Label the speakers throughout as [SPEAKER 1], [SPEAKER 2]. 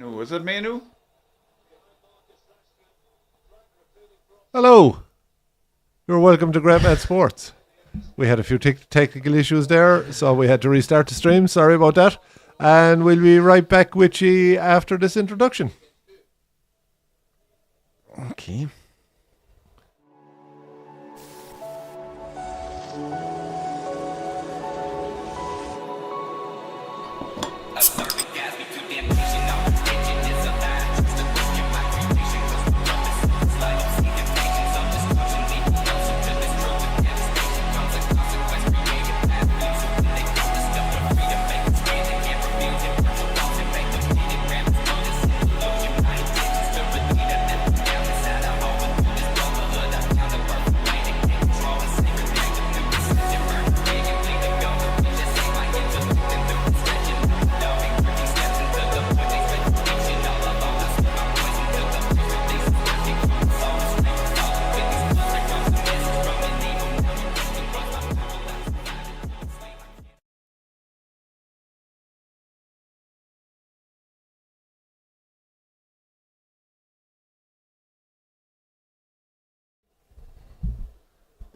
[SPEAKER 1] Was it Menu?
[SPEAKER 2] Hello. You're welcome to Great Mad Sports. We had a few technical issues there, so we had to restart the stream. Sorry about that. And we'll be right back with you after this introduction.
[SPEAKER 3] Okay.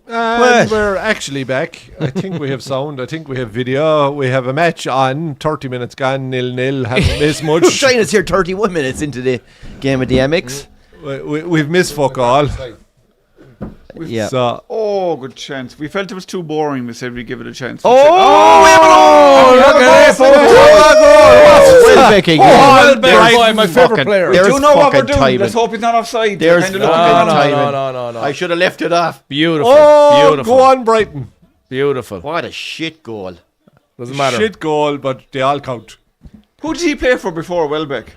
[SPEAKER 2] And we're actually back. I think we have sound. I think we have video. We have a match on. 30 minutes gone. 0-0. Haven't missed much.
[SPEAKER 3] China's here 31 minutes into the game of the MX.
[SPEAKER 2] We've missed fuck all.
[SPEAKER 3] Yeah.
[SPEAKER 2] So,
[SPEAKER 1] Good chance. We felt it was too boring. We said we'd give it a chance.
[SPEAKER 3] We have an
[SPEAKER 4] Look at
[SPEAKER 3] Welbeck again.
[SPEAKER 4] Welbeck, my favourite player.
[SPEAKER 1] We
[SPEAKER 3] There's
[SPEAKER 1] do know what we're
[SPEAKER 3] fucking
[SPEAKER 1] doing.
[SPEAKER 3] timing.
[SPEAKER 1] Let's hope he's not offside.
[SPEAKER 3] There's
[SPEAKER 1] Kinda
[SPEAKER 3] fucking
[SPEAKER 1] looking at him.
[SPEAKER 3] timing.
[SPEAKER 4] No.
[SPEAKER 3] I should have left it off.
[SPEAKER 4] Beautiful.
[SPEAKER 2] go on, Brighton.
[SPEAKER 4] Beautiful.
[SPEAKER 3] What a shit goal.
[SPEAKER 4] Doesn't matter.
[SPEAKER 2] Shit goal, but they all count.
[SPEAKER 1] Who did he play for before Welbeck?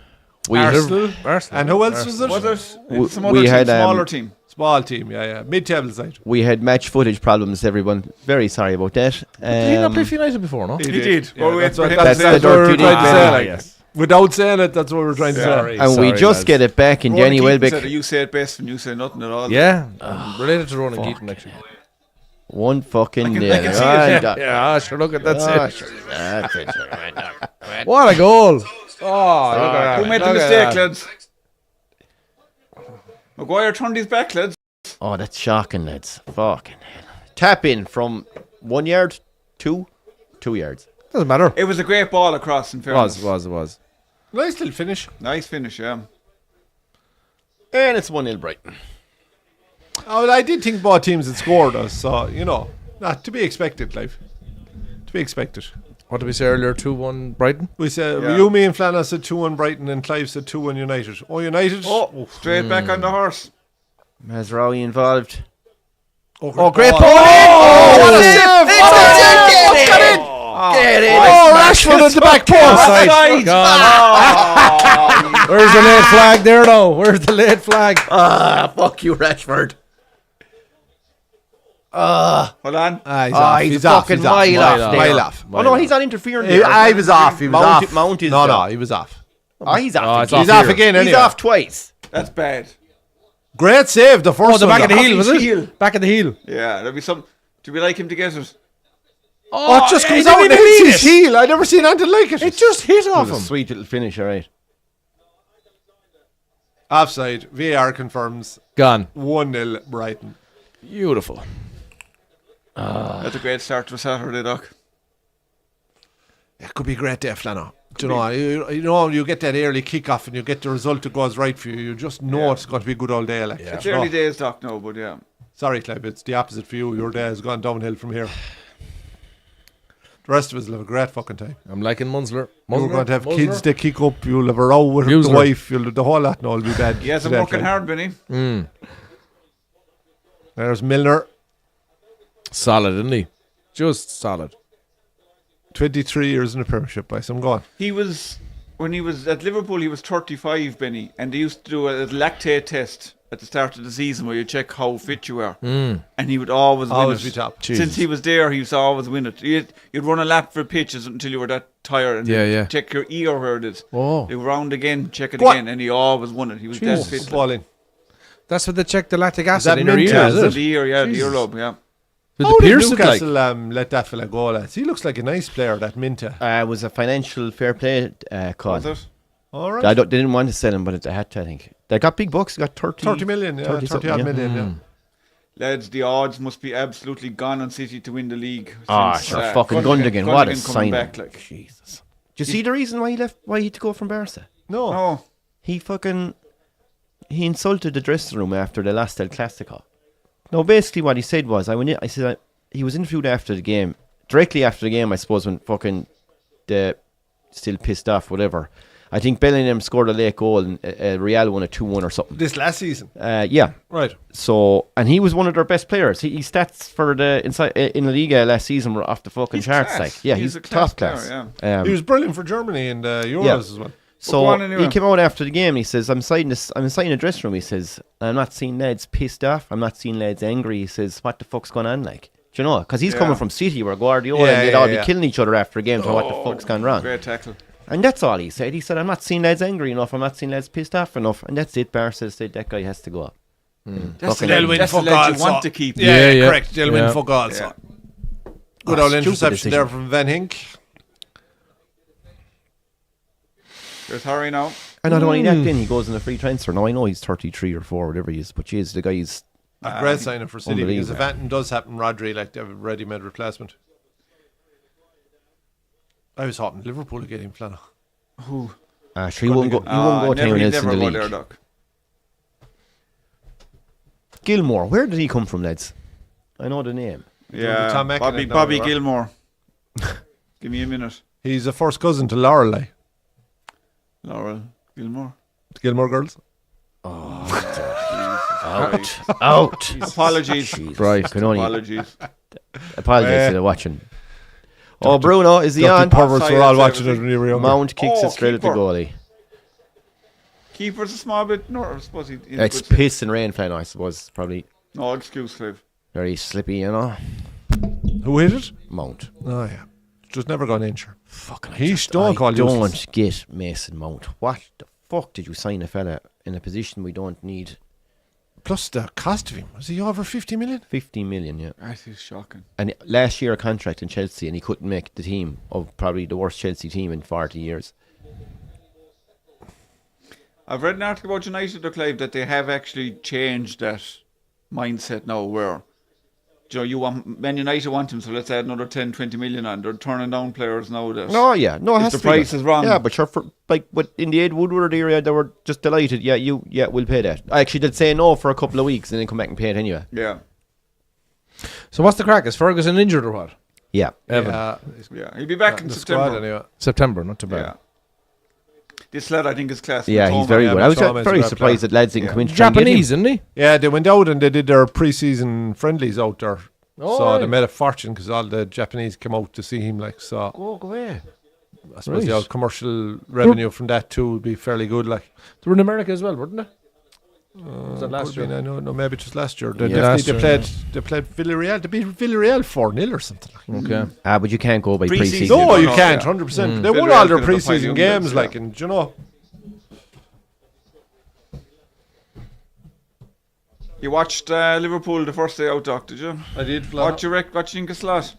[SPEAKER 2] Arsenal.
[SPEAKER 4] Arsenal.
[SPEAKER 2] And who else was it?
[SPEAKER 1] Was it some
[SPEAKER 3] We
[SPEAKER 1] other team,
[SPEAKER 3] had,
[SPEAKER 1] smaller team?
[SPEAKER 2] Small team, yeah. Mid-table side.
[SPEAKER 3] We had match footage problems, everyone. Very sorry about that.
[SPEAKER 4] Did he not play for United before, no?
[SPEAKER 1] He did.
[SPEAKER 2] Yeah,
[SPEAKER 1] Well, we
[SPEAKER 2] that's
[SPEAKER 1] had
[SPEAKER 2] what-
[SPEAKER 1] for him
[SPEAKER 3] that's
[SPEAKER 1] to
[SPEAKER 3] the
[SPEAKER 1] say-
[SPEAKER 3] dirty
[SPEAKER 2] we're trying to say, like,
[SPEAKER 4] yes.
[SPEAKER 2] Without saying it, that's what we're trying to say.
[SPEAKER 3] And we
[SPEAKER 4] Sorry,
[SPEAKER 3] just
[SPEAKER 4] lads.
[SPEAKER 3] get it back in
[SPEAKER 1] Ronan
[SPEAKER 3] Danny
[SPEAKER 1] Keaton
[SPEAKER 3] Welbeck.
[SPEAKER 1] said that you say it best when you say nothing at all.
[SPEAKER 4] Yeah. Related to Ronan Keaton, actually.
[SPEAKER 3] One fucking
[SPEAKER 1] I can
[SPEAKER 3] nail.
[SPEAKER 1] see it,
[SPEAKER 3] Ah,
[SPEAKER 4] Yeah, sure, look at that.
[SPEAKER 3] that's it.
[SPEAKER 4] What a goal. Oh, look at that.
[SPEAKER 1] Who made the
[SPEAKER 4] Look at
[SPEAKER 1] mistake,
[SPEAKER 4] that.
[SPEAKER 1] lads? Maguire turned his back, lads.
[SPEAKER 3] Oh, that's shocking, lads. Fucking hell. Tap in from 1 yard, 2 yards.
[SPEAKER 4] Doesn't matter.
[SPEAKER 1] It was a great ball across, in fairness.
[SPEAKER 4] It was.
[SPEAKER 2] Nice little finish.
[SPEAKER 1] Nice finish, yeah.
[SPEAKER 3] And it's 1-0 Brighton.
[SPEAKER 2] Oh, I did think both teams had scored us, so, not to be expected, live. To be expected.
[SPEAKER 4] What did we say earlier? 2-1 Brighton?
[SPEAKER 2] We said,
[SPEAKER 1] Yeah.
[SPEAKER 2] you, me and Flana said 2-1 Brighton and Clive said 2-1 United. Oh, United?
[SPEAKER 1] Oh, straight back on the horse.
[SPEAKER 3] Mazraoui involved.
[SPEAKER 2] Oh,
[SPEAKER 3] great
[SPEAKER 2] ball.
[SPEAKER 3] ball.
[SPEAKER 2] Oh, what a save!
[SPEAKER 3] Get it! Get it!
[SPEAKER 2] Oh, Rashford at the back post.
[SPEAKER 1] Offside.
[SPEAKER 4] Where's the late flag there, though? Where's the late flag?
[SPEAKER 3] Fuck you, Rashford.
[SPEAKER 1] Hold on.
[SPEAKER 3] He's fucking mile off there.
[SPEAKER 2] Mile off.
[SPEAKER 3] Oh, no, he's not interfering
[SPEAKER 2] He
[SPEAKER 3] there.
[SPEAKER 2] was off. He was off.
[SPEAKER 3] Mount is
[SPEAKER 2] No,
[SPEAKER 3] down.
[SPEAKER 2] he was off.
[SPEAKER 3] Oh, he's
[SPEAKER 4] Oh,
[SPEAKER 3] off.
[SPEAKER 4] it's
[SPEAKER 3] again.
[SPEAKER 2] He's off
[SPEAKER 4] here.
[SPEAKER 2] again
[SPEAKER 3] He's
[SPEAKER 2] anyway.
[SPEAKER 3] off twice.
[SPEAKER 1] That's bad.
[SPEAKER 2] Great save, the first
[SPEAKER 4] Oh, the
[SPEAKER 2] one.
[SPEAKER 4] back of the heel, was
[SPEAKER 1] His
[SPEAKER 4] it?
[SPEAKER 1] heel.
[SPEAKER 4] Back of the heel.
[SPEAKER 1] Yeah, there'll be some. Do we like him to get it?
[SPEAKER 2] Oh, it just
[SPEAKER 4] he
[SPEAKER 2] comes
[SPEAKER 4] didn't
[SPEAKER 2] out and
[SPEAKER 4] even
[SPEAKER 2] hits
[SPEAKER 4] mean
[SPEAKER 2] his
[SPEAKER 4] it.
[SPEAKER 2] heel. I never seen anything like it.
[SPEAKER 4] It just hit off
[SPEAKER 3] It was
[SPEAKER 4] him.
[SPEAKER 3] a sweet little finish, all right.
[SPEAKER 2] Offside. VAR confirms
[SPEAKER 4] Gone.
[SPEAKER 2] 1-0 Brighton.
[SPEAKER 4] Beautiful.
[SPEAKER 1] That's a great start to a Saturday, Doc.
[SPEAKER 2] It could be a great day, Flana. Do you know, you get that early kick-off and you get the result that goes right for you. You just know it's going to be a good all day. Like.
[SPEAKER 1] It's early days, Doc, no, but yeah.
[SPEAKER 2] Sorry, Clive, it's the opposite for you. Your day has gone downhill from here. The rest of us will have a great fucking time.
[SPEAKER 4] I'm liking Munsler.
[SPEAKER 2] You're going to have kids that kick up. You'll have a row with the
[SPEAKER 4] Munsler.
[SPEAKER 2] wife. The whole lot and all will be bad.
[SPEAKER 1] He hasn't
[SPEAKER 2] today,
[SPEAKER 1] working
[SPEAKER 2] Clive.
[SPEAKER 1] hard, Benny.
[SPEAKER 2] There's Milner,
[SPEAKER 4] Solid, isn't he? Just solid.
[SPEAKER 2] 23 years in the Premiership, by some gone.
[SPEAKER 1] He was, when he was at Liverpool, he was 35, Benny, and they used to do a lactate test at the start of the season where you check how fit you are. And he would always win
[SPEAKER 2] Always
[SPEAKER 1] it.
[SPEAKER 2] be top.
[SPEAKER 1] Since he was there, he used to always win it. You'd run a lap for pitches until you were that tired and
[SPEAKER 4] Yeah.
[SPEAKER 1] check your ear where it is.
[SPEAKER 4] Oh.
[SPEAKER 1] You round again, check it
[SPEAKER 2] What?
[SPEAKER 1] again, and he always won it. He was that fit.
[SPEAKER 2] Balling.
[SPEAKER 4] That's what they check the lactic
[SPEAKER 2] that
[SPEAKER 4] acid in your
[SPEAKER 2] mint
[SPEAKER 4] ear,
[SPEAKER 2] is
[SPEAKER 4] is
[SPEAKER 2] it?
[SPEAKER 4] it?
[SPEAKER 1] The ear, yeah, the
[SPEAKER 4] Jesus.
[SPEAKER 1] earlobe, yeah.
[SPEAKER 4] Did
[SPEAKER 2] How
[SPEAKER 4] they
[SPEAKER 2] did
[SPEAKER 4] pierce it like?
[SPEAKER 2] Newcastle let that fella go, lads? He looks like a nice player, that Minta.
[SPEAKER 3] It was a financial fair play call.
[SPEAKER 1] Was it?
[SPEAKER 2] All right.
[SPEAKER 3] They didn't want to sell him, but they had to, I think. They got big bucks. They got
[SPEAKER 2] 30 million, 30 odd million, yeah.
[SPEAKER 1] Lads, the odds must be absolutely gone on City to win the league.
[SPEAKER 3] Sure, fucking Gundogan. What a
[SPEAKER 1] coming
[SPEAKER 3] sign.
[SPEAKER 1] back, like.
[SPEAKER 3] Jesus. Do you see the reason why he left? Why he had to go from Barca?
[SPEAKER 2] No.
[SPEAKER 1] Oh,
[SPEAKER 3] He insulted the dressing room after they lost El Clasico. No, basically what he said was, he was interviewed after the game, directly after the game, I suppose, when fucking still pissed off, whatever. I think Bellingham scored a late goal and Real won a 2-1 or something.
[SPEAKER 2] This last season.
[SPEAKER 3] Yeah.
[SPEAKER 2] Right.
[SPEAKER 3] So, and he was one of their best players. He stats for the in La Liga last season were off the fucking charts.
[SPEAKER 1] class.
[SPEAKER 3] Like, yeah, he's
[SPEAKER 1] a
[SPEAKER 3] top
[SPEAKER 1] player,
[SPEAKER 3] class.
[SPEAKER 1] yeah.
[SPEAKER 2] He was brilliant for Germany in the Euros as well.
[SPEAKER 3] So
[SPEAKER 1] go on anyway.
[SPEAKER 3] he came out after the game. He says, "I'm inside the dressing room." He says, "I'm not seeing lads pissed off. I'm not seeing lads angry." He says, "What the fuck's going on?" Like, do you know? Because he's coming from City where Guardiola and they'd all be killing each other after a game. So what the fuck's gone wrong?
[SPEAKER 1] Great tackle.
[SPEAKER 3] And that's all he said. He said, "I'm not seeing lads angry enough. I'm not seeing lads pissed off enough." And that's it. Barca said that guy has to go up.
[SPEAKER 1] That's the
[SPEAKER 2] They'll
[SPEAKER 1] lad
[SPEAKER 2] win
[SPEAKER 1] that's the
[SPEAKER 2] fuck
[SPEAKER 1] lad
[SPEAKER 2] all,
[SPEAKER 1] you want
[SPEAKER 2] so-
[SPEAKER 1] to keep.
[SPEAKER 2] Yeah,
[SPEAKER 4] Yeah.
[SPEAKER 2] correct. They'll win
[SPEAKER 4] Yeah.
[SPEAKER 2] fuck all.
[SPEAKER 1] Yeah.
[SPEAKER 2] So. Good old
[SPEAKER 3] stupid
[SPEAKER 2] interception
[SPEAKER 3] decision.
[SPEAKER 2] there from Van Hink.
[SPEAKER 1] There's Harry now.
[SPEAKER 3] And not only that, then he goes in a free transfer. Now I know he's 33 or 4, whatever he is, but jeez, the guy's
[SPEAKER 2] A great signing for City because if
[SPEAKER 3] unbelievable.
[SPEAKER 2] anything does happen, Rodri, like, they have a ready-made replacement. I was hoping Liverpool would get him, Flana.
[SPEAKER 1] Who?
[SPEAKER 3] sure he won't go. He won't go to anyone else in the
[SPEAKER 1] go
[SPEAKER 3] league.
[SPEAKER 1] there, Doc.
[SPEAKER 3] Gilmore, where did he come from, lads? I know the name.
[SPEAKER 1] Yeah,
[SPEAKER 2] Tom McEnany
[SPEAKER 1] Bobby
[SPEAKER 2] now,
[SPEAKER 1] Gilmore. Give me a minute.
[SPEAKER 2] He's a first cousin to Lorelei,
[SPEAKER 1] Laurel Gilmore.
[SPEAKER 2] the Gilmore girls.
[SPEAKER 3] Out.
[SPEAKER 1] Apologies.
[SPEAKER 3] Right, can only
[SPEAKER 1] Apologies.
[SPEAKER 3] apologize to the watching. Oh, Bruno, is he
[SPEAKER 2] Dirty
[SPEAKER 3] on?
[SPEAKER 2] perverts
[SPEAKER 1] Offside
[SPEAKER 2] were all
[SPEAKER 1] is
[SPEAKER 2] watching it
[SPEAKER 1] everything.
[SPEAKER 2] when you were younger.
[SPEAKER 3] Mount kicks
[SPEAKER 1] Oh,
[SPEAKER 3] it straight at the
[SPEAKER 1] keeper.
[SPEAKER 3] goalie.
[SPEAKER 1] Keeper's a small bit. No, I suppose he.
[SPEAKER 3] It's piss and rain, fan, I suppose. Probably
[SPEAKER 1] No excuse, Clive.
[SPEAKER 3] very slippy, you know.
[SPEAKER 2] Who hit it?
[SPEAKER 3] Mount.
[SPEAKER 2] Oh, yeah. Just never gone injured.
[SPEAKER 3] Fucking
[SPEAKER 2] He's stone cold useless.
[SPEAKER 3] don't get Mason Mount. What the fuck did you sign a fella in a position we don't need?
[SPEAKER 2] Plus the cost of him. Was he over 50 million?
[SPEAKER 3] 50 million, yeah.
[SPEAKER 1] That is shocking.
[SPEAKER 3] And last year a contract in Chelsea, and he couldn't make the team of probably the worst Chelsea team in 40 years.
[SPEAKER 1] I've read an article about United, though, Clive, that they have actually changed that mindset now where, you want Man United want him, so let's add another 10, 20 million on. They're turning down players now.
[SPEAKER 3] No, yeah, no, it
[SPEAKER 1] If
[SPEAKER 3] has
[SPEAKER 1] the
[SPEAKER 3] to be
[SPEAKER 1] price
[SPEAKER 3] that.
[SPEAKER 1] is wrong.
[SPEAKER 3] Yeah, but sure, in the Ed Woodward area, they were just delighted. Yeah, we'll pay that. Actually, they'd say no for a couple of weeks and then come back and pay it anyway.
[SPEAKER 1] Yeah.
[SPEAKER 4] So what's the crack? Is Ferguson injured or what?
[SPEAKER 3] Yeah.
[SPEAKER 4] Evan.
[SPEAKER 1] Yeah. He'll be back in
[SPEAKER 2] the
[SPEAKER 1] September.
[SPEAKER 2] squad anyway.
[SPEAKER 4] September, not too bad.
[SPEAKER 1] Yeah. This lad, I think, is class.
[SPEAKER 3] Yeah, he's very
[SPEAKER 2] yeah,
[SPEAKER 3] good. I was
[SPEAKER 2] Mitoma is a
[SPEAKER 3] very
[SPEAKER 2] great
[SPEAKER 3] surprised
[SPEAKER 2] player.
[SPEAKER 3] that lads didn't come in to try and get him.
[SPEAKER 4] Japanese, isn't he?
[SPEAKER 2] Yeah, they went out and they did their pre-season friendlies out there.
[SPEAKER 4] Oh,
[SPEAKER 2] so
[SPEAKER 4] right.
[SPEAKER 2] they made a fortune because all the Japanese came out to see him. Like, so
[SPEAKER 3] Go away.
[SPEAKER 2] I suppose
[SPEAKER 4] Right.
[SPEAKER 2] the old commercial revenue from that too would be fairly good. Like,
[SPEAKER 4] They were in America as well, weren't they? Was that last
[SPEAKER 2] could
[SPEAKER 4] year?
[SPEAKER 2] be, no, maybe just last year. They
[SPEAKER 3] Yeah.
[SPEAKER 4] Last
[SPEAKER 2] definitely
[SPEAKER 4] year,
[SPEAKER 2] they played Villarreal. They beat Villarreal 4-0 or something. Like.
[SPEAKER 4] Okay.
[SPEAKER 3] But you can't go by
[SPEAKER 1] Pre-season.
[SPEAKER 3] pre-season.
[SPEAKER 2] No,
[SPEAKER 1] don't
[SPEAKER 2] you
[SPEAKER 1] know,
[SPEAKER 2] can't.
[SPEAKER 1] yeah.
[SPEAKER 2] 100%. They won
[SPEAKER 1] Villarreal
[SPEAKER 2] all their
[SPEAKER 1] could have got
[SPEAKER 2] pre-season
[SPEAKER 1] five
[SPEAKER 2] games.
[SPEAKER 1] young
[SPEAKER 2] Like,
[SPEAKER 1] blokes,
[SPEAKER 2] and you know,
[SPEAKER 1] You watched Liverpool the first day out, Doc, did you?
[SPEAKER 2] I did.
[SPEAKER 1] What you think of Slot?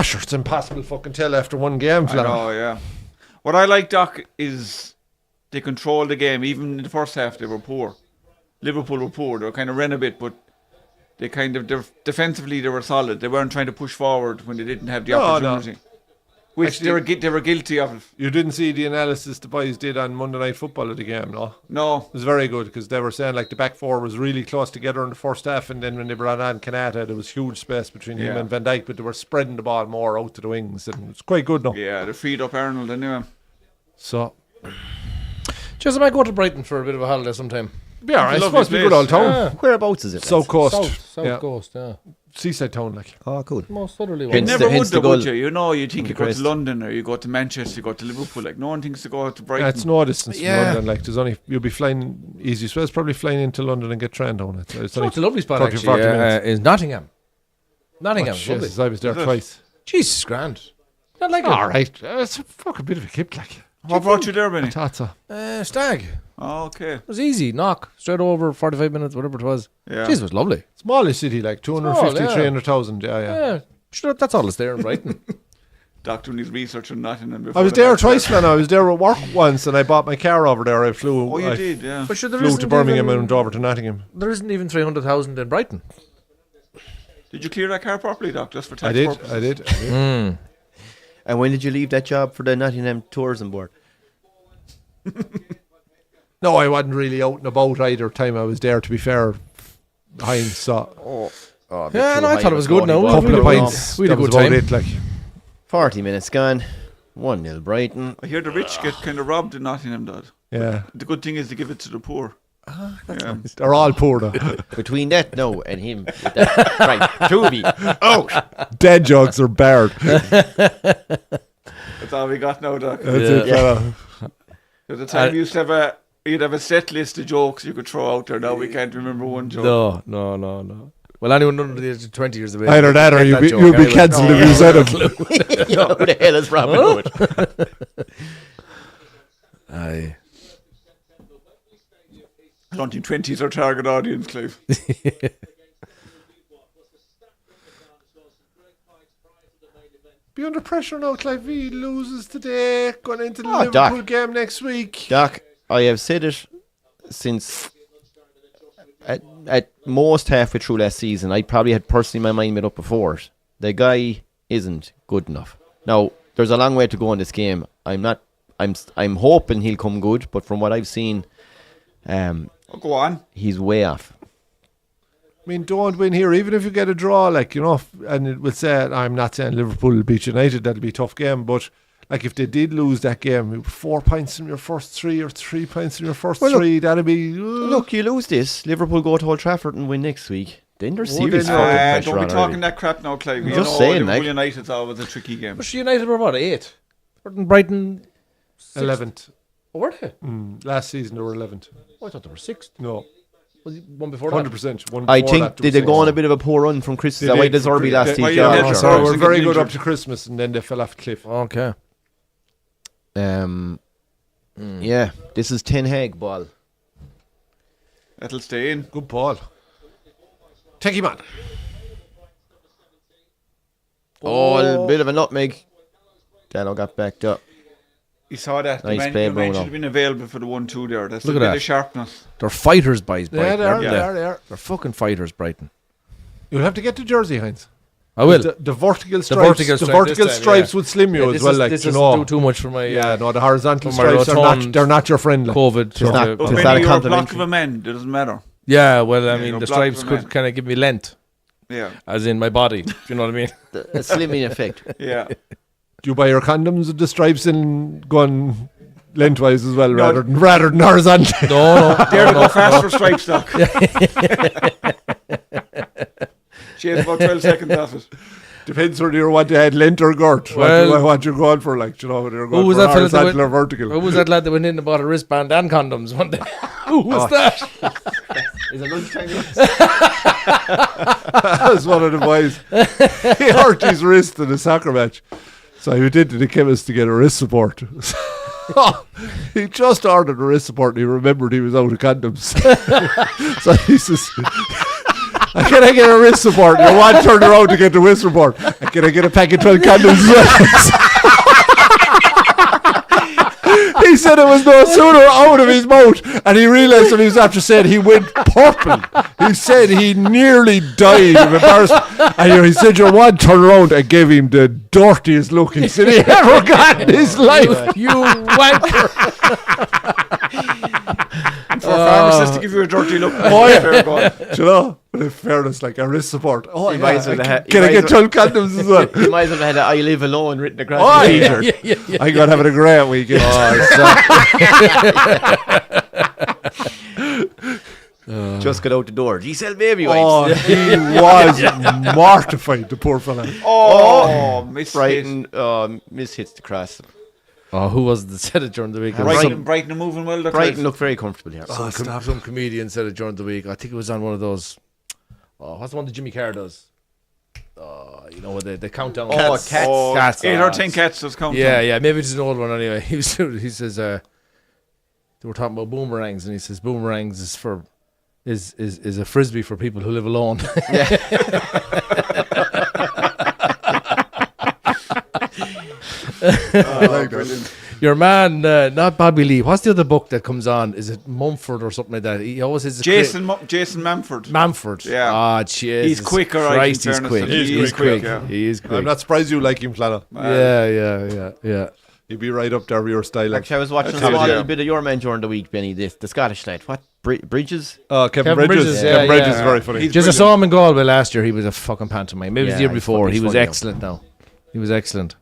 [SPEAKER 2] Sure, it's impossible to fucking tell after one game.
[SPEAKER 1] I know, yeah. What I like, Doc, is they controlled the game. Even in the first half, they were poor. Liverpool were poor. They were kind of ran a bit, but they kind of defensively they were solid. They weren't trying to push forward when they didn't have the
[SPEAKER 2] No,
[SPEAKER 1] opportunity, which
[SPEAKER 2] Actually-
[SPEAKER 1] they were guilty of.
[SPEAKER 2] You didn't see the analysis the boys did on Monday Night Football of the game, no?
[SPEAKER 1] No,
[SPEAKER 2] It was very good because they were saying like the back four was really close together in the first half, and then when they brought on Kanata, there was huge space between him
[SPEAKER 1] Yeah.
[SPEAKER 2] and Van Dijk, but they were spreading the ball more out to the wings, and it's quite good now.
[SPEAKER 1] yeah, they freed up Arnold anyway.
[SPEAKER 2] So,
[SPEAKER 4] Just I might go to Brighton for a bit of a holiday sometime.
[SPEAKER 2] be alright. It's
[SPEAKER 1] Lovely
[SPEAKER 2] supposed to be a good
[SPEAKER 1] place.
[SPEAKER 2] old town.
[SPEAKER 4] Yeah.
[SPEAKER 3] Whereabouts is it?
[SPEAKER 2] South Coast.
[SPEAKER 4] South
[SPEAKER 2] yeah.
[SPEAKER 4] Coast, yeah.
[SPEAKER 2] Seaside town, like.
[SPEAKER 3] Oh, cool.
[SPEAKER 4] Most southerly
[SPEAKER 1] You
[SPEAKER 4] one.
[SPEAKER 3] Hence
[SPEAKER 1] never
[SPEAKER 3] the-
[SPEAKER 1] would,
[SPEAKER 3] hence the
[SPEAKER 1] though, would
[SPEAKER 3] goal.
[SPEAKER 1] you? You know, you think you go
[SPEAKER 3] Christ.
[SPEAKER 1] to London or you go to Manchester, you go to Liverpool. Like no one thinks to go to Brighton.
[SPEAKER 2] Yeah, it's no distance
[SPEAKER 4] Yeah.
[SPEAKER 2] from London. Like, there's only you'll be flying easy. So it's probably flying into London and get train down. It's
[SPEAKER 4] So
[SPEAKER 2] only
[SPEAKER 4] it's a lovely spot
[SPEAKER 2] 30,
[SPEAKER 4] actually.
[SPEAKER 2] 40 minutes.
[SPEAKER 4] Is Nottingham. Nottingham,
[SPEAKER 2] Oh,
[SPEAKER 4] lovely.
[SPEAKER 2] Jesus, I was there
[SPEAKER 1] Is it?
[SPEAKER 2] twice.
[SPEAKER 4] Jesus, grand. Not like
[SPEAKER 2] All right, it's a fucking bit of a kip, like.
[SPEAKER 1] What brought you there,
[SPEAKER 2] I
[SPEAKER 1] Benny?
[SPEAKER 2] thought so.
[SPEAKER 4] Stag.
[SPEAKER 1] Oh, okay.
[SPEAKER 4] It was easy. Knock. Straight over, 45 minutes, whatever it was.
[SPEAKER 1] Yeah.
[SPEAKER 4] Jeez, it was lovely.
[SPEAKER 2] Smallish city, like 250,
[SPEAKER 4] Small, yeah.
[SPEAKER 2] 300,000. Yeah.
[SPEAKER 4] Yeah. Sure, that's all that's there in Brighton.
[SPEAKER 1] Doc doing his research on Nottingham.
[SPEAKER 2] I was there twice, man. I was there at work once, and I bought my car over there. I flew.
[SPEAKER 1] Oh, you
[SPEAKER 2] I
[SPEAKER 1] did, yeah.
[SPEAKER 4] But sure, there
[SPEAKER 2] flew
[SPEAKER 4] isn't
[SPEAKER 2] to Birmingham
[SPEAKER 4] even-
[SPEAKER 2] and over to Nottingham.
[SPEAKER 4] There isn't even 300,000 in Brighton.
[SPEAKER 1] Did you clear that car properly, Doc, just for tax
[SPEAKER 2] I did.
[SPEAKER 1] purposes?
[SPEAKER 2] I did.
[SPEAKER 3] And when did you leave that job for the Nottingham Tourism Board?
[SPEAKER 2] No, I wasn't really out and about either time I was there, to be fair. Heinz saw
[SPEAKER 4] Yeah, no, I thought it was good now.
[SPEAKER 2] a couple of
[SPEAKER 4] Really
[SPEAKER 2] pints.
[SPEAKER 4] We had a
[SPEAKER 2] That was
[SPEAKER 4] good
[SPEAKER 2] about
[SPEAKER 4] time.
[SPEAKER 2] it, like.
[SPEAKER 3] 40 minutes gone. 1-0 Brighton.
[SPEAKER 1] I hear the rich get kind of robbed in Nottingham, Dad.
[SPEAKER 2] Yeah.
[SPEAKER 1] The good thing is they give it to the poor. Yeah.
[SPEAKER 2] They're all poor though.
[SPEAKER 3] Between that, no, and him. With that, right, Toby.
[SPEAKER 2] Dead jokes are barred.
[SPEAKER 1] That's all we got now, Doc.
[SPEAKER 2] That's it, fella.
[SPEAKER 1] At the time, you'd have a set list of jokes you could throw out there. Now we can't remember one joke.
[SPEAKER 4] No. Well, anyone under the age of 20 years of age.
[SPEAKER 2] Either that or
[SPEAKER 4] get
[SPEAKER 2] you'd
[SPEAKER 4] joke
[SPEAKER 2] be
[SPEAKER 4] anyway.
[SPEAKER 2] cancelled if you said it.
[SPEAKER 3] You know who the hell is Robin Hood?
[SPEAKER 4] Aye.
[SPEAKER 1] I don't think 20s are target audience, Clive.
[SPEAKER 2] Be under pressure now, Clive. He loses today, going into the
[SPEAKER 3] Oh,
[SPEAKER 2] Liverpool
[SPEAKER 3] Doc.
[SPEAKER 2] game next week.
[SPEAKER 3] Doc, I have said it since at most halfway through last season. I probably had personally my mind made up before it. The guy isn't good enough. Now, there's a long way to go in this game. I'm hoping he'll come good, but from what I've seen,
[SPEAKER 1] Go on.
[SPEAKER 3] he's way off.
[SPEAKER 2] I mean, don't win here, even if you get a draw, like, you know, and it would say, I'm not saying Liverpool will beat United, that'll be a tough game, but like if they did lose that game, 4 points in your first 3 or 3 points in your first
[SPEAKER 3] Well, look-
[SPEAKER 2] 3, that'd be...
[SPEAKER 3] Look, you lose this, Liverpool go to Old Trafford and win next week. Then there's
[SPEAKER 2] Oh,
[SPEAKER 3] serious
[SPEAKER 2] then-
[SPEAKER 3] fucking pressure
[SPEAKER 1] Don't be
[SPEAKER 3] on
[SPEAKER 1] talking
[SPEAKER 3] already.
[SPEAKER 1] that crap now, Clive. You
[SPEAKER 3] Just
[SPEAKER 1] know,
[SPEAKER 3] saying,
[SPEAKER 1] Liverpool
[SPEAKER 3] like.
[SPEAKER 1] United's always a tricky game.
[SPEAKER 4] But United were what, 8? Brighton
[SPEAKER 2] 11th.
[SPEAKER 4] Oh, were they?
[SPEAKER 2] Last season they were 11th.
[SPEAKER 4] Oh, I thought they were 6th.
[SPEAKER 2] No,
[SPEAKER 4] Was it one before that?
[SPEAKER 2] 100%. One
[SPEAKER 3] I
[SPEAKER 2] before
[SPEAKER 3] think
[SPEAKER 2] that,
[SPEAKER 3] did they
[SPEAKER 2] was
[SPEAKER 3] go on a
[SPEAKER 2] sixth.
[SPEAKER 3] bit of a poor run from Christmas?
[SPEAKER 2] They
[SPEAKER 3] That way
[SPEAKER 2] did.
[SPEAKER 3] Deserby last
[SPEAKER 1] They-
[SPEAKER 3] season.
[SPEAKER 1] well, yeah,
[SPEAKER 2] Yeah,
[SPEAKER 1] yeah,
[SPEAKER 2] so
[SPEAKER 1] yeah.
[SPEAKER 2] they were
[SPEAKER 1] Yeah.
[SPEAKER 2] very good
[SPEAKER 1] Injured.
[SPEAKER 2] up to Christmas and then they fell off the cliff.
[SPEAKER 4] Okay.
[SPEAKER 3] Yeah, this is Ten Hag ball.
[SPEAKER 1] That'll stay in.
[SPEAKER 2] Good ball. Take him on.
[SPEAKER 3] Oh, a bit of a nutmeg. Gallo got backed up.
[SPEAKER 1] You saw that.
[SPEAKER 3] Nice
[SPEAKER 1] The
[SPEAKER 3] play,
[SPEAKER 1] man
[SPEAKER 3] Bruno.
[SPEAKER 1] should have been available for the 1-2 there. That's
[SPEAKER 4] Look
[SPEAKER 1] a
[SPEAKER 4] at
[SPEAKER 1] bit
[SPEAKER 4] that.
[SPEAKER 1] of sharpness.
[SPEAKER 4] They're fighters, boys,
[SPEAKER 2] Yeah,
[SPEAKER 4] Brighton.
[SPEAKER 2] they are,
[SPEAKER 4] aren't
[SPEAKER 2] they
[SPEAKER 4] they?
[SPEAKER 2] are, they are.
[SPEAKER 4] They're fucking fighters, Brighton.
[SPEAKER 2] You'll have to get the jersey, Heinz.
[SPEAKER 4] I will.
[SPEAKER 2] The vertical stripes,
[SPEAKER 4] vertical
[SPEAKER 2] the
[SPEAKER 4] stripe
[SPEAKER 2] vertical
[SPEAKER 4] this time,
[SPEAKER 2] stripes
[SPEAKER 4] yeah.
[SPEAKER 2] would slim you
[SPEAKER 4] Yeah,
[SPEAKER 2] as
[SPEAKER 4] this
[SPEAKER 2] well,
[SPEAKER 4] is,
[SPEAKER 2] like,
[SPEAKER 4] this
[SPEAKER 2] you
[SPEAKER 4] is
[SPEAKER 2] know.
[SPEAKER 4] too much for my
[SPEAKER 2] Yeah, no, the horizontal
[SPEAKER 4] for my
[SPEAKER 2] stripes are not,
[SPEAKER 4] rotund
[SPEAKER 2] they're not your friend. Like.
[SPEAKER 4] COVID.
[SPEAKER 3] It's not-
[SPEAKER 1] But
[SPEAKER 3] Is
[SPEAKER 1] when
[SPEAKER 3] that a
[SPEAKER 1] you're a block
[SPEAKER 3] complimentary?
[SPEAKER 1] of a man, it doesn't matter.
[SPEAKER 4] Yeah, well, I
[SPEAKER 1] Yeah,
[SPEAKER 4] mean,
[SPEAKER 1] you're
[SPEAKER 4] the
[SPEAKER 1] blocked
[SPEAKER 4] stripes
[SPEAKER 1] for
[SPEAKER 4] could
[SPEAKER 1] man.
[SPEAKER 4] kind of give me length,
[SPEAKER 1] Yeah.
[SPEAKER 4] as in my body. Do you know what I mean?
[SPEAKER 3] A slimming effect.
[SPEAKER 1] Yeah.
[SPEAKER 2] Do you buy your condoms with the stripes in going lengthwise as well, rather than horizontal?
[SPEAKER 4] No.
[SPEAKER 1] There to go fast for stripes, Doc. She has about 12 seconds off it.
[SPEAKER 2] Depends whether you want to add length or girth.
[SPEAKER 4] Well-
[SPEAKER 2] what you're going for, like, you know, whether you're going
[SPEAKER 4] was
[SPEAKER 2] for
[SPEAKER 4] that fella that
[SPEAKER 2] horizontal or
[SPEAKER 4] went-
[SPEAKER 2] vertical.
[SPEAKER 4] Who was that lad that went in and bought a wristband and condoms one day? Who was that?
[SPEAKER 3] Is it lunchtime?
[SPEAKER 2] That's one of the boys. He hurt his wrist in a soccer match. So he went into the chemist to get a wrist support. He just ordered a wrist support and he remembered he was out of condoms. So he says, can I get a wrist support? You want to turn around to get the wrist support. Can I get a pack of 12 condoms as well? He said it was no sooner out of his mouth and he realised when he was after saying he went purple. He said he nearly died of embarrassment. And he said, you want to turn around and gave him the dirtiest look he said he ever got in his life.
[SPEAKER 4] You wanker.
[SPEAKER 1] For a pharmacist to give you a dirty look.
[SPEAKER 2] Oh, yeah.
[SPEAKER 1] Fair go on.
[SPEAKER 2] Do you know? But in fairness, like a wrist support. Oh,
[SPEAKER 3] He
[SPEAKER 2] yeah.
[SPEAKER 3] might as well have- he
[SPEAKER 2] Can I
[SPEAKER 3] might
[SPEAKER 2] get
[SPEAKER 3] as
[SPEAKER 2] 12 condoms as well?
[SPEAKER 3] You might as well have had I live alone written across
[SPEAKER 2] Oh,
[SPEAKER 3] the
[SPEAKER 2] yeah.
[SPEAKER 3] t-shirt.
[SPEAKER 2] I got having a great weekend.
[SPEAKER 3] Just got out the door. Giselle baby
[SPEAKER 2] Oh,
[SPEAKER 3] wipes.
[SPEAKER 2] he was mortified, the poor fella.
[SPEAKER 1] Oh, miss
[SPEAKER 3] Brighton mishits the cross.
[SPEAKER 4] Oh, who was it that said it during the week? It was
[SPEAKER 1] Brighton are moving well. They're
[SPEAKER 3] Brighton
[SPEAKER 1] close.
[SPEAKER 3] look very comfortable here.
[SPEAKER 4] some comedian said it during the week. I think it was on one of those. Oh, what's the one that Jimmy Carr does? You know, the countdown.
[SPEAKER 3] Cats.
[SPEAKER 1] Oh,
[SPEAKER 4] Cats.
[SPEAKER 1] 8 or 10 cats does count.
[SPEAKER 4] Yeah. Maybe it's an old one anyway. He says they were talking about boomerangs, and he says boomerangs is for is a frisbee for people who live alone.
[SPEAKER 2] I like that.
[SPEAKER 4] Your man, not Bobby Lee. What's the other book that comes on? Is it Mumford or something like that? He always is
[SPEAKER 1] Jason Manford.
[SPEAKER 4] Manford.
[SPEAKER 1] Yeah.
[SPEAKER 4] Ah, Jesus.
[SPEAKER 1] He's quicker,
[SPEAKER 4] Christ,
[SPEAKER 1] in
[SPEAKER 4] he's
[SPEAKER 1] fairness,
[SPEAKER 4] quick.
[SPEAKER 1] than
[SPEAKER 4] He's quick.
[SPEAKER 1] yeah.
[SPEAKER 4] He is quick.
[SPEAKER 2] I'm not surprised you like him, Flannel.
[SPEAKER 4] Yeah.
[SPEAKER 2] He'd be right up there with your style.
[SPEAKER 3] Actually, I was watching a
[SPEAKER 1] That's
[SPEAKER 3] small
[SPEAKER 1] it, yeah.
[SPEAKER 3] little bit of your man during the week, Benny. The Scottish lad. What? Bridges?
[SPEAKER 2] Kevin
[SPEAKER 4] Kevin
[SPEAKER 2] Bridges.
[SPEAKER 4] Bridges,
[SPEAKER 2] Kevin
[SPEAKER 4] yeah,
[SPEAKER 2] Bridges
[SPEAKER 4] yeah.
[SPEAKER 2] is very funny.
[SPEAKER 1] He's
[SPEAKER 4] Just I
[SPEAKER 1] brilliant.
[SPEAKER 4] saw him in Galway last year. He was a fucking pantomime. Maybe it was the year
[SPEAKER 3] Yeah,
[SPEAKER 4] before. He was
[SPEAKER 3] funny,
[SPEAKER 4] excellent now. He was excellent.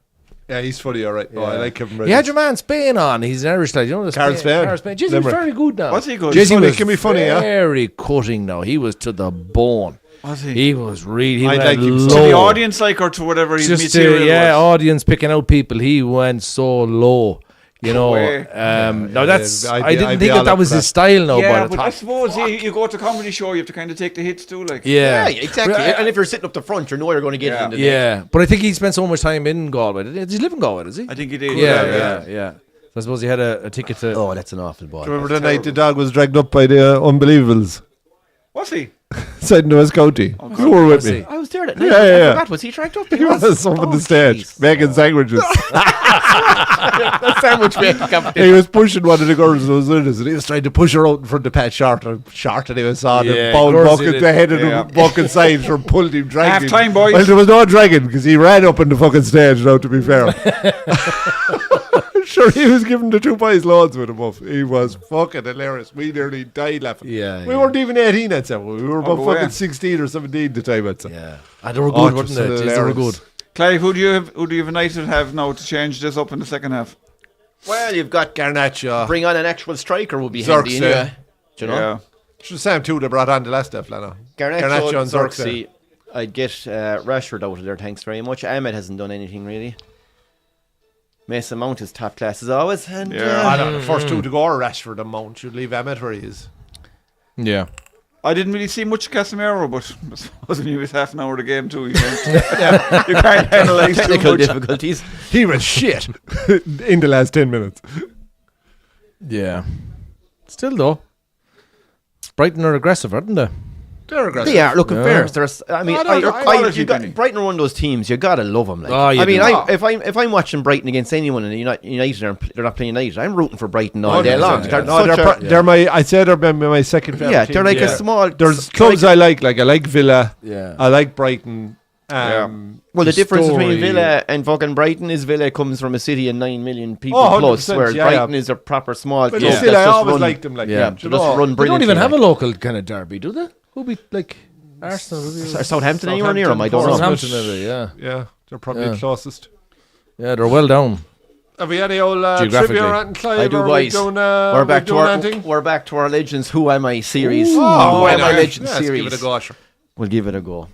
[SPEAKER 2] Yeah, he's funny, all right. Oh, I like Kevin Bridges.
[SPEAKER 4] You had your man Spain on. He's an Irish lad. You know the
[SPEAKER 2] Carl Spain.
[SPEAKER 4] Carl Spain. Jeez, he was
[SPEAKER 2] Limerick.
[SPEAKER 4] very good now.
[SPEAKER 1] Was he good?
[SPEAKER 4] Jeez,
[SPEAKER 2] He's funny.
[SPEAKER 4] was
[SPEAKER 2] He can be funny, yeah.
[SPEAKER 4] very cutting now. He was to the bone.
[SPEAKER 1] Was he?
[SPEAKER 4] He was really. He
[SPEAKER 2] I'd
[SPEAKER 4] went
[SPEAKER 2] like him so.
[SPEAKER 1] To the
[SPEAKER 4] low.
[SPEAKER 1] audience, like, or to whatever his
[SPEAKER 4] Just
[SPEAKER 1] material was.
[SPEAKER 4] audience picking out people. He went so low. You know,
[SPEAKER 1] way.
[SPEAKER 4] now that's.
[SPEAKER 2] I'd
[SPEAKER 4] I
[SPEAKER 2] be
[SPEAKER 4] didn't think
[SPEAKER 2] all
[SPEAKER 4] that
[SPEAKER 2] up
[SPEAKER 4] was
[SPEAKER 2] for
[SPEAKER 4] his
[SPEAKER 2] that.
[SPEAKER 4] style now.
[SPEAKER 1] Yeah,
[SPEAKER 4] but
[SPEAKER 1] but I suppose you go to a comedy show, you have to kind of take the hits too, like.
[SPEAKER 4] yeah,
[SPEAKER 3] Yeah, exactly. And if you're sitting up the front, you know you're going to get it in the
[SPEAKER 4] yeah. But I think he spent so much time in Galway. Does he live in Galway? Does he?
[SPEAKER 1] I think he did.
[SPEAKER 4] Yeah. So I suppose he had a ticket to.
[SPEAKER 3] Oh, that's an awful ball.
[SPEAKER 2] Remember the night the dog was dragged up by the Unbelievables?
[SPEAKER 1] Was he?
[SPEAKER 2] Side in West County. You were with me.
[SPEAKER 3] I was there that night.
[SPEAKER 2] Yeah, yeah,
[SPEAKER 3] I
[SPEAKER 2] yeah.
[SPEAKER 3] forgot. Was he tracked up?
[SPEAKER 2] He was up on the stage, making sandwiches.
[SPEAKER 3] That sandwich making competition.
[SPEAKER 2] He was pushing one of the girls that was with us, and he was trying to push her out in front of Pat Short, and he was on
[SPEAKER 4] Yeah,
[SPEAKER 2] the
[SPEAKER 4] of
[SPEAKER 2] ball
[SPEAKER 4] course he
[SPEAKER 2] bucket,
[SPEAKER 4] did.
[SPEAKER 2] the head of
[SPEAKER 1] Yeah.
[SPEAKER 2] the bucket side from pulled him, dragged him.
[SPEAKER 1] Half-time, boys.
[SPEAKER 2] Well, there was no dragging, because he ran up on the fucking stage, now, to be fair. Sure, he was giving the two boys loads with him off. He was fucking hilarious. We nearly died laughing.
[SPEAKER 4] Yeah,
[SPEAKER 2] We
[SPEAKER 4] yeah.
[SPEAKER 2] weren't even 18 at that. We were about
[SPEAKER 1] Oh,
[SPEAKER 2] fucking
[SPEAKER 1] yeah.
[SPEAKER 2] 16 or 17 at the time, I'd say.
[SPEAKER 4] Yeah, and they were
[SPEAKER 2] Oh,
[SPEAKER 4] good,
[SPEAKER 2] it was
[SPEAKER 4] weren't they? Jeez, they were
[SPEAKER 2] hilarious.
[SPEAKER 4] good.
[SPEAKER 1] Clive, who do you have United have now to change this up in the second half?
[SPEAKER 3] Well, you've got
[SPEAKER 2] Garnacho.
[SPEAKER 3] bring on an actual striker would be
[SPEAKER 2] Xerxes.
[SPEAKER 3] handy anyway. Do you know?
[SPEAKER 1] Yeah.
[SPEAKER 2] It's the same two they brought on the last day, Flano.
[SPEAKER 3] Garnacho and
[SPEAKER 2] Xerxes.
[SPEAKER 3] Xerxes. I'd get Rashford out of there, thanks very much. Ahmed hasn't done anything really. Mason Mount is top class as always. And,
[SPEAKER 1] Yeah.
[SPEAKER 2] I don't know, the first two to go are Rashford and Mount. Should leave Emmett where he is.
[SPEAKER 4] Yeah.
[SPEAKER 1] I didn't really see much of Casemiro, but I suppose when he was half an hour of the game too, you can't analyse too
[SPEAKER 3] technical
[SPEAKER 1] much.
[SPEAKER 3] difficulties.
[SPEAKER 2] He was shit in the last 10 minutes.
[SPEAKER 4] Yeah. Still though, Brighton are aggressive, aren't they?
[SPEAKER 2] They're aggressive.
[SPEAKER 3] They are looking
[SPEAKER 4] Yeah.
[SPEAKER 3] fair. There's, I mean,
[SPEAKER 2] No, no,
[SPEAKER 1] quality,
[SPEAKER 3] you got,
[SPEAKER 1] Benny.
[SPEAKER 3] Brighton are one of those teams. You gotta love them. Like.
[SPEAKER 4] Oh, you
[SPEAKER 3] I mean,
[SPEAKER 4] do.
[SPEAKER 3] if I'm watching Brighton against anyone in United, they're not playing United. I'm rooting for Brighton all day
[SPEAKER 4] 100%,
[SPEAKER 3] long.
[SPEAKER 4] yeah.
[SPEAKER 3] They're
[SPEAKER 2] No,
[SPEAKER 3] such
[SPEAKER 2] they're,
[SPEAKER 3] a,
[SPEAKER 2] they're my. I'd say they're my second favorite.
[SPEAKER 3] yeah,
[SPEAKER 2] team.
[SPEAKER 3] they're like
[SPEAKER 4] Yeah.
[SPEAKER 3] a small.
[SPEAKER 2] There's
[SPEAKER 3] they're
[SPEAKER 2] clubs
[SPEAKER 3] like-
[SPEAKER 2] I like. Like I like Villa.
[SPEAKER 4] Yeah.
[SPEAKER 2] I like Brighton.
[SPEAKER 3] Well, the difference between
[SPEAKER 2] Story.
[SPEAKER 3] Villa and fucking Brighton is Villa comes from a city of 9 million people
[SPEAKER 2] Oh,
[SPEAKER 3] plus,
[SPEAKER 2] 100%,
[SPEAKER 3] whereas
[SPEAKER 2] yeah,
[SPEAKER 3] Brighton
[SPEAKER 2] yeah.
[SPEAKER 3] is a proper small
[SPEAKER 2] But
[SPEAKER 3] club.
[SPEAKER 2] still,
[SPEAKER 3] that's
[SPEAKER 2] I
[SPEAKER 3] just
[SPEAKER 2] always
[SPEAKER 3] run-
[SPEAKER 2] liked them. Like
[SPEAKER 3] Yeah,
[SPEAKER 2] do
[SPEAKER 3] they
[SPEAKER 2] you
[SPEAKER 3] just
[SPEAKER 2] know?
[SPEAKER 3] run
[SPEAKER 4] They don't
[SPEAKER 3] brilliantly.
[SPEAKER 4] even have a
[SPEAKER 3] like.
[SPEAKER 4] local kind of derby, do they? Who be like Arsenal?
[SPEAKER 3] Southampton anywhere near them, I don't know.
[SPEAKER 4] Southampton, maybe, yeah.
[SPEAKER 2] Yeah, they're probably
[SPEAKER 4] Yeah.
[SPEAKER 2] the closest.
[SPEAKER 4] Yeah, they're well down.
[SPEAKER 2] Have we any old
[SPEAKER 4] Geographically.
[SPEAKER 2] trivia around Clive?
[SPEAKER 3] I do,
[SPEAKER 2] or we
[SPEAKER 3] boys.
[SPEAKER 2] doing,
[SPEAKER 3] We're back to our
[SPEAKER 2] anything?
[SPEAKER 3] we're back to our Legends Who Am I series.
[SPEAKER 2] Oh,
[SPEAKER 3] Who
[SPEAKER 2] why
[SPEAKER 3] Am I
[SPEAKER 2] not?
[SPEAKER 3] Legends
[SPEAKER 2] Let's
[SPEAKER 3] series.
[SPEAKER 2] give it a go. Sure.
[SPEAKER 3] We'll give it a go.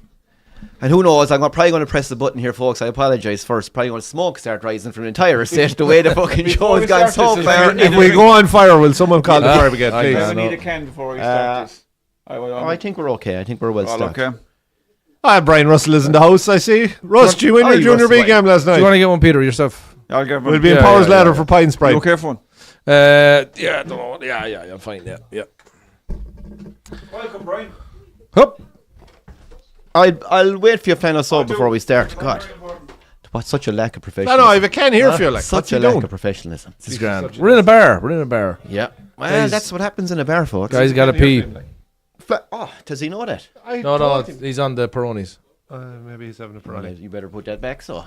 [SPEAKER 3] And who knows, probably going to press the button here, folks. I apologise first. Probably going to smoke start rising from the entire estate the way the fucking show has gone so far.
[SPEAKER 2] If we go on fire, will someone call the fire brigade,
[SPEAKER 4] I
[SPEAKER 2] please?
[SPEAKER 1] I
[SPEAKER 4] know.
[SPEAKER 1] need a can before we start this.
[SPEAKER 3] I think we're okay. I think we're well
[SPEAKER 1] All
[SPEAKER 3] stocked.
[SPEAKER 1] okay.
[SPEAKER 2] Brian Russell is in the house, I see. Russ, did you win
[SPEAKER 3] Oh,
[SPEAKER 2] your
[SPEAKER 3] you
[SPEAKER 2] Junior
[SPEAKER 3] Russell,
[SPEAKER 2] B game last
[SPEAKER 4] Do you want
[SPEAKER 2] night?
[SPEAKER 4] to get one, Peter, yourself?
[SPEAKER 1] I'll get
[SPEAKER 2] We'll be in
[SPEAKER 4] Yeah,
[SPEAKER 2] Powers
[SPEAKER 4] yeah,
[SPEAKER 2] Ladder
[SPEAKER 4] yeah.
[SPEAKER 2] for Pines Pride.
[SPEAKER 1] You okay, phone?
[SPEAKER 4] Yeah, don't know. Yeah, I'm fine. Yeah.
[SPEAKER 1] Welcome, Brian.
[SPEAKER 4] Hup.
[SPEAKER 3] I'll wait for your final sub before we start. God, what's such a lack of
[SPEAKER 2] No,
[SPEAKER 3] professionalism?
[SPEAKER 2] I have a can here for you. Like,
[SPEAKER 3] Such
[SPEAKER 2] what's
[SPEAKER 3] a
[SPEAKER 2] he
[SPEAKER 3] lack
[SPEAKER 2] doing?
[SPEAKER 3] of professionalism.
[SPEAKER 4] It's grand. We're in a bar.
[SPEAKER 3] Yeah. Well,
[SPEAKER 4] Guys-
[SPEAKER 3] that's what happens in a bar, folks.
[SPEAKER 4] Guys got to pee.
[SPEAKER 3] Oh, does he know that?
[SPEAKER 4] No, he's on the Peronis.
[SPEAKER 2] Maybe he's having a
[SPEAKER 3] Well,
[SPEAKER 2] Peroni.
[SPEAKER 3] you better put that back, so.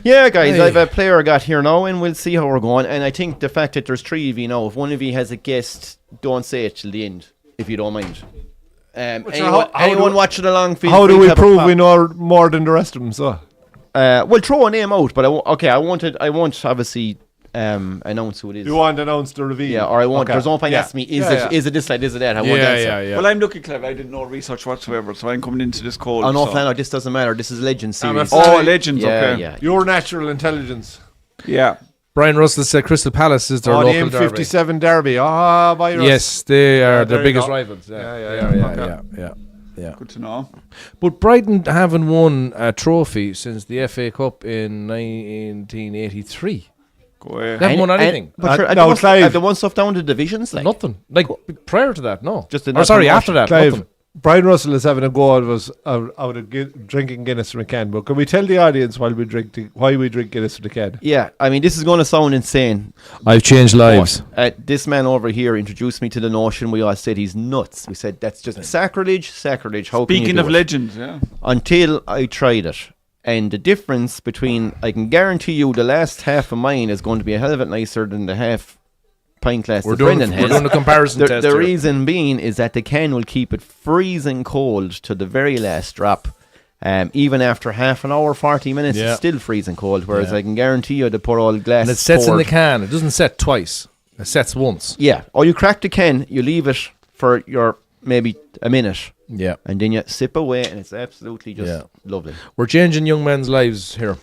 [SPEAKER 3] Yeah, guys,
[SPEAKER 4] Hey.
[SPEAKER 3] I've a player got here now, and we'll see how we're going. And I think the fact that there's three of you now, if one of you has a guest, don't say it till the end, if you don't mind. Anyone watching along, feel
[SPEAKER 2] How
[SPEAKER 3] free
[SPEAKER 2] do
[SPEAKER 3] to
[SPEAKER 2] we
[SPEAKER 3] have a
[SPEAKER 2] prove
[SPEAKER 3] pop.
[SPEAKER 2] we know more than the rest of them? So
[SPEAKER 3] We'll throw a name out, but I won't obviously announce who it is.
[SPEAKER 2] you want to announce the reveal?
[SPEAKER 3] Yeah, or I won't.
[SPEAKER 2] Okay.
[SPEAKER 3] There's no point
[SPEAKER 2] Yeah.
[SPEAKER 3] asking me,
[SPEAKER 2] Yeah.
[SPEAKER 3] is it this side, is it that? I won't answer.
[SPEAKER 1] Well, I'm looking clever. I did no research whatsoever, so I'm coming into this cold.
[SPEAKER 3] Oh no,
[SPEAKER 1] so.
[SPEAKER 3] Flano, this doesn't matter. This is Legend series.
[SPEAKER 1] Oh, Legends,
[SPEAKER 3] yeah,
[SPEAKER 1] okay.
[SPEAKER 3] yeah.
[SPEAKER 2] Your natural intelligence.
[SPEAKER 1] Yeah.
[SPEAKER 4] Brian Russell said Crystal Palace is their
[SPEAKER 2] The
[SPEAKER 4] local derby.
[SPEAKER 2] M57 derby. Ah, by Russ.
[SPEAKER 4] Yes, they are
[SPEAKER 2] there
[SPEAKER 4] their
[SPEAKER 2] you
[SPEAKER 4] biggest
[SPEAKER 2] go.
[SPEAKER 4] rivals.
[SPEAKER 2] Yeah.
[SPEAKER 4] Yeah.
[SPEAKER 1] Good to know.
[SPEAKER 4] But Brighton haven't won a trophy since the FA Cup in 1983.
[SPEAKER 1] Go away.
[SPEAKER 4] They haven't won anything.
[SPEAKER 3] But sure,
[SPEAKER 2] no, Clive.
[SPEAKER 3] have they won stuff down to divisions? Like,
[SPEAKER 4] Nothing. Like prior to that, no.
[SPEAKER 3] Just in
[SPEAKER 4] or
[SPEAKER 3] that
[SPEAKER 4] sorry,
[SPEAKER 3] promotion.
[SPEAKER 4] after that,
[SPEAKER 2] Clive,
[SPEAKER 4] nothing.
[SPEAKER 2] Brian Russell is having a go at us out of drinking Guinness from a can. But can we tell the audience why we drink Guinness from the can?
[SPEAKER 3] Yeah, I mean, this is going to sound insane.
[SPEAKER 4] I've changed lives.
[SPEAKER 3] But, this man over here introduced me to the notion. We all said he's nuts. We said that's just sacrilege. How can you
[SPEAKER 1] Speaking
[SPEAKER 3] do
[SPEAKER 1] of
[SPEAKER 3] it?
[SPEAKER 1] legends, yeah.
[SPEAKER 3] Until I tried it. And the difference between, I can guarantee you, the last half of mine is going to be a hell of a lot nicer than the half pint glass that Brendan has.
[SPEAKER 4] We're doing a comparison test.
[SPEAKER 3] The reason being is that the can will keep it freezing cold to the very last drop. Even after half an hour, 40 minutes, it's still freezing cold. Whereas I can guarantee you, the poor old glass.
[SPEAKER 4] And it sets in the can. It doesn't set twice. It sets once.
[SPEAKER 3] Yeah. Or you crack the can, you leave it for your maybe a minute.
[SPEAKER 4] Yeah.
[SPEAKER 3] And then you sip away, and it's absolutely just lovely.
[SPEAKER 4] We're changing young men's lives here.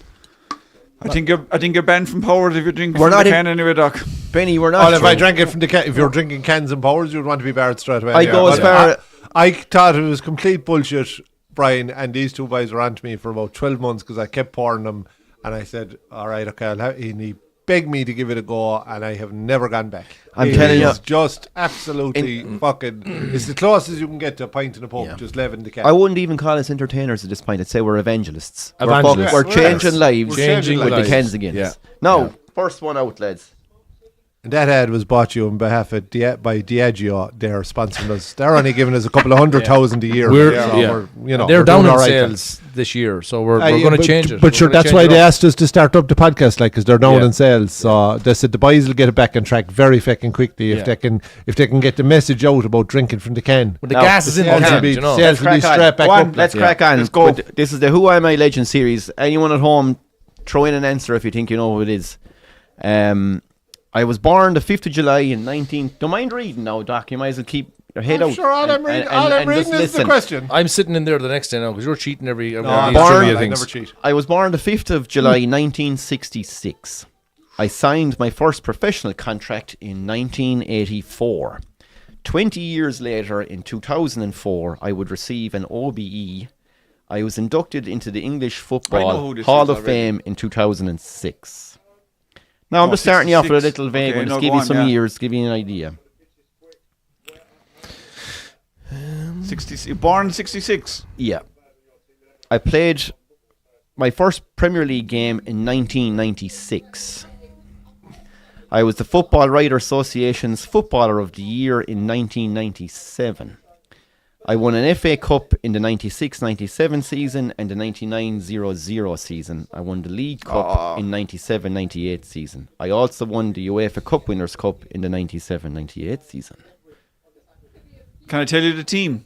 [SPEAKER 1] I think you're banned from Powers if you drink
[SPEAKER 3] We're
[SPEAKER 1] from
[SPEAKER 3] not
[SPEAKER 1] the
[SPEAKER 3] in-
[SPEAKER 1] can anyway, Doc.
[SPEAKER 3] Benny, we're not.
[SPEAKER 2] If I drank it from the can, if you're drinking cans and Powers, you'd want to be barred straight away.
[SPEAKER 3] I go as far.
[SPEAKER 2] I thought it was complete bullshit, Brian, and these two boys were on to me for about 12 months because I kept pouring them, and I said, all right, okay, and he begged me to give it a go, and I have never gone back.
[SPEAKER 3] I'm telling you.
[SPEAKER 2] It's just absolutely fucking, it's the closest you can get to a pint in a pub, just leaving the can.
[SPEAKER 3] I wouldn't even call us entertainers at this point. I'd say we're evangelists.
[SPEAKER 4] Evangelists.
[SPEAKER 3] We're changing lives
[SPEAKER 4] Changing
[SPEAKER 3] with
[SPEAKER 4] lives.
[SPEAKER 3] the cans again.
[SPEAKER 4] Yeah.
[SPEAKER 3] Now, first one out, lads.
[SPEAKER 2] And that ad was bought you on behalf of by Diageo. They're sponsoring us. They're only giving us a couple of 100,000 a year.
[SPEAKER 4] We're
[SPEAKER 2] they're
[SPEAKER 4] down
[SPEAKER 2] doing
[SPEAKER 4] in
[SPEAKER 2] all right
[SPEAKER 4] sales this year, so we're going to change it.
[SPEAKER 2] But sure,
[SPEAKER 4] We're gonna
[SPEAKER 2] that's
[SPEAKER 4] change
[SPEAKER 2] why
[SPEAKER 4] it
[SPEAKER 2] they
[SPEAKER 4] up.
[SPEAKER 2] asked us to start up the podcast, like, because they're down
[SPEAKER 4] Yeah.
[SPEAKER 2] in sales. So they said the boys will get it back on track very fucking quickly if they can get the message out about drinking from the can.
[SPEAKER 4] But the
[SPEAKER 3] Now,
[SPEAKER 4] gas is in the
[SPEAKER 2] sales will
[SPEAKER 4] can,
[SPEAKER 2] be,
[SPEAKER 4] you know.
[SPEAKER 2] sales will be straight back up.
[SPEAKER 3] Let's crack on.
[SPEAKER 1] Let's go.
[SPEAKER 3] But this is the Who Am I Legend series. Anyone at home, throw in an answer if you think you know who it is. I was born the 5th of July in 19... Don't mind reading now, Doc. You might as well keep your head out.
[SPEAKER 2] Sure, all I'm reading is the question.
[SPEAKER 4] I'm sitting in there the next day now because you're cheating every
[SPEAKER 2] No,
[SPEAKER 4] these
[SPEAKER 2] I'm
[SPEAKER 3] born-
[SPEAKER 4] trivia
[SPEAKER 2] I
[SPEAKER 4] things.
[SPEAKER 2] never cheat.
[SPEAKER 3] I was born the 5th of July 1966. I signed my first professional contract in 1984. 20 years later, in 2004, I would receive an OBE. I was inducted into the English
[SPEAKER 1] I know
[SPEAKER 3] Football
[SPEAKER 1] who this
[SPEAKER 3] Hall
[SPEAKER 1] is
[SPEAKER 3] of
[SPEAKER 1] already.
[SPEAKER 3] Fame in 2006. Now, I'm
[SPEAKER 1] Oh,
[SPEAKER 3] just starting you off with a
[SPEAKER 1] 66.
[SPEAKER 3] little vague
[SPEAKER 1] Okay,
[SPEAKER 3] one,
[SPEAKER 1] no,
[SPEAKER 3] just give
[SPEAKER 1] go
[SPEAKER 3] you
[SPEAKER 1] on,
[SPEAKER 3] some
[SPEAKER 1] yeah.
[SPEAKER 3] years, give you an idea.
[SPEAKER 1] Born 66.
[SPEAKER 3] Yeah. I played my first Premier League game in 1996. I was the Football Writer Association's Footballer of the Year in 1997. I won an FA Cup in the 96-97 season and the 99-00 season. I won the League Cup in 97-98 season. I also won the UEFA Cup Winners' Cup in the 97-98 season.
[SPEAKER 1] Can I tell you the team?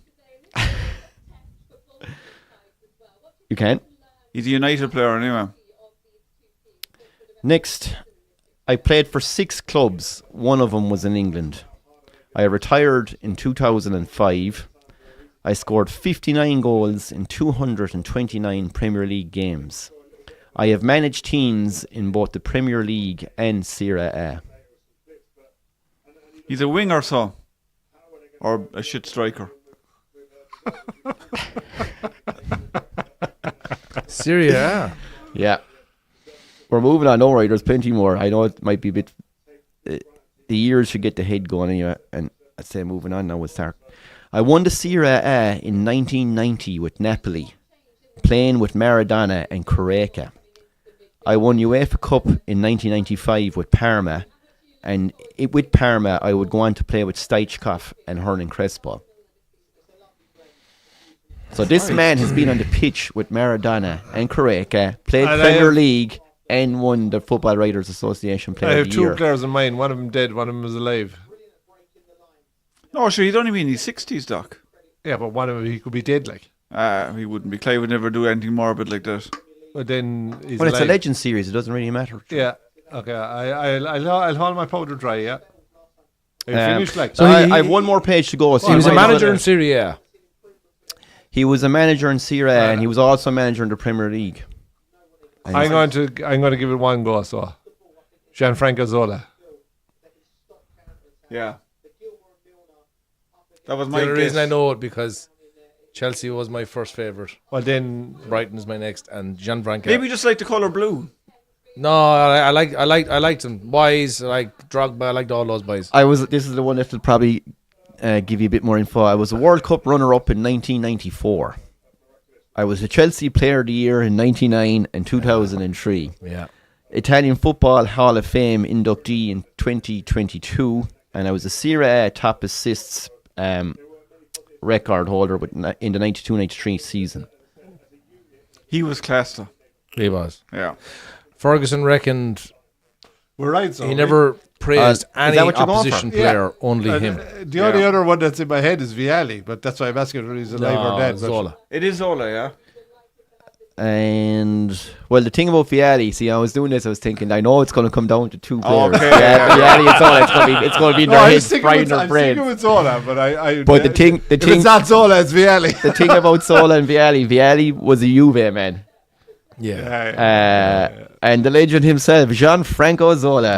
[SPEAKER 3] You can.
[SPEAKER 1] He's a United player anyway.
[SPEAKER 3] Next, I played for 6 clubs. One of them was in England. I retired in 2005. I scored 59 goals in 229 Premier League games. I have managed teams in both the Premier League and Serie A.
[SPEAKER 1] He's a winger, so. Or a shit striker.
[SPEAKER 4] Syria.
[SPEAKER 3] Yeah. We're moving on. Don't worry, there's plenty more. I know it might be a bit... the years should get the head going anyway. And I'd say moving on now, we'll start. I won the Serie A in 1990 with Napoli, playing with Maradona and Careca. I won UEFA Cup in 1995 with Parma, and with Parma I would go on to play with Stoichkov and Hernan Crespo. So this man has been on the pitch with Maradona and Careca, played
[SPEAKER 2] And I
[SPEAKER 3] Premier
[SPEAKER 2] have-
[SPEAKER 3] League, and won the Football Writers Association
[SPEAKER 2] I
[SPEAKER 3] Player
[SPEAKER 2] have
[SPEAKER 3] of the
[SPEAKER 2] 2
[SPEAKER 3] Year.
[SPEAKER 2] players in mind. One of them dead, one of them is alive.
[SPEAKER 1] No, sure, he'd only be in his 60s, Doc.
[SPEAKER 2] Yeah, but one of them, he could be dead, like.
[SPEAKER 1] He wouldn't be. Clay would never do anything morbid like that.
[SPEAKER 2] But then he's
[SPEAKER 3] Well, it's a
[SPEAKER 2] alive.
[SPEAKER 3] legend series. It doesn't really matter.
[SPEAKER 2] Yeah. Okay. I'll hold my powder dry. Yeah. Are you finished? Like.
[SPEAKER 3] So I have one more page to go. So
[SPEAKER 4] He was
[SPEAKER 3] you
[SPEAKER 4] a
[SPEAKER 3] might as
[SPEAKER 4] manager
[SPEAKER 3] well-
[SPEAKER 4] in Syria.
[SPEAKER 3] He was a manager in Serie A, and he was also a manager in the Premier League. And
[SPEAKER 2] I'm going to give it one go. So, Gianfranco Zola.
[SPEAKER 1] Yeah. That was
[SPEAKER 4] The
[SPEAKER 1] my
[SPEAKER 4] only
[SPEAKER 1] guess.
[SPEAKER 4] reason I know it because Chelsea was my first favourite.
[SPEAKER 2] Well, then
[SPEAKER 4] Brighton's my next, and Gianfranco.
[SPEAKER 1] Maybe just like the colour blue.
[SPEAKER 4] No, I liked him. Wise, I like Drogba, I liked all those boys.
[SPEAKER 3] This is the one that will probably give you a bit more info. I was a World Cup runner-up in 1994. I was a Chelsea Player of the Year in 99 and 2003.
[SPEAKER 4] Yeah.
[SPEAKER 3] Italian Football Hall of Fame inductee in 2022. And I was a Serie A top assists record holder in the 92-93 season.
[SPEAKER 1] He was class though.
[SPEAKER 4] He was.
[SPEAKER 1] Yeah.
[SPEAKER 4] Ferguson reckoned
[SPEAKER 2] We're right, so
[SPEAKER 4] he never praised
[SPEAKER 3] is
[SPEAKER 4] any
[SPEAKER 3] that what you're going
[SPEAKER 4] opposition
[SPEAKER 3] for?
[SPEAKER 4] player, only him.
[SPEAKER 2] The only other one that's in my head is Vialli, but that's why I'm asking whether he's alive or dead. but-
[SPEAKER 4] Zola.
[SPEAKER 1] It is Zola, yeah.
[SPEAKER 3] And, well, the thing about Vialli, see, I was doing this, I was thinking, I know it's going to come down to two players.
[SPEAKER 1] Okay,
[SPEAKER 3] Vialli and Zola, it's going to be in their
[SPEAKER 2] I'm
[SPEAKER 3] heads,
[SPEAKER 2] sticking
[SPEAKER 3] frying
[SPEAKER 2] with-
[SPEAKER 3] their
[SPEAKER 2] I'm
[SPEAKER 3] brains.
[SPEAKER 2] sticking with Zola, but I
[SPEAKER 3] But the thing,
[SPEAKER 2] if it's not Zola, it's Vialli.
[SPEAKER 3] the thing about Zola and Vialli was a Juve man.
[SPEAKER 4] Yeah.
[SPEAKER 3] And the legend himself, Gianfranco Zola,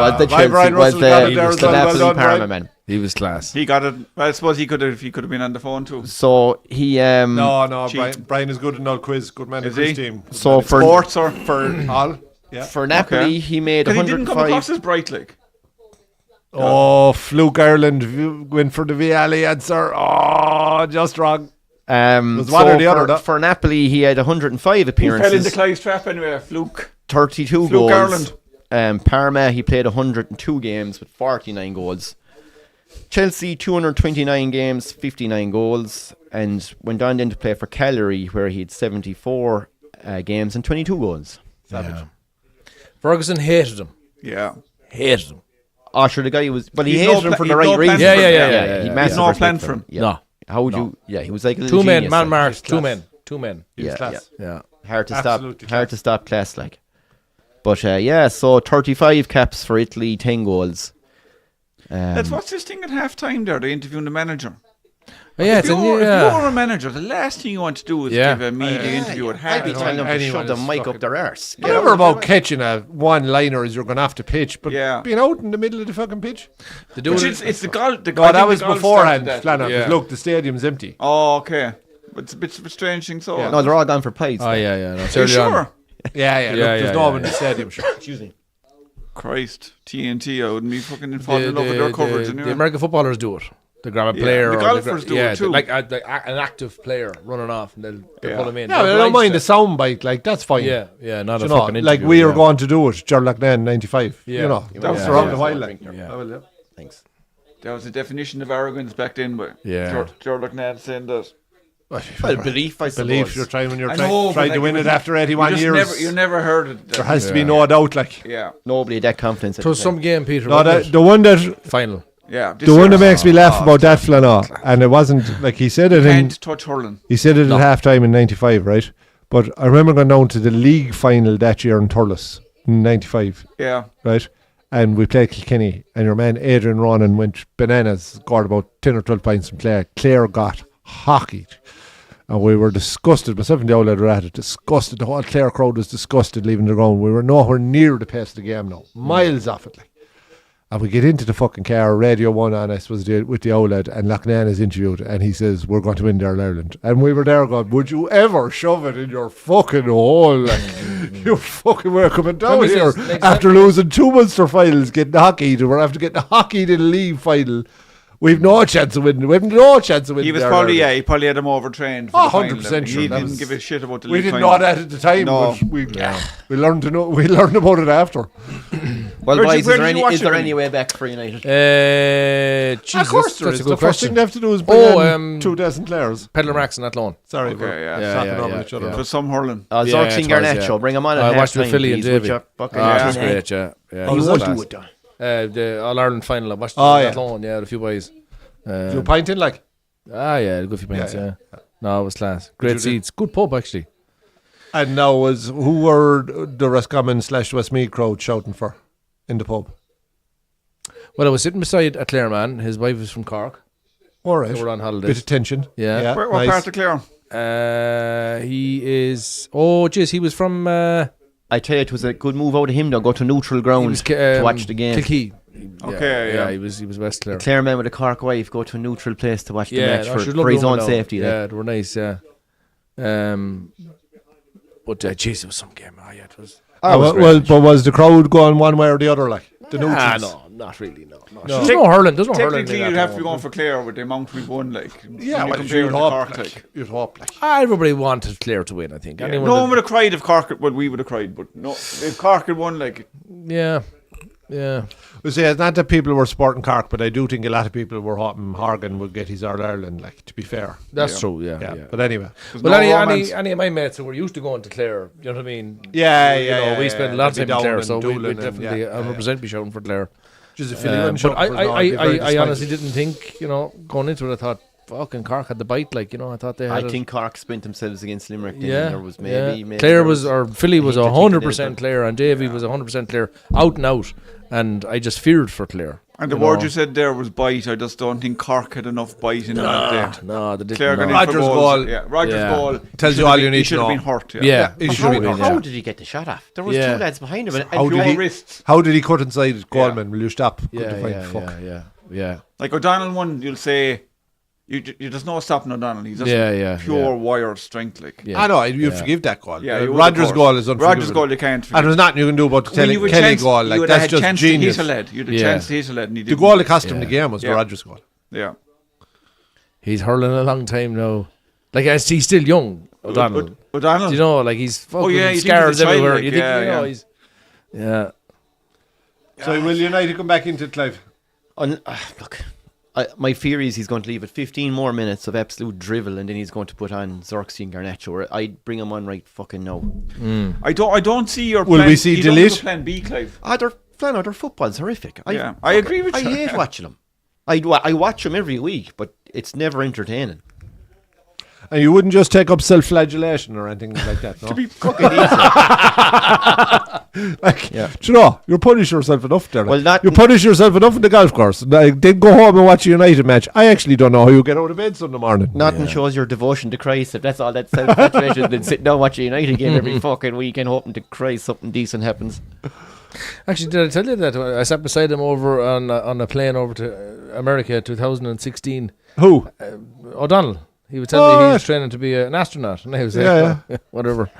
[SPEAKER 3] was the
[SPEAKER 2] Why Brian
[SPEAKER 3] Chelsea, was
[SPEAKER 2] Russell got it
[SPEAKER 3] the
[SPEAKER 2] there as well, well
[SPEAKER 3] Napoli
[SPEAKER 2] done,
[SPEAKER 3] Parma
[SPEAKER 2] Brian.
[SPEAKER 3] man.
[SPEAKER 4] He was class.
[SPEAKER 1] He got it. Well, I suppose he could have been on the phone too.
[SPEAKER 3] So he,
[SPEAKER 2] No,
[SPEAKER 1] Cheat.
[SPEAKER 2] Brian is good in all quiz. Good man in
[SPEAKER 1] Is
[SPEAKER 2] quiz
[SPEAKER 1] he?
[SPEAKER 2] team.
[SPEAKER 3] So for
[SPEAKER 1] Sports or
[SPEAKER 2] All. Yeah.
[SPEAKER 3] for Napoli,
[SPEAKER 1] Okay.
[SPEAKER 3] he made
[SPEAKER 1] because he didn't come
[SPEAKER 3] 105.
[SPEAKER 1] across as bright like.
[SPEAKER 2] Oh, Fluke Ireland went for the Vialli answer. Oh, just wrong. was one or the other, that.
[SPEAKER 3] For Napoli, he had 105
[SPEAKER 1] He fell
[SPEAKER 3] appearances,
[SPEAKER 1] into Clive's trap anyway. Fluke.
[SPEAKER 3] 32
[SPEAKER 1] Fluke
[SPEAKER 3] goals.
[SPEAKER 1] Ireland.
[SPEAKER 3] Parma, he played 102 games with 49 goals. Chelsea, 229 games, 59 goals, and went on then to play for Cagliari, where he had 74 games and 22 goals.
[SPEAKER 4] Yeah. Ferguson hated him.
[SPEAKER 1] Yeah.
[SPEAKER 4] Hated him.
[SPEAKER 3] Oh, sure, the guy was, but he
[SPEAKER 1] He's
[SPEAKER 3] hated
[SPEAKER 1] no
[SPEAKER 3] him for
[SPEAKER 1] pla-
[SPEAKER 3] the
[SPEAKER 1] he's
[SPEAKER 3] right
[SPEAKER 1] no plan
[SPEAKER 3] reason.
[SPEAKER 1] for him.
[SPEAKER 3] He'd
[SPEAKER 4] Yeah.
[SPEAKER 3] massive
[SPEAKER 1] He's no
[SPEAKER 3] respect
[SPEAKER 1] plan
[SPEAKER 3] for
[SPEAKER 1] for
[SPEAKER 3] him.
[SPEAKER 1] him.
[SPEAKER 3] Yeah.
[SPEAKER 4] No.
[SPEAKER 3] How would you? Yeah, he was like a little
[SPEAKER 4] Two men,
[SPEAKER 3] genius,
[SPEAKER 4] man
[SPEAKER 3] like.
[SPEAKER 4] marched. Two
[SPEAKER 2] class.
[SPEAKER 4] men. Two men.
[SPEAKER 2] He was
[SPEAKER 3] Yeah,
[SPEAKER 2] class.
[SPEAKER 4] Yeah.
[SPEAKER 3] Hard to
[SPEAKER 2] Absolutely
[SPEAKER 3] stop. Hard to stop class like. But so 35 caps for Italy, 10 goals.
[SPEAKER 1] That's what's this thing at half time there, they interviewing the manager.
[SPEAKER 4] Oh, yeah,
[SPEAKER 1] If
[SPEAKER 4] it's a
[SPEAKER 1] you're
[SPEAKER 4] yeah.
[SPEAKER 1] a manager, the last thing you want to do is
[SPEAKER 4] Yeah.
[SPEAKER 1] give a media interview at
[SPEAKER 3] I'd
[SPEAKER 1] half
[SPEAKER 3] be telling them
[SPEAKER 1] time.
[SPEAKER 3] to
[SPEAKER 2] Anyone
[SPEAKER 3] shove the
[SPEAKER 2] is
[SPEAKER 3] mic
[SPEAKER 2] fucking-
[SPEAKER 3] up their arse.
[SPEAKER 2] Whatever about catching a one-liner as you're going to have to pitch, but
[SPEAKER 1] Yeah.
[SPEAKER 2] being out in the middle of the fucking pitch.
[SPEAKER 4] To do
[SPEAKER 1] Which
[SPEAKER 4] it,
[SPEAKER 1] it's the goal.
[SPEAKER 2] No, that was beforehand, Flanagan.
[SPEAKER 4] Yeah.
[SPEAKER 2] Look, the stadium's empty.
[SPEAKER 1] Oh, okay. But it's a bit of a strange thing. So
[SPEAKER 2] Yeah.
[SPEAKER 3] No, they're all gone for pies.
[SPEAKER 4] Oh, yeah, yeah. No, it's
[SPEAKER 1] Are you
[SPEAKER 4] early on.
[SPEAKER 1] sure?
[SPEAKER 2] Yeah. Look, there's
[SPEAKER 4] yeah,
[SPEAKER 2] no one
[SPEAKER 4] yeah,
[SPEAKER 2] in the stadium. Sure.
[SPEAKER 3] Excuse me.
[SPEAKER 1] Christ, TNT, I wouldn't be fucking falling in love with their coverage
[SPEAKER 4] the
[SPEAKER 1] anyway.
[SPEAKER 4] American footballers do it. They grab a
[SPEAKER 1] Yeah,
[SPEAKER 4] player.
[SPEAKER 1] the
[SPEAKER 4] or
[SPEAKER 1] golfers do
[SPEAKER 4] yeah,
[SPEAKER 1] it too.
[SPEAKER 4] Like an active player running off, and they'll
[SPEAKER 1] Yeah.
[SPEAKER 4] pull him in.
[SPEAKER 2] Yeah, I
[SPEAKER 4] They're
[SPEAKER 2] don't mind
[SPEAKER 4] obliged
[SPEAKER 2] the soundbite. Like, that's fine.
[SPEAKER 4] to- Yeah, not
[SPEAKER 2] You
[SPEAKER 4] a
[SPEAKER 2] know,
[SPEAKER 4] fucking
[SPEAKER 2] like
[SPEAKER 4] interview,
[SPEAKER 2] we are
[SPEAKER 4] yeah.
[SPEAKER 2] going to do it, Jarlath 95.
[SPEAKER 4] Yeah.
[SPEAKER 2] You know,
[SPEAKER 3] Yeah.
[SPEAKER 2] that was
[SPEAKER 3] Yeah.
[SPEAKER 2] around
[SPEAKER 3] Yeah.
[SPEAKER 2] the while. Like.
[SPEAKER 4] Yeah.
[SPEAKER 2] I will, yeah.
[SPEAKER 3] Thanks.
[SPEAKER 1] There was a definition of arrogance back then, but
[SPEAKER 4] Yeah.
[SPEAKER 1] George McNabb saying that.
[SPEAKER 3] Well, belief, I suppose.
[SPEAKER 2] Belief you're trying when you're
[SPEAKER 1] I
[SPEAKER 2] trying,
[SPEAKER 1] know, but
[SPEAKER 2] trying to
[SPEAKER 1] like,
[SPEAKER 2] win
[SPEAKER 1] you
[SPEAKER 2] it after 81
[SPEAKER 1] just
[SPEAKER 2] years.
[SPEAKER 1] you never heard it.
[SPEAKER 2] There has to be
[SPEAKER 4] Yeah.
[SPEAKER 2] no doubt. Like,
[SPEAKER 1] Yeah,
[SPEAKER 3] Nobody had that confidence. At
[SPEAKER 4] There was
[SPEAKER 3] the time.
[SPEAKER 4] some game, Peter.
[SPEAKER 2] no,
[SPEAKER 4] wasn't
[SPEAKER 2] the one that
[SPEAKER 4] it? Final.
[SPEAKER 1] yeah.
[SPEAKER 2] the one that makes me laugh about that Flanagan, and it wasn't like he said it in.
[SPEAKER 1] Can't touch hurling.
[SPEAKER 2] He said it at half time in 95, right? But I remember going down to the league final that year in Thurles in 95,
[SPEAKER 1] Yeah,
[SPEAKER 2] right? And we played Kilkenny, and your man Adrian Ronan went bananas, scored about 10 or 12 points from Clare. Clare got hockeyed. And we were disgusted. Myself and the old lad were at it, disgusted. The whole Clare crowd was disgusted leaving the ground. We were nowhere near the pace of the game now. Miles off it. Like. And we get into the fucking car, Radio 1 on, I suppose, with the old lad, and Loughnane is interviewed, and he says, we're going to win there in Ireland. And we were there going, would you ever shove it in your fucking hole? Like, you fucking were coming down
[SPEAKER 4] When
[SPEAKER 2] here
[SPEAKER 4] was this? Like,
[SPEAKER 2] after losing 2 Munster finals, getting hockeyed, and we're after getting hockeyed in the league final. We've no chance of winning. We've no chance of winning.
[SPEAKER 1] he was
[SPEAKER 2] there in
[SPEAKER 1] probably
[SPEAKER 2] Ireland.
[SPEAKER 1] he probably had him overtrained. For
[SPEAKER 2] Oh,
[SPEAKER 1] the final
[SPEAKER 2] 100%
[SPEAKER 1] level.
[SPEAKER 2] sure.
[SPEAKER 1] He
[SPEAKER 2] That
[SPEAKER 1] didn't
[SPEAKER 2] was-
[SPEAKER 1] give a shit about the
[SPEAKER 2] We
[SPEAKER 1] league
[SPEAKER 2] didn't
[SPEAKER 1] final.
[SPEAKER 2] know that at the time,
[SPEAKER 1] No.
[SPEAKER 2] but we learned to know. We learned about it after.
[SPEAKER 3] Well,
[SPEAKER 1] Where
[SPEAKER 3] boys,
[SPEAKER 1] did
[SPEAKER 3] is
[SPEAKER 1] you watch
[SPEAKER 3] there
[SPEAKER 1] it,
[SPEAKER 3] any
[SPEAKER 1] Vinny?
[SPEAKER 3] way back for United?
[SPEAKER 4] Jesus,
[SPEAKER 2] Of course there
[SPEAKER 4] that's
[SPEAKER 2] is.
[SPEAKER 4] a
[SPEAKER 2] The
[SPEAKER 4] good
[SPEAKER 2] first thing
[SPEAKER 4] question.
[SPEAKER 2] they have to do is bring in 2 dozen players.
[SPEAKER 4] Pedler Max and that loan.
[SPEAKER 2] Sorry,
[SPEAKER 1] Okay,
[SPEAKER 2] we're
[SPEAKER 1] yeah.
[SPEAKER 4] Yeah,
[SPEAKER 2] slapping
[SPEAKER 4] yeah,
[SPEAKER 2] over
[SPEAKER 4] yeah,
[SPEAKER 2] each other.
[SPEAKER 4] yeah.
[SPEAKER 1] For some hurling.
[SPEAKER 3] Zorks
[SPEAKER 4] Yeah,
[SPEAKER 3] and
[SPEAKER 4] it was,
[SPEAKER 3] Garnacho,
[SPEAKER 4] yeah.
[SPEAKER 3] bring them on at
[SPEAKER 4] I watched
[SPEAKER 3] half
[SPEAKER 4] with Philly and
[SPEAKER 3] time, please, would
[SPEAKER 4] Davy.
[SPEAKER 3] you? Fucking
[SPEAKER 4] Ah, that's
[SPEAKER 3] hell.
[SPEAKER 4] great, yeah.
[SPEAKER 2] How
[SPEAKER 3] You
[SPEAKER 2] was
[SPEAKER 3] would
[SPEAKER 2] that?
[SPEAKER 3] do it, though.
[SPEAKER 4] The All Ireland final. I watched
[SPEAKER 2] Oh,
[SPEAKER 4] that
[SPEAKER 2] yeah.
[SPEAKER 4] loan, yeah, a few boys.
[SPEAKER 2] You pinting like?
[SPEAKER 4] Yeah, good few points,
[SPEAKER 2] Yeah,
[SPEAKER 4] yeah. No, it was class. Great seats. Good pub, actually.
[SPEAKER 2] And now who were the Roscommon / Westmeath crowd shouting for in the pub?
[SPEAKER 4] Well, I was sitting beside a Clare man. His wife was from Cork.
[SPEAKER 2] All right.
[SPEAKER 4] They were on
[SPEAKER 2] Bit
[SPEAKER 4] holidays.
[SPEAKER 2] of tension.
[SPEAKER 4] Yeah.
[SPEAKER 1] What
[SPEAKER 2] nice.
[SPEAKER 1] part of Clare?
[SPEAKER 4] He is... Oh, jeez, he was from...
[SPEAKER 3] I tell you, it was a good move out of him, though. Go to neutral ground to watch the game.
[SPEAKER 4] Kilkee.
[SPEAKER 1] Okay, yeah.
[SPEAKER 4] He was West Clare.
[SPEAKER 3] Clare man with a Cork wife go to a neutral place to watch the match
[SPEAKER 4] no, she was
[SPEAKER 3] for
[SPEAKER 4] lovely
[SPEAKER 3] his own
[SPEAKER 4] woman, though.
[SPEAKER 3] safety.
[SPEAKER 4] Yeah,
[SPEAKER 3] Like.
[SPEAKER 4] they were nice, yeah. But, jeez, it was some game. Oh, yeah, it was...
[SPEAKER 2] But was the crowd going one way or the other? Like the neutrals?
[SPEAKER 4] not really. No.
[SPEAKER 1] No.
[SPEAKER 4] There's no hurling.
[SPEAKER 1] Technically, you'd have to be going for Clare with the amount we've won. Like,
[SPEAKER 2] Yeah,
[SPEAKER 1] when
[SPEAKER 2] well,
[SPEAKER 1] you compare
[SPEAKER 2] you'd
[SPEAKER 1] it to
[SPEAKER 2] hope,
[SPEAKER 1] Cork,
[SPEAKER 2] like, you'd hope, like.
[SPEAKER 4] Everybody wanted Clare to win. I think.
[SPEAKER 1] Yeah.
[SPEAKER 4] Anyone
[SPEAKER 1] No
[SPEAKER 4] that-
[SPEAKER 1] one would have cried if Cork. Well, we would have cried, but no, if Cork had won, like.
[SPEAKER 4] Yeah.
[SPEAKER 2] Well, see, it's not that people were supporting Cork, but I do think a lot of people were hoping Horgan would get his All-Ireland, like, to be fair.
[SPEAKER 4] That's true. Yeah.
[SPEAKER 2] But anyway.
[SPEAKER 4] Well, any of my mates who were used to going to Clare, you know what I mean?
[SPEAKER 2] Yeah,
[SPEAKER 4] we spent a lot of
[SPEAKER 2] They'd
[SPEAKER 4] time
[SPEAKER 2] be
[SPEAKER 4] in Clare,
[SPEAKER 2] down
[SPEAKER 4] so
[SPEAKER 2] and
[SPEAKER 4] we
[SPEAKER 2] Doolin and-
[SPEAKER 4] definitely 100% be shouting for Clare.
[SPEAKER 2] Just a Philly one
[SPEAKER 4] But
[SPEAKER 2] shot for now, I'd be very
[SPEAKER 4] I honestly
[SPEAKER 2] disappointed.
[SPEAKER 4] didn't think, going into it, I thought, fucking Cork had the bite, like, I thought they had
[SPEAKER 3] I
[SPEAKER 4] it.
[SPEAKER 3] think Cork spent themselves against Limerick. Then,
[SPEAKER 4] Yeah,
[SPEAKER 3] and there was maybe
[SPEAKER 4] Clare
[SPEAKER 3] there
[SPEAKER 4] was, or Philly was
[SPEAKER 3] I hate to think a
[SPEAKER 4] 100%
[SPEAKER 3] little bit.
[SPEAKER 4] Clare, and Davy was 100% Clare, out and out, and I just feared for Clare.
[SPEAKER 1] And the word you said there was bite. I just don't think Cork had enough bite in that day.
[SPEAKER 4] No, they didn't.
[SPEAKER 1] Clare got in
[SPEAKER 2] Rogers'
[SPEAKER 1] for goals.
[SPEAKER 2] goal.
[SPEAKER 1] Yeah, Rogers'
[SPEAKER 4] Yeah.
[SPEAKER 1] goal.
[SPEAKER 2] Tells
[SPEAKER 1] He
[SPEAKER 2] you all
[SPEAKER 1] should
[SPEAKER 2] you
[SPEAKER 1] have-
[SPEAKER 2] need
[SPEAKER 1] He
[SPEAKER 2] to
[SPEAKER 1] should have
[SPEAKER 2] know.
[SPEAKER 1] been hurt.
[SPEAKER 4] Yeah.
[SPEAKER 2] He
[SPEAKER 3] But
[SPEAKER 2] should have been
[SPEAKER 3] how
[SPEAKER 2] hurt.
[SPEAKER 3] did he get the shot off? There was
[SPEAKER 4] Yeah.
[SPEAKER 3] two lads behind him. And
[SPEAKER 2] How did he-
[SPEAKER 1] wrists.
[SPEAKER 2] How did he cut inside Coleman? Will you stop? Couldn't find fuck.
[SPEAKER 4] yeah.
[SPEAKER 1] Like O'Donnell won, you'll say, you there's no stopping O'Donnell. He's just
[SPEAKER 4] Yeah,
[SPEAKER 1] pure wire strength. Like,
[SPEAKER 4] Yeah.
[SPEAKER 2] I know, you forgive that goal.
[SPEAKER 1] Yeah, you would,
[SPEAKER 2] Rogers'
[SPEAKER 1] of course.
[SPEAKER 2] goal is unforgivable.
[SPEAKER 1] Rogers' goal you can't forgive.
[SPEAKER 2] And there's nothing you can do about the
[SPEAKER 1] When you would
[SPEAKER 2] Kelly
[SPEAKER 1] chance-
[SPEAKER 2] goal.
[SPEAKER 1] you
[SPEAKER 2] Like,
[SPEAKER 1] would
[SPEAKER 2] that's
[SPEAKER 1] have
[SPEAKER 2] just
[SPEAKER 1] chance
[SPEAKER 2] genius.
[SPEAKER 1] To hit a lead. You'd have
[SPEAKER 4] Yeah.
[SPEAKER 1] chance to hit a lead. And he
[SPEAKER 2] The
[SPEAKER 1] didn't.
[SPEAKER 2] goal that cost him the game was
[SPEAKER 1] Yeah.
[SPEAKER 2] the Rogers goal.
[SPEAKER 1] Yeah.
[SPEAKER 4] He's hurling a long time now. Like, he's still young, O'Donnell.
[SPEAKER 1] O'Donnell.
[SPEAKER 4] Like, he's fucking
[SPEAKER 1] yeah, you think
[SPEAKER 4] scars
[SPEAKER 1] he's a child,
[SPEAKER 4] everywhere.
[SPEAKER 1] like,
[SPEAKER 4] You think,
[SPEAKER 1] yeah.
[SPEAKER 4] he's... Yeah.
[SPEAKER 2] So will United come back into it, Clive?
[SPEAKER 3] Look, my fear is he's going to leave it 15 more minutes of absolute drivel, and then he's going to put on Xerxes and Garnacho. Or I'd bring him on right fucking now.
[SPEAKER 1] I don't see your
[SPEAKER 2] Will
[SPEAKER 1] plan.
[SPEAKER 2] we see
[SPEAKER 1] you don't have a
[SPEAKER 2] delete?
[SPEAKER 1] plan B, Clive.
[SPEAKER 3] Their football's horrific.
[SPEAKER 1] Yeah, I agree with
[SPEAKER 3] I
[SPEAKER 1] you.
[SPEAKER 3] hate watching them. I watch them every week, but it's never entertaining.
[SPEAKER 2] And you wouldn't just take up self-flagellation or anything like that, no?
[SPEAKER 1] To be
[SPEAKER 2] Like, do you know, you punish yourself enough there. Like.
[SPEAKER 3] Well, that-
[SPEAKER 2] you punish yourself enough in the golf course. Like, then go home and watch a United match. I actually don't know how you get out of bed Sunday morning.
[SPEAKER 3] Nothing shows your devotion to Christ if that's all that self-flagellation than sitting down watching United game every fucking weekend hoping to Christ something decent happens.
[SPEAKER 4] Actually, did I tell you that? I sat beside him over on a plane over to America 2016.
[SPEAKER 2] Who?
[SPEAKER 4] O'Donnell. He would tell me he was training to be an astronaut, and I was like, whatever.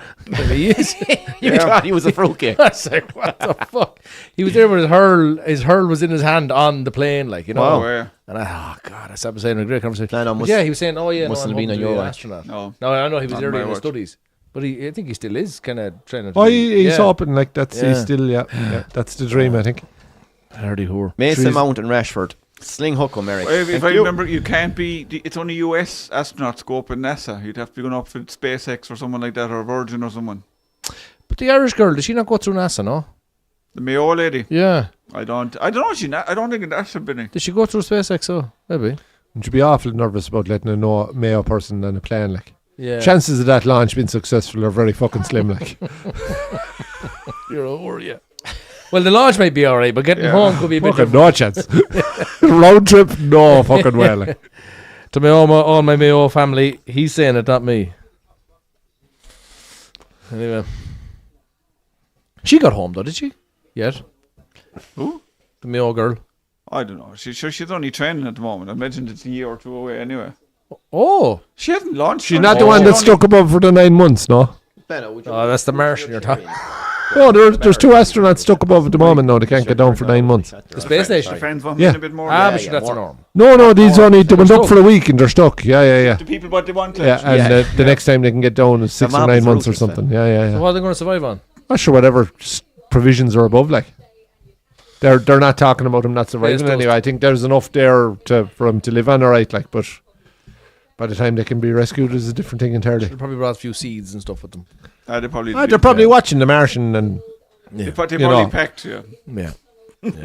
[SPEAKER 4] He is.
[SPEAKER 3] You thought he was a fruitcake.
[SPEAKER 4] I was like, what the fuck? He was there with his hurl. His hurl was in his hand on the plane, like,
[SPEAKER 1] Wow. Yeah.
[SPEAKER 4] And I sat beside him in a great conversation.
[SPEAKER 3] No,
[SPEAKER 4] But yeah, he was saying,
[SPEAKER 3] mustn't have been on
[SPEAKER 4] an
[SPEAKER 3] your watch.
[SPEAKER 4] astronaut.
[SPEAKER 1] No.
[SPEAKER 4] I know he was
[SPEAKER 1] Not
[SPEAKER 4] early
[SPEAKER 1] my
[SPEAKER 4] in his
[SPEAKER 1] watch.
[SPEAKER 4] studies, but I think he still is kind of training. To
[SPEAKER 2] Oh,
[SPEAKER 4] be-
[SPEAKER 2] he's open. Like, that's
[SPEAKER 4] Yeah.
[SPEAKER 2] he's still, that's the dream, I think.
[SPEAKER 4] Hardy whore.
[SPEAKER 3] Mason Mount and Rashford. Sling hook, America.
[SPEAKER 1] If I remember, you can't be. It's only US astronauts go up in NASA. You'd have to be going up for SpaceX or someone like that, or Virgin or someone.
[SPEAKER 4] But the Irish girl, did she not go through NASA? No.
[SPEAKER 1] The Mayo lady.
[SPEAKER 4] Yeah.
[SPEAKER 1] I don't know. I don't think that should be.
[SPEAKER 4] Did she go through SpaceX? So maybe.
[SPEAKER 2] And you'd be awful nervous about letting a Mayo person on a plane, like.
[SPEAKER 4] Yeah.
[SPEAKER 2] Chances of that launch being successful are very fucking slim, like.
[SPEAKER 4] You're a whore, yeah. Well, the launch might be alright, but getting home could be a bit
[SPEAKER 2] Fucking
[SPEAKER 4] different.
[SPEAKER 2] no chance. Round trip, no fucking way, like.
[SPEAKER 4] To all my Mayo family, he's saying it, not me. Anyway. She got home though, did she? Yet?
[SPEAKER 1] Who?
[SPEAKER 4] The Mayo girl.
[SPEAKER 1] I don't know. She's only training at the moment. I mentioned it's a year or two away anyway.
[SPEAKER 4] Oh!
[SPEAKER 1] She hasn't launched.
[SPEAKER 2] She's not the one that stuck above for the 9 months, no?
[SPEAKER 4] Oh, that's the Martian you're talking.
[SPEAKER 2] No, there's 2 astronauts stuck above at the moment now. They can't get down for 9 months.
[SPEAKER 4] The space station.
[SPEAKER 1] Depends on
[SPEAKER 2] Yeah.
[SPEAKER 1] a bit more.
[SPEAKER 4] But sure, that's a norm.
[SPEAKER 2] No, these only they went up for a week and they're stuck. Yeah.
[SPEAKER 1] The people what they want to.
[SPEAKER 2] Yeah, and the next time they can get down is 6 or 9 months or something.
[SPEAKER 4] So
[SPEAKER 2] Yeah.
[SPEAKER 4] what are they going to survive on?
[SPEAKER 2] Not sure whatever provisions are above, like. They're not talking about him not surviving
[SPEAKER 4] Space
[SPEAKER 2] anyway. I think there's enough there for him to live on alright, like, but by the time they can be rescued is a different thing entirely.
[SPEAKER 4] They probably brought a few seeds and stuff with them.
[SPEAKER 1] They probably.
[SPEAKER 2] They're probably watching The Martian and
[SPEAKER 1] They probably
[SPEAKER 2] know.
[SPEAKER 1] packed. Yeah.
[SPEAKER 4] Yeah,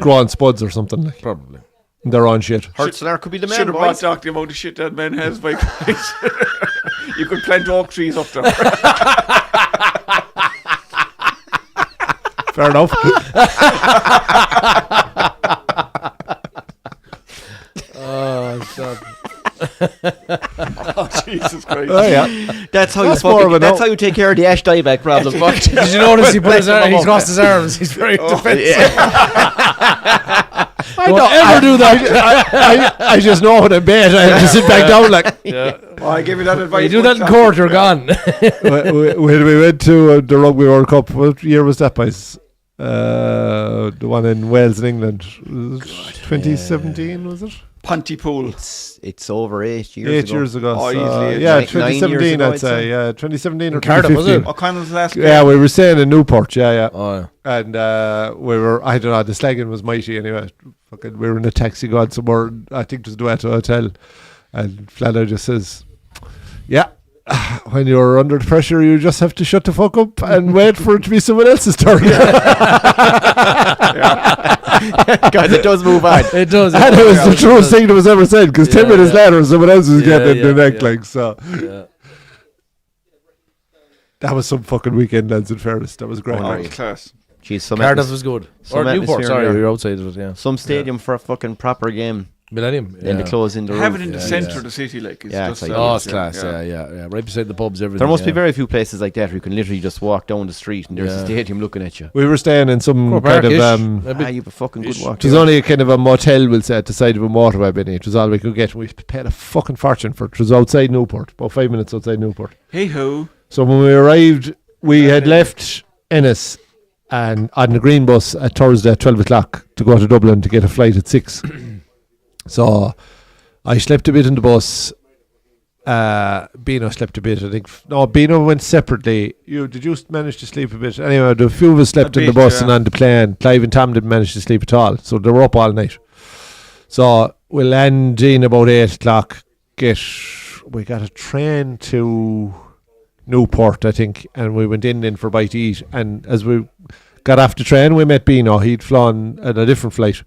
[SPEAKER 2] growing spuds or something, like.
[SPEAKER 4] probably.
[SPEAKER 2] They're on shit.
[SPEAKER 3] Hurtselar could be the man,
[SPEAKER 1] Should have brought
[SPEAKER 3] boys.
[SPEAKER 1] Doc the amount of shit that man has by Christ. You could plant oak trees up there.
[SPEAKER 2] Fair enough.
[SPEAKER 4] Oh, stop.
[SPEAKER 1] Jesus Christ.
[SPEAKER 2] Oh, yeah.
[SPEAKER 3] That's how
[SPEAKER 2] That's
[SPEAKER 3] you
[SPEAKER 2] more of
[SPEAKER 3] fucking.
[SPEAKER 2] a
[SPEAKER 3] That's
[SPEAKER 2] no.
[SPEAKER 3] how you take care of the Ash dieback problem. Fuck.
[SPEAKER 4] Did you notice he put his he's crossed his arms? He's very defensive. Don't ever do that.
[SPEAKER 2] I just know what I bet. I have to sit back down, like.
[SPEAKER 1] Oh, I gave you that advice.
[SPEAKER 4] You do that in court, you're gone.
[SPEAKER 2] When we went to the Rugby World Cup, what year was that, boys? The one in Wales and England. 2017, was it?
[SPEAKER 1] Pontypool.
[SPEAKER 3] It's over 8 years
[SPEAKER 2] 8
[SPEAKER 3] ago.
[SPEAKER 2] years ago.
[SPEAKER 1] Oh,
[SPEAKER 2] so,
[SPEAKER 1] easily.
[SPEAKER 2] yeah,
[SPEAKER 3] Like 9 years
[SPEAKER 2] 2017,
[SPEAKER 3] ago,
[SPEAKER 2] I'd say. Yeah, 2017 or
[SPEAKER 4] Cardiff, was
[SPEAKER 2] 2015.
[SPEAKER 4] it?
[SPEAKER 1] O'Connell's last game.
[SPEAKER 2] Yeah, we were staying in Newport. Yeah.
[SPEAKER 4] Oh,
[SPEAKER 2] And we were, I don't know, the slagging was mighty anyway. Fucking, we were in a taxi going somewhere, I think it was Duetto Hotel. And Flano just says, yeah, when you're under the pressure, you just have to shut the fuck up and wait for it to be someone else's turn.
[SPEAKER 3] God, it does move on.
[SPEAKER 4] it does.
[SPEAKER 2] And it was the truest thing that was ever said, because 10 minutes later, someone else was
[SPEAKER 4] Yeah,
[SPEAKER 2] getting it in the
[SPEAKER 4] yeah,
[SPEAKER 2] neck,
[SPEAKER 4] yeah.
[SPEAKER 2] like, so.
[SPEAKER 4] Yeah.
[SPEAKER 2] That was some fucking weekend, lads, in fairness. That was great.
[SPEAKER 1] Oh, class.
[SPEAKER 3] Jeez, some
[SPEAKER 4] Cardiff was good.
[SPEAKER 3] some
[SPEAKER 4] Or Newport,
[SPEAKER 3] atmosphere
[SPEAKER 4] sorry,
[SPEAKER 3] there.
[SPEAKER 4] you're outside of it, yeah.
[SPEAKER 3] Some stadium for a fucking proper game.
[SPEAKER 4] Millennium.
[SPEAKER 3] Then they close in the
[SPEAKER 1] Have
[SPEAKER 3] roof.
[SPEAKER 1] it in the
[SPEAKER 4] Yeah,
[SPEAKER 1] centre
[SPEAKER 4] yeah.
[SPEAKER 1] of the city, like. It's
[SPEAKER 3] Yeah,
[SPEAKER 1] just
[SPEAKER 3] it's like-
[SPEAKER 4] Oh, it's class. Yeah. Right beside the pubs, everything.
[SPEAKER 3] There must be
[SPEAKER 4] yeah.
[SPEAKER 3] very few places like that where you can literally just walk down the street and there's a
[SPEAKER 4] Yeah.
[SPEAKER 3] stadium looking at you.
[SPEAKER 2] We were staying in some
[SPEAKER 4] Croke
[SPEAKER 2] kind
[SPEAKER 4] Park-ish.
[SPEAKER 2] of...
[SPEAKER 4] A bit-
[SPEAKER 3] You have a fucking good walk.
[SPEAKER 2] It was only a kind of a motel, we'll say, at the side of a motorway, Benny. It was all we could get. We paid a fucking fortune for it. It was outside Newport, about 5 minutes outside Newport.
[SPEAKER 1] Hey ho.
[SPEAKER 2] So when we arrived, we had left Ennis and on the green bus at Thursday at 12 o'clock to go to Dublin to get a flight at 6. So I slept a bit in the bus. Bino slept a bit, I think. No, Bino went separately. Did you manage to sleep a bit? Anyway, the few of us slept
[SPEAKER 1] A
[SPEAKER 2] in the
[SPEAKER 1] bit,
[SPEAKER 2] bus
[SPEAKER 1] yeah.
[SPEAKER 2] and on the plane. Clive and Tom didn't manage to sleep at all, so they were up all night. So we land in about 8 o'clock. We got a train to Newport, I think, and we went in for a bite to eat. And as we got off the train, we met Bino. He'd flown on a different flight.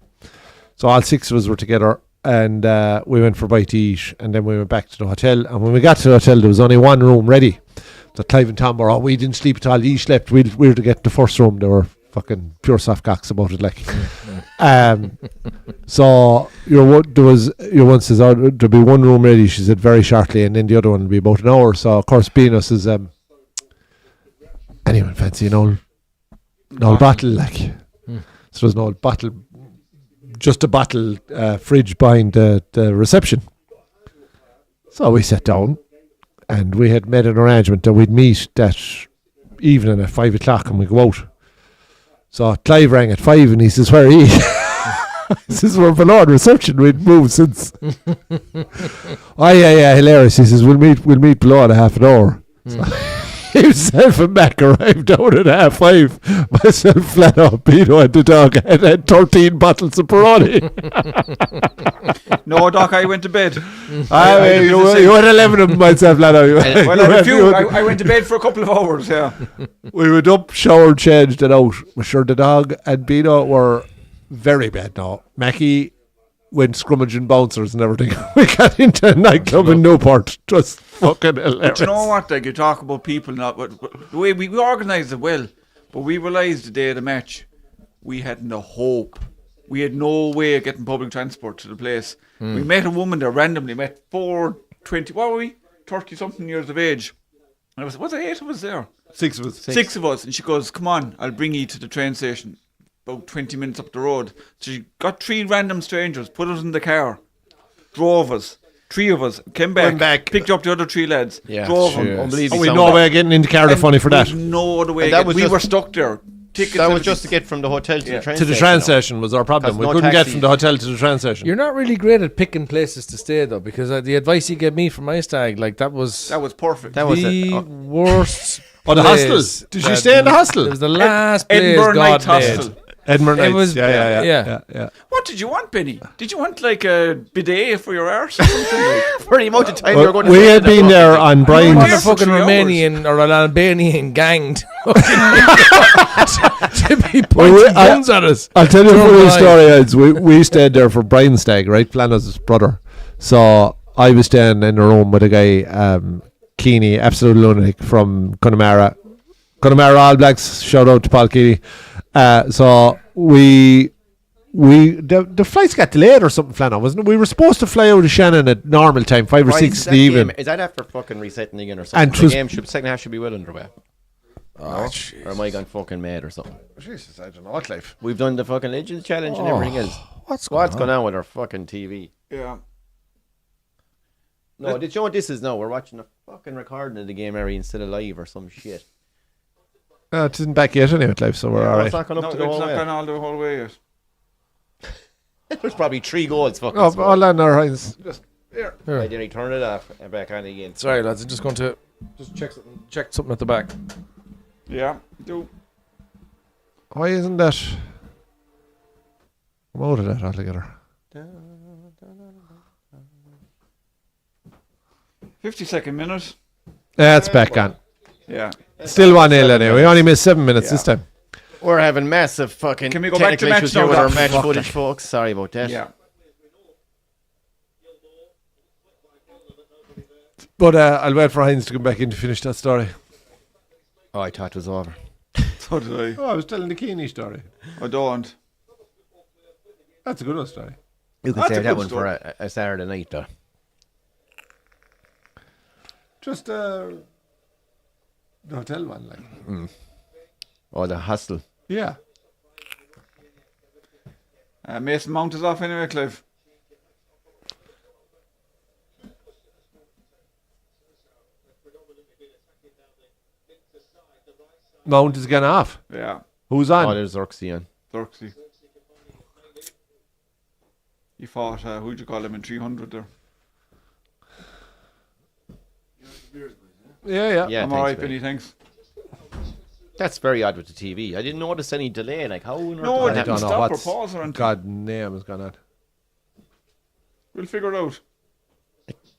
[SPEAKER 2] So all 6 of us were together. And we went for a bite to eat, and then we went back to the hotel. And when we got to the hotel, there was only one room ready. So Clive and Tom were, we didn't sleep at all. He slept. We were to get the first room. They were fucking pure soft cocks about it, like. So your one says, there'll be one room ready. She said very shortly, and then the other one will be about an hour. So of course, Bino says, anyone fancy an old bottle, like. So there's an old bottle. Just a bottle fridge behind the reception. So we sat down and we had made an arrangement that we'd meet that evening at 5 o'clock and we'd go out. So Clive rang at 5 and he says, where are you? He says, we're below the reception. We'd moved since. Oh, yeah, hilarious. He says, we'll meet below in a half an hour. So himself and Mac arrived down at 5:30. Myself, Flano, Pino and the dog had 13 bottles of Peroni.
[SPEAKER 1] No, Doc, I went to bed.
[SPEAKER 2] You had 11 of them, myself, Flano.
[SPEAKER 1] Well, I had a few. I went to bed for a couple of hours, yeah.
[SPEAKER 2] We went up, showered, changed, and out. We're sure the dog and Pino were very bad now. Mackie went scrummaging bouncers and everything. We got into a nightclub in Newport. It was fucking hilarious.
[SPEAKER 1] Do you know what? Like, you talk about people not, but the way we organised it well, but we realised the day of the match, we had no hope. We had no way of getting public transport to the place. We met a woman there randomly. Met 20, what were we? 30-something years of age. And was it 8 of us there?
[SPEAKER 2] 6 of us.
[SPEAKER 1] 6 of us. And she goes, come on, I'll bring you to the train station. About 20 minutes up the road. So she got 3 random strangers, put us in the car, drove us. 3 of us came back,
[SPEAKER 2] Went back.
[SPEAKER 1] picked up the other 3 lads,
[SPEAKER 3] Yeah,
[SPEAKER 1] drove
[SPEAKER 3] sure.
[SPEAKER 1] them.
[SPEAKER 3] Unbelievable.
[SPEAKER 2] And we had no way of getting into Cardiff funny for that.
[SPEAKER 1] We'd no other way.
[SPEAKER 3] And that was
[SPEAKER 1] we
[SPEAKER 3] just-
[SPEAKER 1] were stuck there. Tickets,
[SPEAKER 3] That was
[SPEAKER 1] everything.
[SPEAKER 3] just to get from the hotel to
[SPEAKER 1] Yeah.
[SPEAKER 3] the train
[SPEAKER 2] To the
[SPEAKER 3] station.
[SPEAKER 2] train station was our problem.
[SPEAKER 3] 'Cause
[SPEAKER 2] We
[SPEAKER 3] no
[SPEAKER 2] couldn't get
[SPEAKER 3] taxis.
[SPEAKER 2] from the hotel to the train station.
[SPEAKER 4] You're not really great at picking places to stay, though, because the advice you gave me from my stag, like, that was
[SPEAKER 1] perfect.
[SPEAKER 3] That was
[SPEAKER 4] the
[SPEAKER 3] it.
[SPEAKER 4] worst.
[SPEAKER 2] Oh, the
[SPEAKER 4] place
[SPEAKER 2] hostel? Did you
[SPEAKER 4] that-
[SPEAKER 2] stay in the hostel?
[SPEAKER 4] It was the last place
[SPEAKER 1] Edinburgh
[SPEAKER 4] God
[SPEAKER 1] Night
[SPEAKER 4] made.
[SPEAKER 1] Hostel.
[SPEAKER 2] Edinburgh
[SPEAKER 4] It
[SPEAKER 2] Nights.
[SPEAKER 4] was-
[SPEAKER 2] Yeah.
[SPEAKER 1] What did you want, Benny? Did you want like a bidet for your arse or something? Like?
[SPEAKER 3] For the amount of time you were going to
[SPEAKER 2] We
[SPEAKER 3] stay
[SPEAKER 2] had
[SPEAKER 3] in that
[SPEAKER 2] been
[SPEAKER 3] room.
[SPEAKER 2] there on
[SPEAKER 4] I
[SPEAKER 2] Brighton's.
[SPEAKER 4] want
[SPEAKER 1] Yeah,
[SPEAKER 4] a
[SPEAKER 1] for
[SPEAKER 4] fucking
[SPEAKER 1] 3 hours.
[SPEAKER 4] Romanian or an Albanian gang to be
[SPEAKER 2] Well,
[SPEAKER 4] pointing guns at us.
[SPEAKER 2] I'll tell you a
[SPEAKER 4] Drum
[SPEAKER 2] funny
[SPEAKER 4] line.
[SPEAKER 2] story. Is we stayed there for Brian's stag, right? Flana's brother. So I was staying in a room with a guy, Keeney, absolute lunatic from Connemara. Connemara All Blacks. Shout out to Paul Keeney. So the flights got delayed or something, Flana, wasn't it? We were supposed to fly out of Shannon at normal time, 5 or
[SPEAKER 3] Right,
[SPEAKER 2] 6
[SPEAKER 3] is
[SPEAKER 2] in
[SPEAKER 3] that
[SPEAKER 2] the
[SPEAKER 3] game-
[SPEAKER 2] evening.
[SPEAKER 3] Is that after fucking resetting again or something?
[SPEAKER 2] And
[SPEAKER 3] The
[SPEAKER 2] 'twas-
[SPEAKER 3] game second half should be well underway.
[SPEAKER 4] Oh,
[SPEAKER 3] Or am I gone fucking mad or something?
[SPEAKER 2] Jesus, I don't know what life.
[SPEAKER 3] We've done the fucking Legends Challenge and everything else.
[SPEAKER 4] What's
[SPEAKER 3] going on with our fucking TV?
[SPEAKER 1] Yeah.
[SPEAKER 3] No, did you know what this is now? We're watching a fucking recording of the game, Harry, instead of live or some shit.
[SPEAKER 2] It isn't back yet anyway, Clive, so we're all
[SPEAKER 3] It's
[SPEAKER 2] right.
[SPEAKER 3] not gone
[SPEAKER 1] No,
[SPEAKER 3] up
[SPEAKER 1] it's
[SPEAKER 3] to the whole
[SPEAKER 1] not
[SPEAKER 3] way.
[SPEAKER 1] gone all the whole way yet.
[SPEAKER 3] There's probably 3 goals. Fucking
[SPEAKER 2] Oh,
[SPEAKER 3] scored.
[SPEAKER 2] all on our hands.
[SPEAKER 4] Here.
[SPEAKER 3] I didn't turn it off and back on again.
[SPEAKER 4] Sorry, lads. I'm just going to check something at the back.
[SPEAKER 1] Yeah, do.
[SPEAKER 2] Why isn't that? I'm out of that altogether.
[SPEAKER 1] 52nd minute.
[SPEAKER 2] Yeah, it's back on.
[SPEAKER 1] Yeah.
[SPEAKER 2] Still 1-0 anyway. We only missed 7 minutes this time.
[SPEAKER 3] We're having massive fucking
[SPEAKER 1] Can we go back to
[SPEAKER 3] technical
[SPEAKER 1] match
[SPEAKER 3] issues here
[SPEAKER 1] now,
[SPEAKER 3] with our
[SPEAKER 1] Doc?
[SPEAKER 3] match
[SPEAKER 2] Fuck
[SPEAKER 3] footage,
[SPEAKER 2] that.
[SPEAKER 3] folks. Sorry about that.
[SPEAKER 1] Yeah.
[SPEAKER 2] But I'll wait for Heinz to come back in to finish that story.
[SPEAKER 3] Oh, I thought it was over.
[SPEAKER 1] So did I.
[SPEAKER 2] Oh, I was telling the Keeney story.
[SPEAKER 1] I don't.
[SPEAKER 2] That's a good one story.
[SPEAKER 3] You can
[SPEAKER 1] That's a
[SPEAKER 3] save that
[SPEAKER 1] good
[SPEAKER 3] one
[SPEAKER 1] story.
[SPEAKER 3] for a Saturday night, though.
[SPEAKER 2] Just the hotel one, like.
[SPEAKER 3] Or the hostel.
[SPEAKER 2] Yeah.
[SPEAKER 1] Mason Mount is off anyway, Clive.
[SPEAKER 2] Mount is getting off.
[SPEAKER 1] Yeah.
[SPEAKER 2] Who's
[SPEAKER 3] Oh,
[SPEAKER 2] on?
[SPEAKER 3] there's Xerxes on.
[SPEAKER 1] Dorksy. He fought, who'd you call him in 300 there?
[SPEAKER 2] Yeah.
[SPEAKER 3] Yeah,
[SPEAKER 1] I'm
[SPEAKER 3] thanks,
[SPEAKER 1] alright,
[SPEAKER 3] mate.
[SPEAKER 1] Benny, thanks.
[SPEAKER 3] That's very odd with the TV. I didn't notice any delay. Like, how on earth
[SPEAKER 1] No,
[SPEAKER 3] did
[SPEAKER 1] it
[SPEAKER 3] that
[SPEAKER 1] didn't
[SPEAKER 3] happen?
[SPEAKER 1] stop or
[SPEAKER 2] what's
[SPEAKER 1] pause or anything.
[SPEAKER 2] God name has gone on.
[SPEAKER 1] We'll figure it out.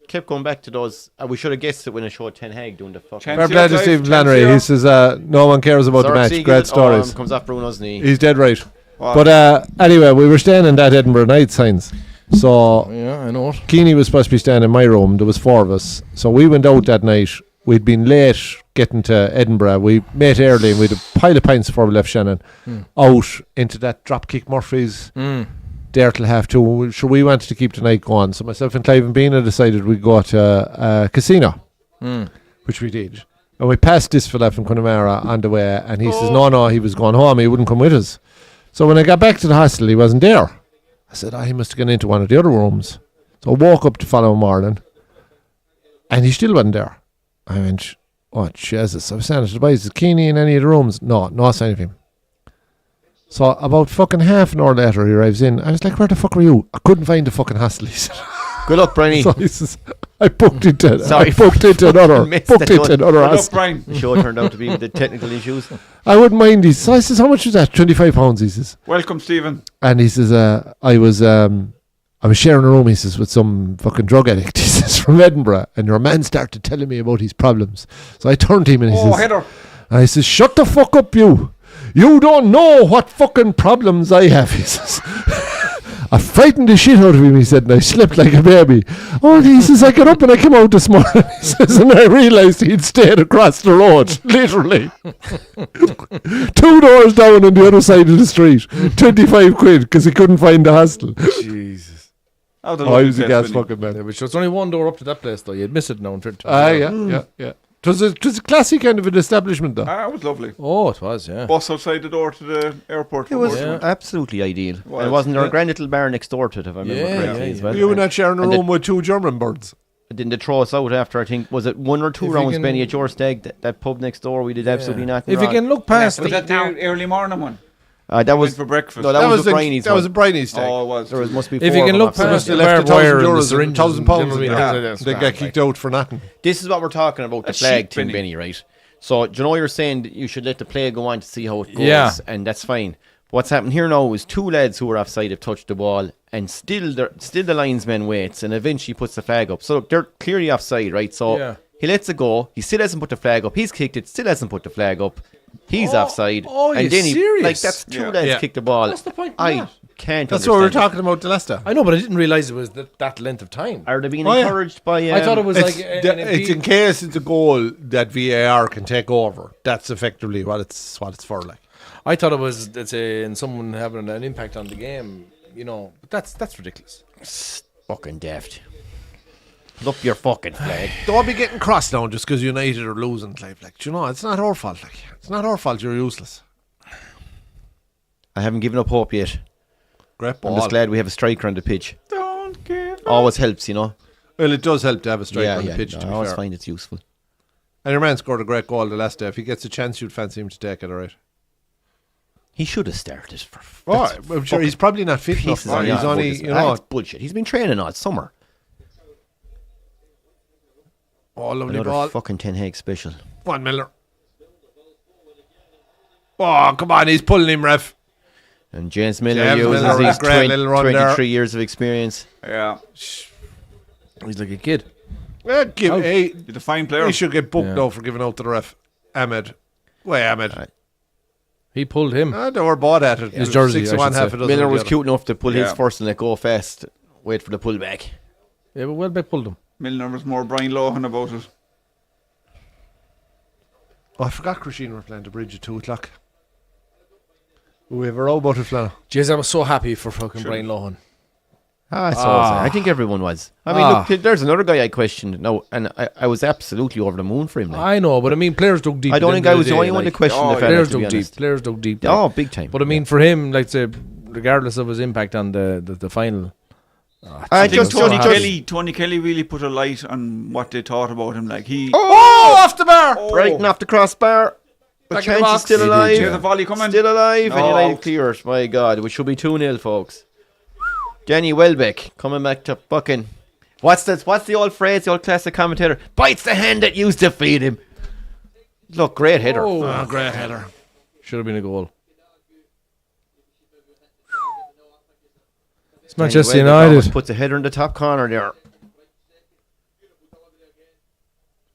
[SPEAKER 3] Kept going back to those. We should have guessed it when it showed Ten Hag doing the fucking.
[SPEAKER 1] Chance-
[SPEAKER 2] Fair play to
[SPEAKER 1] Clive,
[SPEAKER 2] Stephen
[SPEAKER 1] chance
[SPEAKER 2] Flannery.
[SPEAKER 1] here.
[SPEAKER 2] He says no one cares about the match. Great stories.
[SPEAKER 3] Comes off Bruno's knee.
[SPEAKER 2] He's dead right.
[SPEAKER 1] Wow.
[SPEAKER 2] But anyway, we were staying in that Edinburgh night, Signs. So
[SPEAKER 4] Yeah, I know it.
[SPEAKER 2] Keeney was supposed to be staying in my room. There was 4 of us. So we went out that night. We'd been late getting to Edinburgh. We met early and we had a pile of pints before we left Shannon. Out into that Dropkick Murphy's there till 2:30. Sure, we wanted to keep the night going. So myself and Clive and Beana decided we'd go to a casino, which we did. And we passed this fella from Connemara on the way, and he says, no, he was going home. He wouldn't come with us. So when I got back to the hostel, he wasn't there. I said, he must have gone into one of the other rooms. So I woke up the following morning, and he still wasn't there. I went, oh, Jesus. I was saying to the boys, is Keeney in any of the rooms? No sign of him. So about fucking half an hour later, he arrives in. I was like, where the fuck were you? I couldn't find the fucking hostel. He said,
[SPEAKER 3] Good luck, Brenny.
[SPEAKER 2] so he says, I booked into
[SPEAKER 3] Sorry,
[SPEAKER 2] another
[SPEAKER 3] missed
[SPEAKER 2] booked
[SPEAKER 3] that
[SPEAKER 2] into
[SPEAKER 3] one.
[SPEAKER 2] another
[SPEAKER 1] Good luck,
[SPEAKER 2] hostel.
[SPEAKER 1] Brian.
[SPEAKER 3] The show turned out to be the technical issues.
[SPEAKER 2] I wouldn't mind. He says, so I says, how much is that? £25, he says.
[SPEAKER 1] Welcome, Stephen.
[SPEAKER 2] And he says, I was sharing a room, he says, with some fucking drug addict, he says, from Edinburgh. And your man started telling me about his problems. So I turned to him and he
[SPEAKER 1] Oh,
[SPEAKER 2] says,
[SPEAKER 1] Heather.
[SPEAKER 2] and he says, shut the fuck up, you. You don't know what fucking problems I have, he says. I frightened the shit out of him, he said, and I slept like a baby. Oh, he says, I got up and I came out this morning, he says, and I realised he'd stayed across the road, literally. 2 doors down on the other side of the street. 25 quid, because he couldn't find the hostel.
[SPEAKER 4] Jesus.
[SPEAKER 1] Oh, the
[SPEAKER 2] Oh, he
[SPEAKER 1] lovely
[SPEAKER 2] was a
[SPEAKER 1] place,
[SPEAKER 2] gas
[SPEAKER 1] Benny.
[SPEAKER 2] fucking
[SPEAKER 4] Yeah,
[SPEAKER 2] man.
[SPEAKER 4] but sure, it's only one door up to that place, though. You'd miss it now.
[SPEAKER 2] Yeah. It was a classy kind of an establishment, though.
[SPEAKER 1] It was lovely.
[SPEAKER 4] Oh, it was, yeah.
[SPEAKER 1] Bus outside the door to the airport.
[SPEAKER 3] It was
[SPEAKER 4] Yeah.
[SPEAKER 3] absolutely ideal.
[SPEAKER 1] Was.
[SPEAKER 3] And wasn't there
[SPEAKER 1] Yeah.
[SPEAKER 3] a grand little bar next door to it, if I remember
[SPEAKER 4] Yeah,
[SPEAKER 3] correctly,
[SPEAKER 4] yeah,
[SPEAKER 3] as
[SPEAKER 4] yeah.
[SPEAKER 3] well?
[SPEAKER 2] You were not sharing a
[SPEAKER 3] And
[SPEAKER 2] room with 2 German birds.
[SPEAKER 3] Didn't they throw us out after, I think, was it 1 or 2
[SPEAKER 4] If you
[SPEAKER 3] rounds,
[SPEAKER 4] can-
[SPEAKER 3] Benny, at your stag, that pub next door? We did absolutely nothing
[SPEAKER 4] If you
[SPEAKER 3] wrong.
[SPEAKER 4] can look past
[SPEAKER 1] Was
[SPEAKER 4] the
[SPEAKER 1] that the early morning one?
[SPEAKER 3] That
[SPEAKER 1] Went
[SPEAKER 3] was
[SPEAKER 1] for breakfast.
[SPEAKER 3] No, that was a Briney's
[SPEAKER 2] That was a
[SPEAKER 3] one.
[SPEAKER 2] Briney's stag.
[SPEAKER 1] Oh, it was.
[SPEAKER 3] There must be
[SPEAKER 4] If
[SPEAKER 3] 4
[SPEAKER 4] you
[SPEAKER 3] of
[SPEAKER 4] can
[SPEAKER 3] them
[SPEAKER 4] look
[SPEAKER 3] upstairs.
[SPEAKER 4] past
[SPEAKER 2] They
[SPEAKER 4] the
[SPEAKER 2] left
[SPEAKER 4] barbed
[SPEAKER 2] £1,000
[SPEAKER 4] wire and the
[SPEAKER 2] and
[SPEAKER 4] syringes
[SPEAKER 2] £1,000
[SPEAKER 4] and
[SPEAKER 2] pounds.
[SPEAKER 4] everything, that's
[SPEAKER 2] They
[SPEAKER 4] grand,
[SPEAKER 2] got kicked out for nothing.
[SPEAKER 3] This is what we're talking about, the
[SPEAKER 1] A
[SPEAKER 3] flag
[SPEAKER 1] sheep,
[SPEAKER 3] thing,
[SPEAKER 1] Benny.
[SPEAKER 3] Benny, right? So, do you know you're saying that you should let the play go on to see how it goes,
[SPEAKER 4] Yeah.
[SPEAKER 3] and that's fine. What's happened here now is 2 lads who were offside have touched the ball, and still the linesman waits, and eventually puts the flag up. So look, they're clearly offside, right? So
[SPEAKER 4] Yeah.
[SPEAKER 3] he lets it go. He still hasn't put the flag up. He's kicked it, still hasn't put the flag up. He's offside.
[SPEAKER 4] oh,
[SPEAKER 3] and
[SPEAKER 4] you
[SPEAKER 3] then he
[SPEAKER 4] serious?
[SPEAKER 3] like that's 2
[SPEAKER 1] Yeah.
[SPEAKER 3] lads
[SPEAKER 2] Yeah.
[SPEAKER 3] kicked the ball.
[SPEAKER 4] What's the point in
[SPEAKER 3] I
[SPEAKER 4] that?
[SPEAKER 3] can't.
[SPEAKER 2] That's what we were
[SPEAKER 3] understand it.
[SPEAKER 2] talking about the Leicester.
[SPEAKER 4] I know, but I didn't realise it was that length of time.
[SPEAKER 3] Are they being
[SPEAKER 2] Oh, yeah.
[SPEAKER 3] encouraged by?
[SPEAKER 4] I thought it was
[SPEAKER 2] It's,
[SPEAKER 4] like
[SPEAKER 2] it's in case it's a goal that VAR can take over. That's effectively what it's for. Like,
[SPEAKER 4] I thought it was in someone having an impact on the game. You know, but that's ridiculous.
[SPEAKER 3] fucking daft. Put up your fucking flag.
[SPEAKER 2] don't be getting cross now just because United are losing. Like, do you know, it's not our fault. Like, it's not our fault. You're useless.
[SPEAKER 3] I haven't given up hope yet.
[SPEAKER 2] Great
[SPEAKER 3] I'm
[SPEAKER 2] ball.
[SPEAKER 3] just glad we have a striker on the pitch.
[SPEAKER 1] Don't give up.
[SPEAKER 3] Always helps, you know.
[SPEAKER 2] Well, it does help to have a striker on the pitch.
[SPEAKER 3] no,
[SPEAKER 2] To
[SPEAKER 3] I
[SPEAKER 2] be
[SPEAKER 3] always
[SPEAKER 2] fair.
[SPEAKER 3] find it's useful.
[SPEAKER 2] And your man scored a great goal the last day. If he gets a chance, you'd fancy him to take it, all right?
[SPEAKER 3] He should have started for.
[SPEAKER 2] Oh, I'm sure he's probably not fit enough.
[SPEAKER 3] Pieces on
[SPEAKER 2] He's
[SPEAKER 3] the
[SPEAKER 2] only,
[SPEAKER 3] bullets.
[SPEAKER 2] you know.
[SPEAKER 3] That's bullshit. He's been training all summer.
[SPEAKER 2] Oh, lovely
[SPEAKER 3] Another
[SPEAKER 2] ball.
[SPEAKER 3] fucking Ten Hag special.
[SPEAKER 2] 1 Miller. Oh, come on, he's pulling him, ref.
[SPEAKER 3] And James Miller
[SPEAKER 2] James
[SPEAKER 3] uses
[SPEAKER 2] Miller,
[SPEAKER 3] his
[SPEAKER 2] great little run there.
[SPEAKER 3] 23 years of experience.
[SPEAKER 1] Yeah.
[SPEAKER 4] He's like a kid.
[SPEAKER 1] He's a fine player.
[SPEAKER 2] He should get booked though for giving out to the ref. Ahmed. Ahmed.
[SPEAKER 4] He pulled him.
[SPEAKER 2] They were bought at it.
[SPEAKER 4] His jersey,
[SPEAKER 2] 6
[SPEAKER 4] I
[SPEAKER 2] of one,
[SPEAKER 4] should
[SPEAKER 2] half
[SPEAKER 4] say.
[SPEAKER 2] a dozen
[SPEAKER 3] Miller
[SPEAKER 2] of the
[SPEAKER 3] was
[SPEAKER 2] other.
[SPEAKER 3] cute enough to pull his
[SPEAKER 1] Yeah.
[SPEAKER 3] first and let go fast. Wait for the pullback.
[SPEAKER 4] Yeah, but Welbeck pulled him.
[SPEAKER 1] Milner was more Brian Lohan about it.
[SPEAKER 2] Oh, I forgot Christine were playing the bridge at 2 o'clock. We have a row about it, Flana.
[SPEAKER 4] Jeez, I was so happy for fucking Brian Lohan.
[SPEAKER 3] I think everyone was. I mean, look, there's another guy I questioned. No, and I was absolutely over the moon for him. Like.
[SPEAKER 4] I know, but I mean, players dug deep.
[SPEAKER 3] I don't
[SPEAKER 4] at
[SPEAKER 3] think
[SPEAKER 4] the
[SPEAKER 3] I
[SPEAKER 4] end
[SPEAKER 3] was
[SPEAKER 4] of
[SPEAKER 3] the
[SPEAKER 4] day,
[SPEAKER 3] only one to
[SPEAKER 4] like,
[SPEAKER 3] question the fella,
[SPEAKER 4] Players
[SPEAKER 3] to be
[SPEAKER 4] dug deep.
[SPEAKER 3] honest.
[SPEAKER 4] Players dug deep.
[SPEAKER 3] Oh, big time.
[SPEAKER 4] But I mean, for him, like say, regardless of his impact on the final,
[SPEAKER 3] I
[SPEAKER 1] think
[SPEAKER 3] just
[SPEAKER 1] Tony Kelly really put a light on what they thought about him. Like he,
[SPEAKER 2] Off the bar!
[SPEAKER 3] Brighton off the crossbar. The
[SPEAKER 2] Back in the
[SPEAKER 3] chance is
[SPEAKER 2] box.
[SPEAKER 3] still
[SPEAKER 2] He did,
[SPEAKER 3] alive.
[SPEAKER 1] Here's a volley coming.
[SPEAKER 3] Still alive, and
[SPEAKER 1] No.
[SPEAKER 3] United clear it. My God, we should be 2-0, folks. Danny Welbeck coming back to fucking. What's the old phrase? The old classic commentator bites the hand that used to feed him. Look, great header.
[SPEAKER 2] Oh, great header.
[SPEAKER 4] should have been a goal. It's
[SPEAKER 3] Danny
[SPEAKER 4] Manchester
[SPEAKER 3] Welbeck almost
[SPEAKER 4] United.
[SPEAKER 3] puts a header in the top corner there.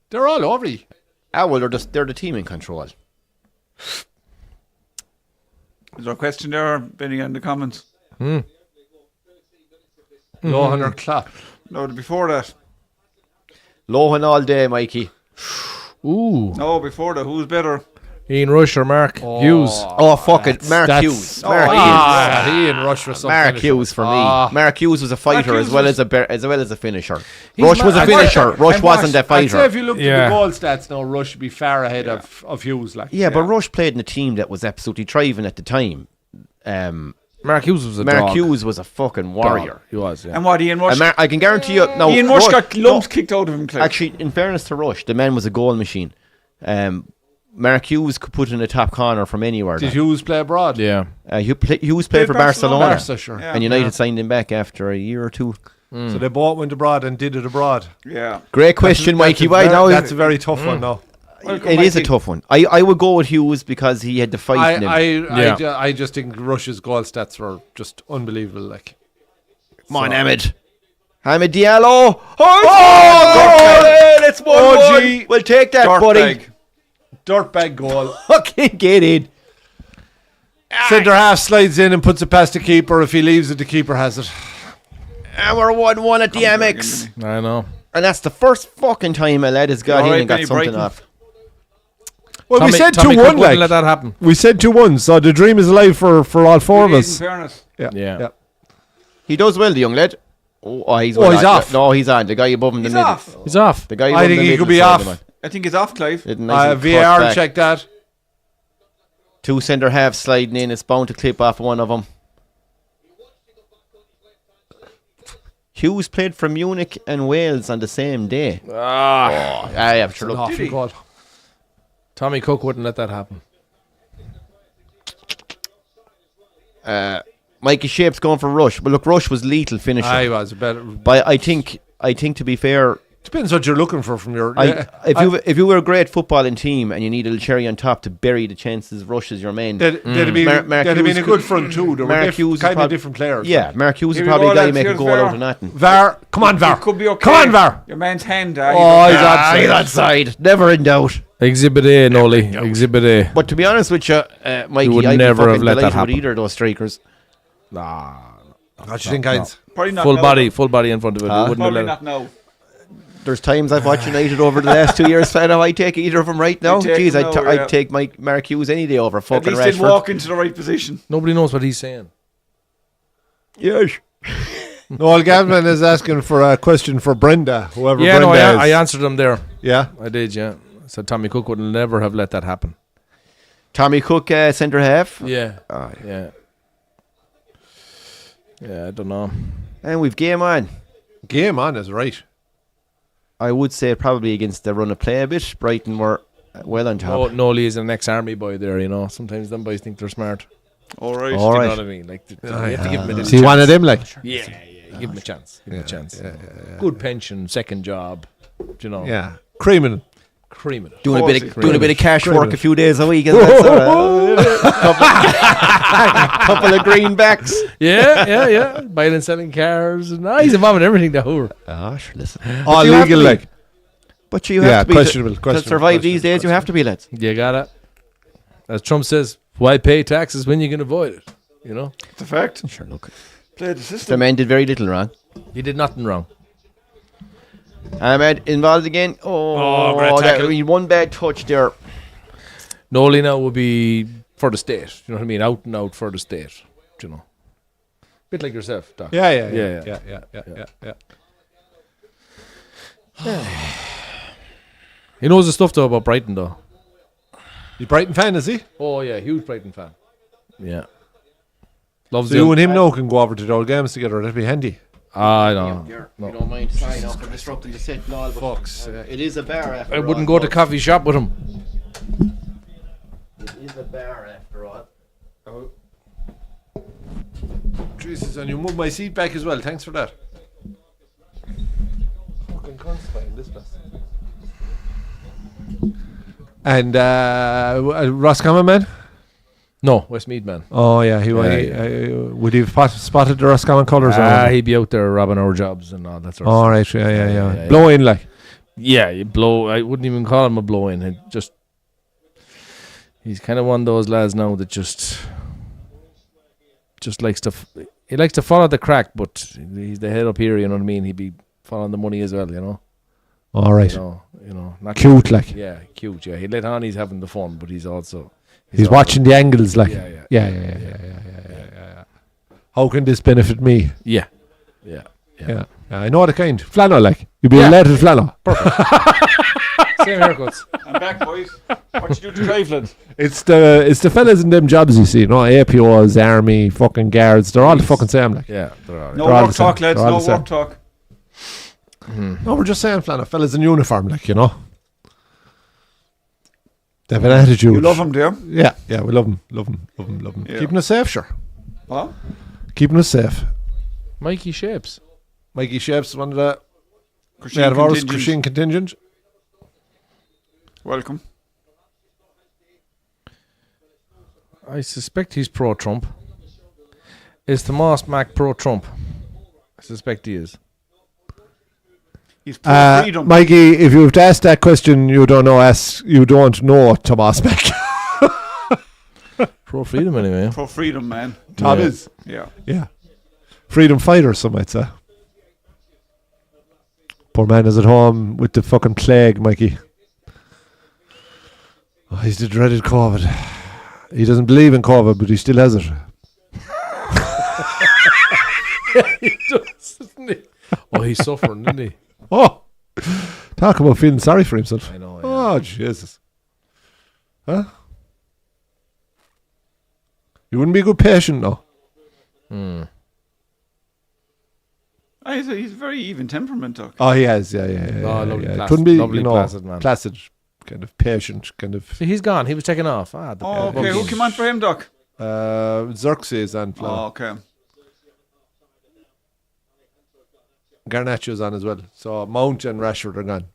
[SPEAKER 2] They're all over you.
[SPEAKER 3] Well, they're the team in control.
[SPEAKER 1] Is there a question there, Benny, in the comments?
[SPEAKER 2] Lohan or Klopp.
[SPEAKER 1] No, before that.
[SPEAKER 3] Lohan all day, Mikey.
[SPEAKER 4] Ooh,
[SPEAKER 1] No, before that. Who's better?
[SPEAKER 4] Ian Rush or Mark Hughes?
[SPEAKER 3] Oh, fuck it. Mark
[SPEAKER 2] that's-
[SPEAKER 3] Hughes.
[SPEAKER 1] Oh,
[SPEAKER 3] Mark
[SPEAKER 1] he
[SPEAKER 3] Hughes.
[SPEAKER 2] He and Rush was some
[SPEAKER 3] Mark
[SPEAKER 2] finisher.
[SPEAKER 3] Hughes for me. Mark Hughes was a fighter
[SPEAKER 1] Hughes
[SPEAKER 3] as well
[SPEAKER 1] was-
[SPEAKER 3] as a finisher. Rush was a
[SPEAKER 1] and
[SPEAKER 3] finisher.
[SPEAKER 1] what-
[SPEAKER 3] Rush
[SPEAKER 1] and
[SPEAKER 3] wasn't
[SPEAKER 1] what-
[SPEAKER 3] a
[SPEAKER 2] I'd say
[SPEAKER 3] fighter.
[SPEAKER 2] if you look
[SPEAKER 4] Yeah.
[SPEAKER 2] at the goal stats now, Rush would be far ahead of Hughes. Like.
[SPEAKER 3] Yeah, but Rush played in a team that was absolutely thriving at the time.
[SPEAKER 4] Mark Hughes was a
[SPEAKER 3] Mark
[SPEAKER 4] dog.
[SPEAKER 3] Hughes was a fucking warrior.
[SPEAKER 4] He was, yeah.
[SPEAKER 1] And what, Ian Rush?
[SPEAKER 3] I can guarantee you. No,
[SPEAKER 1] Ian Rush got lumps kicked out of him, Clive.
[SPEAKER 3] Actually, in fairness to Rush, the man was a goal machine. Mark Hughes could put in a top corner from anywhere.
[SPEAKER 2] Did Hughes play abroad?
[SPEAKER 4] Yeah.
[SPEAKER 3] Hughes played for Barcelona.
[SPEAKER 2] Barca, sure.
[SPEAKER 1] Yeah.
[SPEAKER 3] And United signed him back after a year or two.
[SPEAKER 2] So they both went abroad and did it abroad.
[SPEAKER 1] Yeah.
[SPEAKER 3] Great question, Mikey. Why now?
[SPEAKER 2] That's a very tough one, though.
[SPEAKER 3] It is a tough one. I would go with Hughes because he had the fight in him.
[SPEAKER 2] I just think Rush's goal stats were just unbelievable. Like,
[SPEAKER 3] Come on, Ahmed. Ahmed Diallo. Oh, it's 1-1. We'll take that, buddy.
[SPEAKER 2] dirtbag goal.
[SPEAKER 3] Okay, get in.
[SPEAKER 2] Centre half slides in and puts it past the keeper. If he leaves it, the keeper has it.
[SPEAKER 3] And we're 1-1 at the Amex.
[SPEAKER 4] I know.
[SPEAKER 3] And that's the first fucking time a lad has got
[SPEAKER 1] All
[SPEAKER 3] in
[SPEAKER 1] right,
[SPEAKER 3] and got
[SPEAKER 1] Benny,
[SPEAKER 3] something
[SPEAKER 1] Brighton.
[SPEAKER 3] off.
[SPEAKER 2] Well, we said 2-1,
[SPEAKER 4] Cook wouldn't
[SPEAKER 2] like.
[SPEAKER 4] let that happen.
[SPEAKER 2] We said 2-1, so the dream is alive for all four of
[SPEAKER 1] In
[SPEAKER 2] us.
[SPEAKER 1] fairness.
[SPEAKER 4] Yeah.
[SPEAKER 3] He does well, the young lad. He's
[SPEAKER 2] he's off.
[SPEAKER 3] No, he's on. The guy above him.
[SPEAKER 1] He's
[SPEAKER 3] the middle.
[SPEAKER 1] off.
[SPEAKER 4] He's off.
[SPEAKER 3] The guy
[SPEAKER 2] I
[SPEAKER 3] above
[SPEAKER 2] think
[SPEAKER 3] the
[SPEAKER 2] he
[SPEAKER 3] middle
[SPEAKER 2] could be
[SPEAKER 3] side
[SPEAKER 2] off.
[SPEAKER 3] of the man.
[SPEAKER 1] I think he's off, Clive.
[SPEAKER 3] Didn't nicely cut
[SPEAKER 2] VAR
[SPEAKER 3] back.
[SPEAKER 2] check that.
[SPEAKER 3] Two centre halves sliding in. It's bound to clip off one of them. Hughes played for Munich and Wales on the same day. I have sure
[SPEAKER 2] An
[SPEAKER 3] look.
[SPEAKER 2] awful goal.
[SPEAKER 4] Tommy Cook wouldn't let that happen.
[SPEAKER 3] Mikey Shape's going for Rush, but look, Rush was lethal finisher.
[SPEAKER 2] I was better.
[SPEAKER 3] But I think to be fair,
[SPEAKER 2] Depends what you're looking for from your.
[SPEAKER 3] if you were a great footballing team and you needed a cherry on top to bury the chances, Rush is your main.
[SPEAKER 2] They'd have been,
[SPEAKER 3] Mark
[SPEAKER 2] they'd have been
[SPEAKER 3] Hughes
[SPEAKER 2] a good front two. They were
[SPEAKER 3] Mark Hughes is
[SPEAKER 2] kind of
[SPEAKER 3] prob-
[SPEAKER 2] different players.
[SPEAKER 3] Yeah, Mark Hughes is
[SPEAKER 1] Here we
[SPEAKER 3] probably
[SPEAKER 1] go,
[SPEAKER 3] a guy
[SPEAKER 1] lads,
[SPEAKER 3] make a
[SPEAKER 1] here's
[SPEAKER 3] goal
[SPEAKER 1] VAR.
[SPEAKER 3] out of nothing.
[SPEAKER 2] VAR, come on, VAR.
[SPEAKER 1] It could be okay.
[SPEAKER 2] Come on, VAR.
[SPEAKER 1] Your man's hand.
[SPEAKER 3] He's outside. Never in doubt.
[SPEAKER 4] Exhibit A, Nolly. Exhibit A.
[SPEAKER 3] But to be honest with you, Mikey,
[SPEAKER 4] would
[SPEAKER 3] I'd
[SPEAKER 4] never
[SPEAKER 3] be
[SPEAKER 4] have
[SPEAKER 3] fucking
[SPEAKER 4] let that
[SPEAKER 3] delighted with
[SPEAKER 4] happen.
[SPEAKER 3] either of those strikers.
[SPEAKER 2] What do you think, Heinz?
[SPEAKER 1] Probably not
[SPEAKER 4] Full
[SPEAKER 1] now.
[SPEAKER 4] body in front of it. We wouldn't have
[SPEAKER 1] Probably
[SPEAKER 4] let it.
[SPEAKER 1] not now.
[SPEAKER 3] There's times I've watched United over the last 2 years. Fan, I take either of them right now.
[SPEAKER 1] take
[SPEAKER 3] Jeez,
[SPEAKER 1] them now, yeah.
[SPEAKER 3] I'd take Mark Hughes any day over
[SPEAKER 1] At
[SPEAKER 3] fucking
[SPEAKER 1] least they'd
[SPEAKER 3] Rashford.
[SPEAKER 1] walk into the right position.
[SPEAKER 4] Nobody knows what he's saying.
[SPEAKER 3] Yes.
[SPEAKER 2] Noel Gavin is asking for a question for Brenda, whoever
[SPEAKER 4] Yeah,
[SPEAKER 2] Brenda
[SPEAKER 4] no,
[SPEAKER 2] is.
[SPEAKER 4] I answered him there.
[SPEAKER 2] Yeah.
[SPEAKER 4] I did, yeah. I said Tommy Cook would never have let that happen.
[SPEAKER 3] Tommy Cook, centre half.
[SPEAKER 4] Yeah.
[SPEAKER 3] Oh,
[SPEAKER 4] Yeah. Yeah, I don't know.
[SPEAKER 3] And we've game on.
[SPEAKER 2] Game on is right.
[SPEAKER 3] I would say probably against the run of play a bit. Brighton were well on top.
[SPEAKER 4] Nolly is an ex-army boy there, you know. Sometimes them boys think they're smart.
[SPEAKER 1] All right.
[SPEAKER 3] All
[SPEAKER 4] You
[SPEAKER 3] right.
[SPEAKER 4] know what I mean? Like, you have to give them a little
[SPEAKER 2] Is he
[SPEAKER 4] chance.
[SPEAKER 2] one of them, like?
[SPEAKER 4] Yeah. Give him a chance. Give him a chance. Good pension, second job. You know.
[SPEAKER 2] Yeah. Creaming.
[SPEAKER 4] Creaming it.
[SPEAKER 3] Doing a bit of cash
[SPEAKER 2] Creaming
[SPEAKER 3] work
[SPEAKER 2] it.
[SPEAKER 3] a few days a week. Isn't that couple of greenbacks.
[SPEAKER 4] Yeah. Buying and selling cars. And he's involved in everything though.
[SPEAKER 3] Ah, sure, listen.
[SPEAKER 2] All
[SPEAKER 3] you have
[SPEAKER 2] legal,
[SPEAKER 3] to be.
[SPEAKER 2] like.
[SPEAKER 3] But you
[SPEAKER 2] Yeah,
[SPEAKER 3] have to be
[SPEAKER 2] questionable,
[SPEAKER 3] to
[SPEAKER 2] questionable,
[SPEAKER 3] survive these
[SPEAKER 2] questionable,
[SPEAKER 3] days. You have to be, lads.
[SPEAKER 4] You gotta. As Trump says, why pay taxes when you can avoid it? You know?
[SPEAKER 1] It's a fact.
[SPEAKER 3] Sure, look.
[SPEAKER 1] Play the
[SPEAKER 3] The
[SPEAKER 1] system.
[SPEAKER 3] man did very little wrong.
[SPEAKER 4] He did nothing wrong.
[SPEAKER 3] Ahmed involved again. Oh,
[SPEAKER 4] great tackle.
[SPEAKER 3] one bad touch there.
[SPEAKER 4] Nolly now would be for the state. You know what I mean? Out and out for the state. You know? Bit like yourself, Doc.
[SPEAKER 2] Yeah.
[SPEAKER 4] He knows the stuff though about Brighton though.
[SPEAKER 2] You Brighton fan, is he?
[SPEAKER 4] Oh yeah, huge Brighton fan. Yeah. Loves
[SPEAKER 2] So you and him now can go over to the old games together. That'd be handy.
[SPEAKER 4] I know.
[SPEAKER 3] You don't mind signing off for disrupting the set and all, but
[SPEAKER 2] Fucks.
[SPEAKER 3] it is a bar after
[SPEAKER 4] I
[SPEAKER 3] all.
[SPEAKER 4] wouldn't go to coffee shop with him.
[SPEAKER 3] It is a bar after all.
[SPEAKER 2] Jesus, and you moved my seat back as well. Thanks for that. Fucking constipated this place. And Roscommon man?
[SPEAKER 4] No, Westmead man.
[SPEAKER 2] Oh yeah, would he have spotted the Roscommon colours?
[SPEAKER 4] He'd be out there robbing our jobs and all that sort of
[SPEAKER 2] All
[SPEAKER 4] stuff.
[SPEAKER 2] right, yeah.
[SPEAKER 4] Yeah.
[SPEAKER 2] Blow in like.
[SPEAKER 4] Yeah, you blow. I wouldn't even call him a blow in. He's kind of one of those lads now that just likes to. He likes to follow the crack, but he's the head up here. You know what I mean? He'd be following the money as well. You know.
[SPEAKER 2] All right.
[SPEAKER 4] You know, not
[SPEAKER 2] Cute like.
[SPEAKER 4] Yeah, cute. Yeah, he let on he's having the fun, but he's also.
[SPEAKER 2] He's watching the angles like.
[SPEAKER 4] Yeah.
[SPEAKER 2] How can this benefit me?
[SPEAKER 4] Yeah.
[SPEAKER 2] Yeah. I know the kind. Flannel like. You'd be
[SPEAKER 4] Yeah.
[SPEAKER 2] related to flannel.
[SPEAKER 4] Same haircuts.
[SPEAKER 1] I'm back, boys. What you do to Cleveland?
[SPEAKER 2] It's the fellas in them jobs you see, no APOs, army, fucking guards. They're all the fucking same like.
[SPEAKER 4] Yeah, they're all right.
[SPEAKER 1] No
[SPEAKER 2] They're all
[SPEAKER 1] work
[SPEAKER 2] the same.
[SPEAKER 1] talk, lads.
[SPEAKER 2] They're all
[SPEAKER 1] No
[SPEAKER 2] the same.
[SPEAKER 1] work talk.
[SPEAKER 2] No, we're just saying flannel. Fellas in uniform like, you know. They have an attitude.
[SPEAKER 1] You love him, do you?
[SPEAKER 2] Yeah, we love them.
[SPEAKER 1] Yeah.
[SPEAKER 2] Keeping us safe, sure.
[SPEAKER 1] What?
[SPEAKER 2] Keeping us safe.
[SPEAKER 4] Mikey Shapes.
[SPEAKER 2] Mikey Shapes, one of the
[SPEAKER 1] Christian
[SPEAKER 2] out of ours,
[SPEAKER 1] contingent.
[SPEAKER 2] Christian contingent.
[SPEAKER 1] Welcome.
[SPEAKER 4] I suspect he's pro-Trump. Is Tomas Mac pro-Trump? I suspect he is.
[SPEAKER 1] He's pro freedom.
[SPEAKER 2] Mikey, if you have to ask that question, you don't know Tomas Beck.
[SPEAKER 4] Pro-freedom anyway.
[SPEAKER 1] Pro freedom, man.
[SPEAKER 2] Tom
[SPEAKER 4] Yeah.
[SPEAKER 2] is.
[SPEAKER 1] Yeah.
[SPEAKER 2] Yeah. Freedom fighter, some might say. Poor man is at home with the fucking plague, Mikey. Oh, he's the dreaded COVID. He doesn't believe in COVID, but he still has it.
[SPEAKER 4] He does, doesn't he? Oh, he's suffering, isn't he?
[SPEAKER 2] Oh, talk about feeling sorry for himself.
[SPEAKER 4] I know.
[SPEAKER 2] Oh, Jesus. Huh? You wouldn't be a good patient, though.
[SPEAKER 1] He's a very even temperament, Doc.
[SPEAKER 2] Oh, he has, yeah.
[SPEAKER 4] lovely, placid,
[SPEAKER 2] Couldn't be,
[SPEAKER 4] lovely, placid man.
[SPEAKER 2] placid, kind of patient, kind of.
[SPEAKER 4] See, he's gone. He was taken off.
[SPEAKER 1] Oh, okay. Who
[SPEAKER 4] bugs.
[SPEAKER 1] came on for him, Doc?
[SPEAKER 2] Xerxes and
[SPEAKER 1] Oh, okay.
[SPEAKER 2] Garnaccio's on as well. So Mount and Rashford are gone.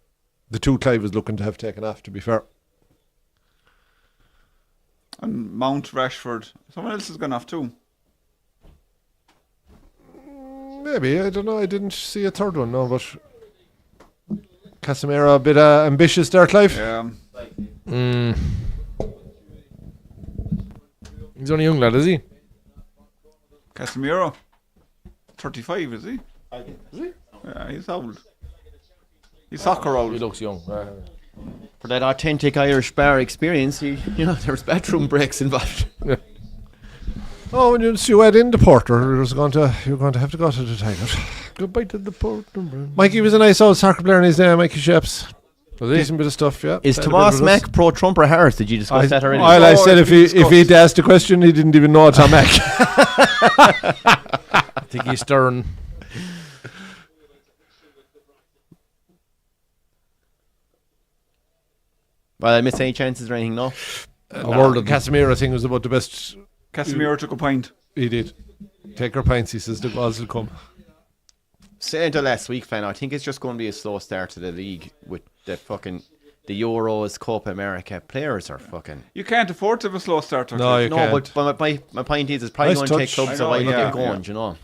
[SPEAKER 2] The two Clive was looking to have taken off, to be fair.
[SPEAKER 1] And Mount, Rashford. Someone else has gone off too.
[SPEAKER 2] Maybe, I don't know. I didn't see a third one, no, but Casemiro a bit ambitious there, Clive.
[SPEAKER 1] Yeah.
[SPEAKER 4] He's only a young lad, is he?
[SPEAKER 1] Casemiro. 35, is he? Is he? Yeah, he's old. He's soccer
[SPEAKER 4] He
[SPEAKER 1] old.
[SPEAKER 4] looks young.
[SPEAKER 3] For that authentic Irish bar experience, there's bathroom breaks involved.
[SPEAKER 2] Oh, when you went in the Porter, you're going to have to go to the Tiger.
[SPEAKER 4] Goodbye to the port.
[SPEAKER 2] Mikey was a nice old soccer player in his day, Mikey Shapes.
[SPEAKER 4] Was he?
[SPEAKER 2] Decent bit of stuff, yeah.
[SPEAKER 3] Is
[SPEAKER 2] Played a bit
[SPEAKER 3] Tomas
[SPEAKER 2] with us.
[SPEAKER 3] Mac pro-Trump or Harris? Did you discuss that already?
[SPEAKER 2] Well, I
[SPEAKER 1] Oh,
[SPEAKER 2] said
[SPEAKER 1] it's
[SPEAKER 2] if
[SPEAKER 1] been
[SPEAKER 2] he'd asked the question, he didn't even know Tom Mac.
[SPEAKER 4] I think he's stern.
[SPEAKER 3] Well, I miss any chances or anything, no?
[SPEAKER 2] Casemiro, I think, was about the best.
[SPEAKER 1] Casemiro took a point.
[SPEAKER 2] He did. Take our pints, he says, the goals will come.
[SPEAKER 3] Saying to last week, fan, I think it's just going to be a slow start to the league with the Euros, Copa America. Players are fucking...
[SPEAKER 1] You can't afford to have a slow start.
[SPEAKER 2] No, you can't.
[SPEAKER 3] But my point is, it's probably
[SPEAKER 2] Nice
[SPEAKER 3] going to take
[SPEAKER 2] touch.
[SPEAKER 3] clubs
[SPEAKER 1] I
[SPEAKER 3] a
[SPEAKER 1] know,
[SPEAKER 3] while to
[SPEAKER 1] yeah,
[SPEAKER 3] get going,
[SPEAKER 1] yeah.
[SPEAKER 3] you know.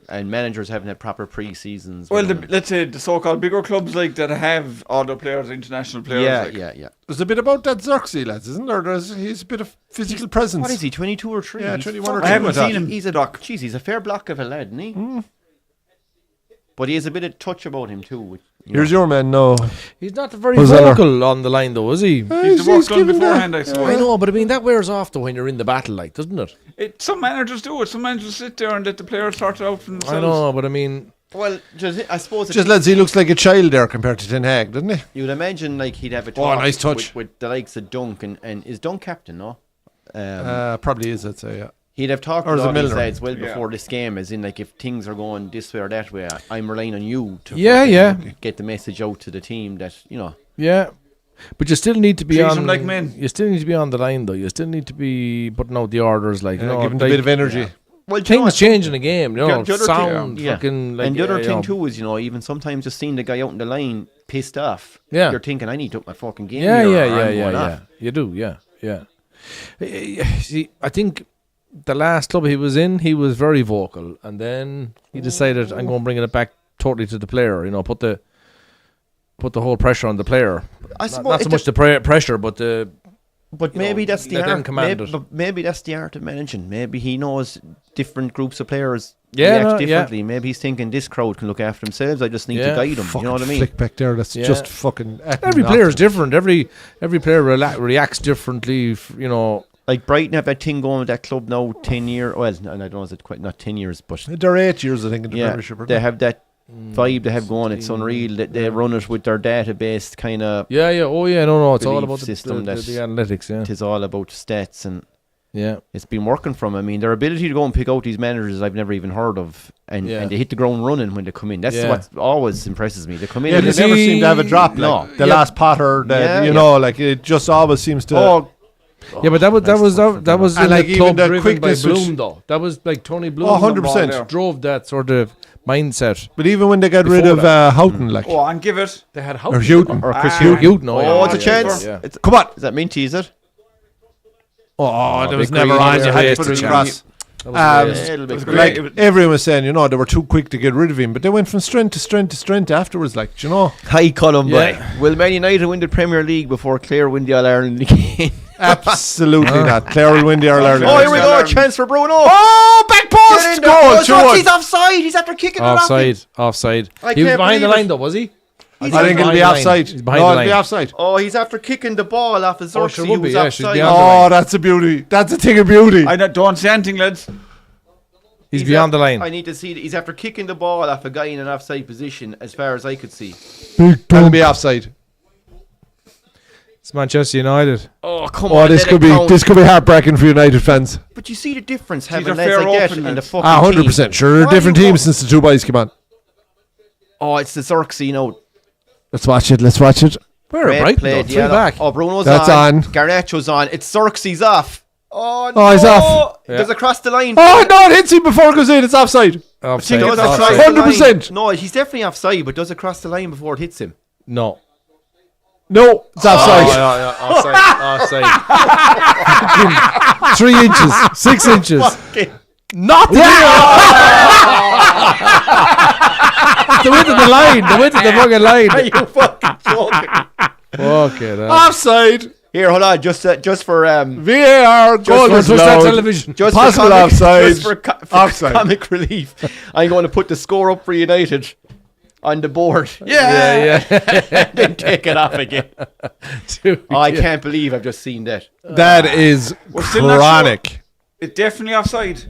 [SPEAKER 3] And managers haven't had proper pre-seasons.
[SPEAKER 1] Well,
[SPEAKER 3] whatever.
[SPEAKER 1] let's say the so-called bigger clubs like that have all the players, international players.
[SPEAKER 3] yeah.
[SPEAKER 2] There's a bit about that Xerxes, lads, isn't there? He's a bit of physical presence.
[SPEAKER 3] What is he, 22 or 3?
[SPEAKER 2] Yeah,
[SPEAKER 3] He's
[SPEAKER 2] 21 or
[SPEAKER 3] fucking-
[SPEAKER 2] 2.
[SPEAKER 1] I haven't seen him.
[SPEAKER 3] He's a fair block of a lad, isn't he? But he has a bit of touch about him too.
[SPEAKER 2] Here's your man, no.
[SPEAKER 4] He's not very
[SPEAKER 2] Who's that?
[SPEAKER 4] vocal on the line, though, is he?
[SPEAKER 1] He's the work done
[SPEAKER 2] giving
[SPEAKER 1] beforehand,
[SPEAKER 2] that.
[SPEAKER 1] I suppose.
[SPEAKER 4] I know, but I mean, that wears off, though, when you're in the battle, like, doesn't it?
[SPEAKER 1] Some managers do it. Some managers sit there and let the players sort it out for themselves.
[SPEAKER 4] I know, but I mean...
[SPEAKER 3] Well, I suppose
[SPEAKER 2] Just lads, he looks like a child there compared to Ten Hag, doesn't he?
[SPEAKER 3] you would imagine like he'd have a
[SPEAKER 2] Oh,
[SPEAKER 3] talk
[SPEAKER 2] nice touch.
[SPEAKER 3] with the likes of Dunk and is Dunk captain, no?
[SPEAKER 2] Probably is, I'd say, yeah.
[SPEAKER 3] He'd have talked
[SPEAKER 2] Or
[SPEAKER 3] to
[SPEAKER 2] is it
[SPEAKER 3] all these
[SPEAKER 2] Milner?
[SPEAKER 3] lads well
[SPEAKER 1] Yeah.
[SPEAKER 3] before this game, as in like if things are going this way or that way, I'm relying on you to get the message out to the team that, you know.
[SPEAKER 4] Yeah. But you still need to be
[SPEAKER 1] Treat
[SPEAKER 4] on...
[SPEAKER 1] them like men.
[SPEAKER 4] You still need to be on the line, though. You still need to be putting out the orders, like, you know.
[SPEAKER 2] Give him a
[SPEAKER 4] like,
[SPEAKER 2] bit of energy.
[SPEAKER 3] Well, do you know
[SPEAKER 4] things
[SPEAKER 3] what?
[SPEAKER 4] change in the game, you know.
[SPEAKER 3] The other
[SPEAKER 4] Sound,
[SPEAKER 3] thing, yeah.
[SPEAKER 4] fucking... Like,
[SPEAKER 3] And the other
[SPEAKER 4] you
[SPEAKER 3] thing
[SPEAKER 4] know,
[SPEAKER 3] too is, you know, even sometimes just seeing the guy out in the line pissed off.
[SPEAKER 4] Yeah.
[SPEAKER 3] You're thinking, I need to up my fucking game.
[SPEAKER 4] Yeah,
[SPEAKER 3] here,
[SPEAKER 4] yeah,
[SPEAKER 3] or
[SPEAKER 4] yeah,
[SPEAKER 3] I'm
[SPEAKER 4] yeah,
[SPEAKER 3] going
[SPEAKER 4] yeah.
[SPEAKER 3] off.
[SPEAKER 4] You do, yeah. See, I think the last club he was in, he was very vocal, and then he decided, I'm going to bring it back totally to the player. You know, put the whole pressure on the player.
[SPEAKER 3] I
[SPEAKER 4] Not
[SPEAKER 3] suppose
[SPEAKER 4] so much the pressure, but the
[SPEAKER 3] But
[SPEAKER 4] you
[SPEAKER 3] maybe
[SPEAKER 4] know,
[SPEAKER 3] that's the
[SPEAKER 4] let them
[SPEAKER 3] art.
[SPEAKER 4] command
[SPEAKER 3] Maybe,
[SPEAKER 4] it.
[SPEAKER 3] but maybe that's the art of managing. Maybe he knows different groups of players
[SPEAKER 4] Yeah,
[SPEAKER 3] react
[SPEAKER 4] no, yeah.
[SPEAKER 3] differently. Maybe he's thinking this crowd can look after themselves. I just need to
[SPEAKER 4] Yeah.
[SPEAKER 3] guide them. You know what I mean?
[SPEAKER 2] Flick back there, that's
[SPEAKER 4] Yeah.
[SPEAKER 2] just fucking...
[SPEAKER 4] every player is different. Every player reacts differently. You know,
[SPEAKER 3] Like Brighton have that thing going with that club now 10 years. Well, and I don't know, is it quite not 10 years, but
[SPEAKER 2] They're 8 years, I think, in the
[SPEAKER 3] yeah,
[SPEAKER 2] Premiership.
[SPEAKER 3] they have that vibe they have going. It's unreal. They run it with their database kind of.
[SPEAKER 4] yeah. Oh, yeah. No. It's all
[SPEAKER 3] Belief
[SPEAKER 4] about the
[SPEAKER 3] system that-
[SPEAKER 4] analytics. Yeah,
[SPEAKER 3] It is all about stats, and
[SPEAKER 4] yeah.
[SPEAKER 3] it's been working from. I mean, their ability to go and pick out these managers I've never even heard of, and
[SPEAKER 4] Yeah.
[SPEAKER 3] they hit the ground running when they come in. That's
[SPEAKER 4] Yeah.
[SPEAKER 3] what always impresses me. They come in.
[SPEAKER 2] Yeah,
[SPEAKER 3] and
[SPEAKER 2] they
[SPEAKER 3] they
[SPEAKER 2] never seem to have a drop.
[SPEAKER 3] No.
[SPEAKER 2] Like the
[SPEAKER 4] Yeah.
[SPEAKER 2] last Potter,
[SPEAKER 3] Yeah,
[SPEAKER 2] you
[SPEAKER 3] yeah.
[SPEAKER 2] know, like it just always seems to...
[SPEAKER 4] Yeah, but that was
[SPEAKER 2] And
[SPEAKER 4] in
[SPEAKER 2] like
[SPEAKER 4] the
[SPEAKER 2] even
[SPEAKER 4] club
[SPEAKER 2] the
[SPEAKER 4] driven by
[SPEAKER 2] quickness which-
[SPEAKER 4] Bloom, though. That was like Tony Bloom.
[SPEAKER 2] 100%.
[SPEAKER 4] drove that sort of mindset.
[SPEAKER 2] But even when they got rid
[SPEAKER 4] Before
[SPEAKER 2] of Houghton, like...
[SPEAKER 1] Oh, and give it.
[SPEAKER 4] They had
[SPEAKER 2] Or Houghton.
[SPEAKER 3] Or Chris
[SPEAKER 1] Ah.
[SPEAKER 3] Hugh.
[SPEAKER 4] No,
[SPEAKER 3] Oh, it's a
[SPEAKER 4] yeah,
[SPEAKER 3] chance.
[SPEAKER 4] yeah.
[SPEAKER 3] It's,
[SPEAKER 2] Come on!
[SPEAKER 3] is that Minty? Is it?
[SPEAKER 2] Oh, there was
[SPEAKER 4] big
[SPEAKER 2] never
[SPEAKER 4] green
[SPEAKER 2] on. You
[SPEAKER 4] there,
[SPEAKER 2] had to
[SPEAKER 4] yeah,
[SPEAKER 2] put it
[SPEAKER 4] it's a
[SPEAKER 2] across.
[SPEAKER 4] That was great.
[SPEAKER 3] A little bit.
[SPEAKER 1] great.
[SPEAKER 2] Like
[SPEAKER 1] It was-
[SPEAKER 2] everyone was saying, you know, they were too quick to get rid of him, but they went from strength to strength to strength afterwards. Like, do you know,
[SPEAKER 3] Hi, Colin.
[SPEAKER 4] Yeah.
[SPEAKER 3] Will Man United win the Premier League before Clare win the All Ireland again?
[SPEAKER 2] absolutely not. Clare will win the All Ireland.
[SPEAKER 3] Oh, here we go. A
[SPEAKER 1] Ireland.
[SPEAKER 3] chance for Bruno.
[SPEAKER 2] Oh, back
[SPEAKER 3] Get
[SPEAKER 2] post
[SPEAKER 3] in there.
[SPEAKER 2] goal.
[SPEAKER 3] Oh,
[SPEAKER 2] 2-1.
[SPEAKER 3] he's offside. He's after kicking it off.
[SPEAKER 4] Offside.
[SPEAKER 3] I
[SPEAKER 4] He was
[SPEAKER 3] can't
[SPEAKER 4] behind the
[SPEAKER 3] believe
[SPEAKER 4] line,
[SPEAKER 3] it.
[SPEAKER 4] though, was he?
[SPEAKER 2] I think it'll be offside.
[SPEAKER 4] He's behind
[SPEAKER 2] No,
[SPEAKER 4] the
[SPEAKER 2] it'll be
[SPEAKER 4] line.
[SPEAKER 2] offside.
[SPEAKER 3] Oh, he's after kicking the ball off his
[SPEAKER 4] Oh, sure
[SPEAKER 3] Xerxes.
[SPEAKER 4] would be,
[SPEAKER 3] He
[SPEAKER 4] yeah,
[SPEAKER 3] was
[SPEAKER 4] should
[SPEAKER 3] offside.
[SPEAKER 4] be on the line.
[SPEAKER 2] Oh, that's a beauty. That's a thing of beauty.
[SPEAKER 1] Don't say anything, lads.
[SPEAKER 4] He's beyond the line.
[SPEAKER 3] I need to see. He's after kicking the ball off a guy in an offside position, as far as I could see.
[SPEAKER 2] That'll be offside.
[SPEAKER 4] It's Manchester United.
[SPEAKER 3] Oh, come
[SPEAKER 2] Oh,
[SPEAKER 3] on.
[SPEAKER 2] this
[SPEAKER 3] let
[SPEAKER 2] could
[SPEAKER 3] it
[SPEAKER 2] be
[SPEAKER 3] count.
[SPEAKER 2] heartbearking for United fans.
[SPEAKER 3] But you see the difference
[SPEAKER 1] they're
[SPEAKER 3] having lads
[SPEAKER 1] fair
[SPEAKER 3] like that
[SPEAKER 1] open,
[SPEAKER 3] in the
[SPEAKER 1] lads.
[SPEAKER 3] fucking
[SPEAKER 2] 100%. Sure, they're
[SPEAKER 3] Why
[SPEAKER 2] different
[SPEAKER 3] you
[SPEAKER 2] teams
[SPEAKER 3] go-
[SPEAKER 2] since the two boys came on.
[SPEAKER 3] Oh, it's the Xerxes now.
[SPEAKER 2] Let's watch it. Let's watch it.
[SPEAKER 4] Where are
[SPEAKER 3] Great
[SPEAKER 4] Brighton,
[SPEAKER 3] play,
[SPEAKER 4] though? Three
[SPEAKER 3] Diallo.
[SPEAKER 4] back.
[SPEAKER 3] Oh, Bruno's
[SPEAKER 2] That's on.
[SPEAKER 3] Garnacho's on. It's Xerxes off. Oh, no.
[SPEAKER 2] Oh, he's off.
[SPEAKER 3] There's across the line.
[SPEAKER 2] Oh, no, it hits him before it goes in. It's offside.
[SPEAKER 4] Offside.
[SPEAKER 3] Does
[SPEAKER 2] Offside.
[SPEAKER 3] across the line.
[SPEAKER 2] 100%.
[SPEAKER 3] No, he's definitely offside, but does it cross the line before it hits him?
[SPEAKER 4] No.
[SPEAKER 2] No, it's offside.
[SPEAKER 4] Offside.
[SPEAKER 2] 3 inches.
[SPEAKER 4] 6 inches.
[SPEAKER 2] Not
[SPEAKER 4] The width of the line. The width of the fucking
[SPEAKER 3] Are
[SPEAKER 4] line.
[SPEAKER 3] you fucking joking?
[SPEAKER 4] Okay, then.
[SPEAKER 2] offside.
[SPEAKER 3] Here, hold on, just for
[SPEAKER 2] VAR. Goal
[SPEAKER 4] Don't
[SPEAKER 2] is
[SPEAKER 4] touch that
[SPEAKER 2] allowed.
[SPEAKER 4] television.
[SPEAKER 3] just
[SPEAKER 2] Possible
[SPEAKER 3] for comic,
[SPEAKER 2] offside.
[SPEAKER 3] just for
[SPEAKER 2] Offside.
[SPEAKER 3] comic relief, I'm going to put the score up for United on the board.
[SPEAKER 4] Yeah.
[SPEAKER 3] Then take it off again.
[SPEAKER 4] Dude,
[SPEAKER 3] Oh, I
[SPEAKER 4] yeah.
[SPEAKER 3] can't believe I've just seen that.
[SPEAKER 2] That is
[SPEAKER 1] We're still not
[SPEAKER 2] chronic.
[SPEAKER 1] It's definitely offside.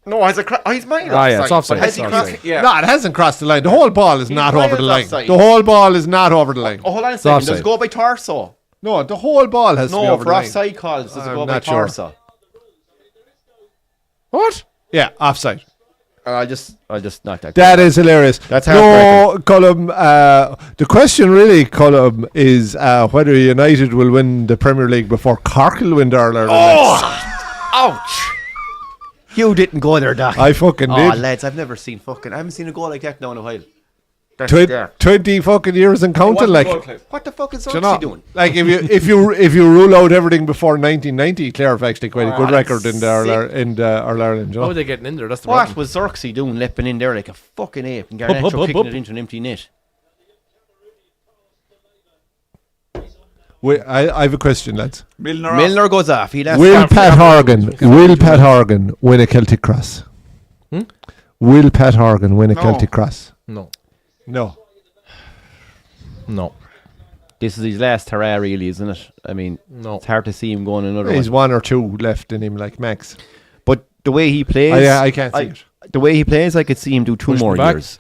[SPEAKER 3] No, has it he's mine
[SPEAKER 4] Ah, yeah, it's offside.
[SPEAKER 3] But has he
[SPEAKER 4] It's
[SPEAKER 3] crossed?
[SPEAKER 4] offside.
[SPEAKER 1] Yeah.
[SPEAKER 2] No, it hasn't crossed the line. The whole ball is not
[SPEAKER 3] miles
[SPEAKER 2] over the line.
[SPEAKER 3] offside.
[SPEAKER 2] The whole ball is not over the line.
[SPEAKER 3] Oh, hold on a second. Does
[SPEAKER 4] offside.
[SPEAKER 3] it go by torso?
[SPEAKER 2] No, the whole ball has to be
[SPEAKER 3] No,
[SPEAKER 2] over
[SPEAKER 3] for
[SPEAKER 2] the line.
[SPEAKER 3] offside calls, does it
[SPEAKER 2] I'm
[SPEAKER 3] go by
[SPEAKER 2] not sure.
[SPEAKER 3] torso?
[SPEAKER 4] What?
[SPEAKER 2] Yeah, offside.
[SPEAKER 3] I'll just knock that.
[SPEAKER 2] That is hilarious.
[SPEAKER 3] That's
[SPEAKER 2] no, Colm. The question really, Colm, is whether United will win the Premier League before Cork will win the All-Ireland.
[SPEAKER 3] Ouch! You didn't go there, Doc.
[SPEAKER 2] I fucking
[SPEAKER 3] Oh,
[SPEAKER 2] did.
[SPEAKER 3] lads, I haven't seen a goal like that now in a while. That's
[SPEAKER 2] 20 fucking years and counting, like.
[SPEAKER 3] what the fuck is
[SPEAKER 2] Do you
[SPEAKER 3] Zorksy
[SPEAKER 2] know,
[SPEAKER 3] doing?
[SPEAKER 2] like if you rule out everything before 1990, Clare have actually quite a good record in the Ireland. You
[SPEAKER 4] How
[SPEAKER 2] know?
[SPEAKER 4] are they getting in there? That's the
[SPEAKER 3] What
[SPEAKER 4] problem.
[SPEAKER 3] was Zorksy doing, leaping in there like a fucking ape and Garnacho kicking it into an empty net?
[SPEAKER 2] I have a question, lads.
[SPEAKER 3] Milner goes off.
[SPEAKER 2] Will Pat Horgan win a Celtic Cross? Will Pat Horgan win a Celtic Cross?
[SPEAKER 4] No.
[SPEAKER 3] This is his last hurrah, really, isn't it? I mean,
[SPEAKER 4] No.
[SPEAKER 3] it's hard to see him going another
[SPEAKER 2] He's
[SPEAKER 3] one.
[SPEAKER 2] one or two left in him, like Max.
[SPEAKER 3] But the way he plays,
[SPEAKER 2] I can't see it.
[SPEAKER 3] The way he plays, I could see him do 2
[SPEAKER 4] Push
[SPEAKER 3] more
[SPEAKER 4] him back.
[SPEAKER 3] years,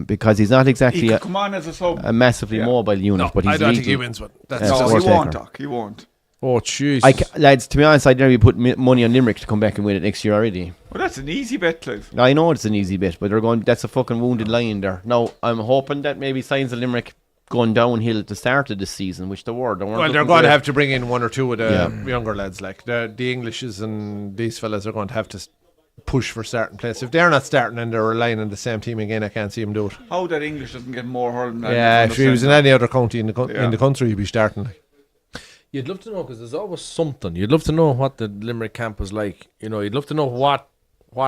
[SPEAKER 3] because he's not
[SPEAKER 1] He
[SPEAKER 3] exactly
[SPEAKER 1] could come on as a sub.
[SPEAKER 3] a massively mobile unit. But he's
[SPEAKER 4] I don't think he
[SPEAKER 3] lethal.
[SPEAKER 4] wins, but
[SPEAKER 3] Yeah,
[SPEAKER 4] that's
[SPEAKER 3] it's
[SPEAKER 1] No,
[SPEAKER 3] just-
[SPEAKER 1] he
[SPEAKER 3] Taker.
[SPEAKER 1] won't, Doc. He won't.
[SPEAKER 4] Oh, jeez.
[SPEAKER 3] Lads, to be honest, I'd nearly put money on Limerick to come back and win it next year already.
[SPEAKER 1] Well, that's an easy bet, Clive.
[SPEAKER 3] I know it's an easy bit, but they're going. That's a fucking wounded lion there. Now I'm hoping that maybe signs of Limerick going downhill at the start of this season, which they were.
[SPEAKER 2] Well, they're going to have to bring in one or two of the younger lads, like the Englishes and these fellas are going to have to push for starting place. If they're not starting and they're relying on the same team again, I can't see them do it.
[SPEAKER 1] How that English doesn't get more hurling than
[SPEAKER 2] Yeah, if he was in any other county in the
[SPEAKER 1] Yeah.
[SPEAKER 2] country, he'd be starting. Like.
[SPEAKER 4] You'd love to know, because there's always something. You'd love to know what the Limerick camp was like. You know, you'd love to know what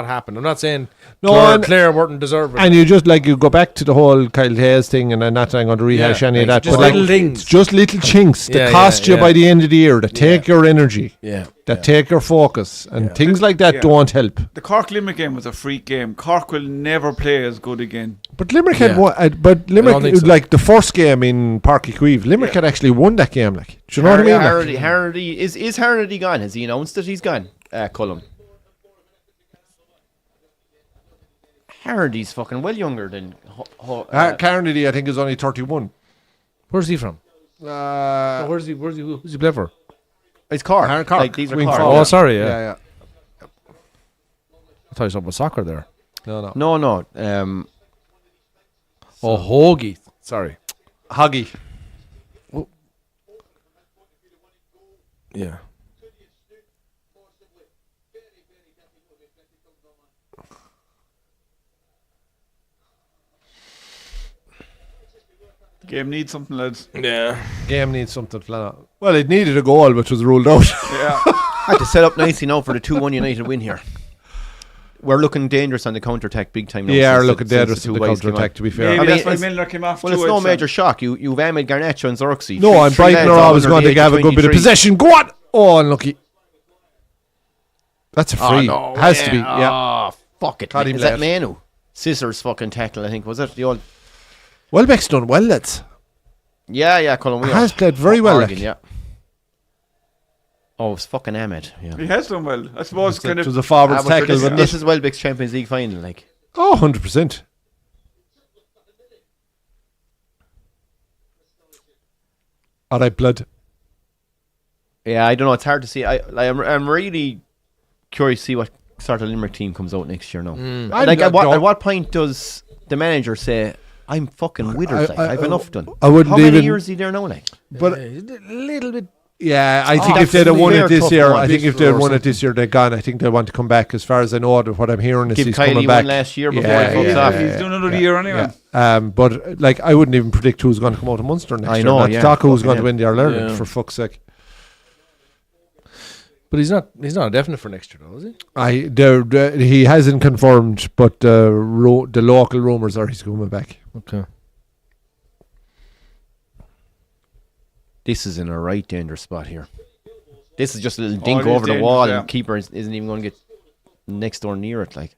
[SPEAKER 4] happened. I'm not saying Clare weren't deserving.
[SPEAKER 2] And you just like you go back to the whole Kyle Hayes thing, and I'm not going to rehash any of that.
[SPEAKER 4] just
[SPEAKER 2] But like,
[SPEAKER 4] little things.
[SPEAKER 2] it's just little chinks that
[SPEAKER 4] Yeah,
[SPEAKER 2] cost
[SPEAKER 4] yeah,
[SPEAKER 2] you by
[SPEAKER 4] yeah.
[SPEAKER 2] the end of the year, that take your energy,
[SPEAKER 4] Yeah.
[SPEAKER 2] that take your focus, and things like that don't help.
[SPEAKER 1] The Cork Limerick game was a freak game. Cork will never play as good again.
[SPEAKER 2] But Limerick
[SPEAKER 4] Yeah.
[SPEAKER 2] had won, but
[SPEAKER 4] don't
[SPEAKER 2] Limerick,
[SPEAKER 4] think so.
[SPEAKER 2] like the first game in Páirc Uí Chaoimh, Limerick had actually won that game. Like, do you know what I mean? Like,
[SPEAKER 3] Hardy is Hardy gone? Has he announced that he's gone? Cullum. Hardy's fucking well younger than.
[SPEAKER 2] Carnegie, I think, is only 31.
[SPEAKER 4] Where's he from? Who's he play for?
[SPEAKER 3] It's Cork.
[SPEAKER 2] Cork.
[SPEAKER 3] Like, these are
[SPEAKER 2] Wing
[SPEAKER 3] Cork.
[SPEAKER 2] forward.
[SPEAKER 4] Oh, sorry, yeah.
[SPEAKER 2] Yeah.
[SPEAKER 4] I thought you were talking about soccer there.
[SPEAKER 2] No.
[SPEAKER 3] No.
[SPEAKER 4] Oh, Hoagie. Sorry.
[SPEAKER 2] Hoggy.
[SPEAKER 4] Yeah.
[SPEAKER 1] The game needs something, lads.
[SPEAKER 4] Yeah.
[SPEAKER 2] Game needs something flat out. Well, it needed a goal, which was ruled out.
[SPEAKER 1] Yeah.
[SPEAKER 3] Had to set up nicely now for the 2-1 United win here. We're looking dangerous on the counter-attack big time now.
[SPEAKER 2] Yeah,
[SPEAKER 3] since
[SPEAKER 2] looking
[SPEAKER 3] since
[SPEAKER 2] dangerous
[SPEAKER 3] the
[SPEAKER 2] in
[SPEAKER 3] two
[SPEAKER 2] the
[SPEAKER 3] boys came
[SPEAKER 2] counter-attack,
[SPEAKER 3] on.
[SPEAKER 2] to be fair.
[SPEAKER 1] Maybe
[SPEAKER 3] I mean,
[SPEAKER 1] that's why
[SPEAKER 3] it's-
[SPEAKER 1] Milner came off.
[SPEAKER 3] Well, it's no major shock. You've Ahmed Garnacho and Zorksy.
[SPEAKER 2] No, and
[SPEAKER 3] Three
[SPEAKER 2] Brighton
[SPEAKER 3] lads
[SPEAKER 2] are
[SPEAKER 3] all
[SPEAKER 2] always
[SPEAKER 3] under
[SPEAKER 2] going
[SPEAKER 3] the
[SPEAKER 2] to
[SPEAKER 3] age of
[SPEAKER 2] have a good bit of
[SPEAKER 3] 23.
[SPEAKER 2] possession. Go on! Oh, unlucky. That's a free.
[SPEAKER 3] no,
[SPEAKER 2] Has to be, yeah.
[SPEAKER 3] Oh, fuck it.
[SPEAKER 2] Caught him
[SPEAKER 3] Is that
[SPEAKER 2] late.
[SPEAKER 3] Manu? Scissors fucking tackle, I think. Was it the old...
[SPEAKER 2] Welbeck's done well, lads.
[SPEAKER 3] Yeah, Colin.
[SPEAKER 2] Has played very well,
[SPEAKER 3] Oregon,
[SPEAKER 2] like.
[SPEAKER 3] yeah. Oh, it's fucking Ahmed. Yeah.
[SPEAKER 1] He has done well. I suppose kind
[SPEAKER 2] It was
[SPEAKER 1] of.
[SPEAKER 2] a forward
[SPEAKER 3] But
[SPEAKER 2] tackle, wasn't
[SPEAKER 3] this
[SPEAKER 2] it?
[SPEAKER 3] is Welbeck's Champions League final, like.
[SPEAKER 2] Oh, 100%. All right, blood.
[SPEAKER 3] Yeah, I don't know. It's hard to see. I'm really curious to see what sort of Limerick team comes out next year now. Like, at what point does the manager say, I'm fucking withered, like, I've enough done?
[SPEAKER 2] I wouldn't
[SPEAKER 3] How many
[SPEAKER 2] even-
[SPEAKER 3] years is he there now, like?
[SPEAKER 2] But
[SPEAKER 4] a little bit.
[SPEAKER 2] yeah, I think
[SPEAKER 3] Oh,
[SPEAKER 2] if they'd have won
[SPEAKER 3] that's
[SPEAKER 2] it this
[SPEAKER 3] tough
[SPEAKER 2] year,
[SPEAKER 3] one.
[SPEAKER 2] I think if they'd won it this year, they're gone. I think they want to come back. As far as I know, what I'm hearing is
[SPEAKER 3] Give
[SPEAKER 2] he's
[SPEAKER 3] Kylie
[SPEAKER 2] coming
[SPEAKER 3] one
[SPEAKER 2] back
[SPEAKER 3] last year before
[SPEAKER 2] Yeah,
[SPEAKER 3] he fucks
[SPEAKER 2] yeah,
[SPEAKER 3] off.
[SPEAKER 1] He's doing another year anyway.
[SPEAKER 2] But like, I wouldn't even predict who's going to come out of Munster next
[SPEAKER 3] I
[SPEAKER 2] year.
[SPEAKER 3] know,
[SPEAKER 2] Not to
[SPEAKER 3] yeah.
[SPEAKER 2] talk who's
[SPEAKER 3] Fucking
[SPEAKER 2] going to
[SPEAKER 3] hell.
[SPEAKER 2] win the All-Ireland,
[SPEAKER 4] Yeah.
[SPEAKER 2] for fuck's sake.
[SPEAKER 4] But he's not a definite for next year, though, is he?
[SPEAKER 2] He hasn't confirmed, but the local rumours are he's coming back.
[SPEAKER 4] Okay.
[SPEAKER 3] This is in a right dangerous spot here. This is just a little dink
[SPEAKER 1] it is
[SPEAKER 3] over the
[SPEAKER 1] dangerous,
[SPEAKER 3] wall,
[SPEAKER 1] yeah.
[SPEAKER 3] and keeper isn't even going to get next door near it, like.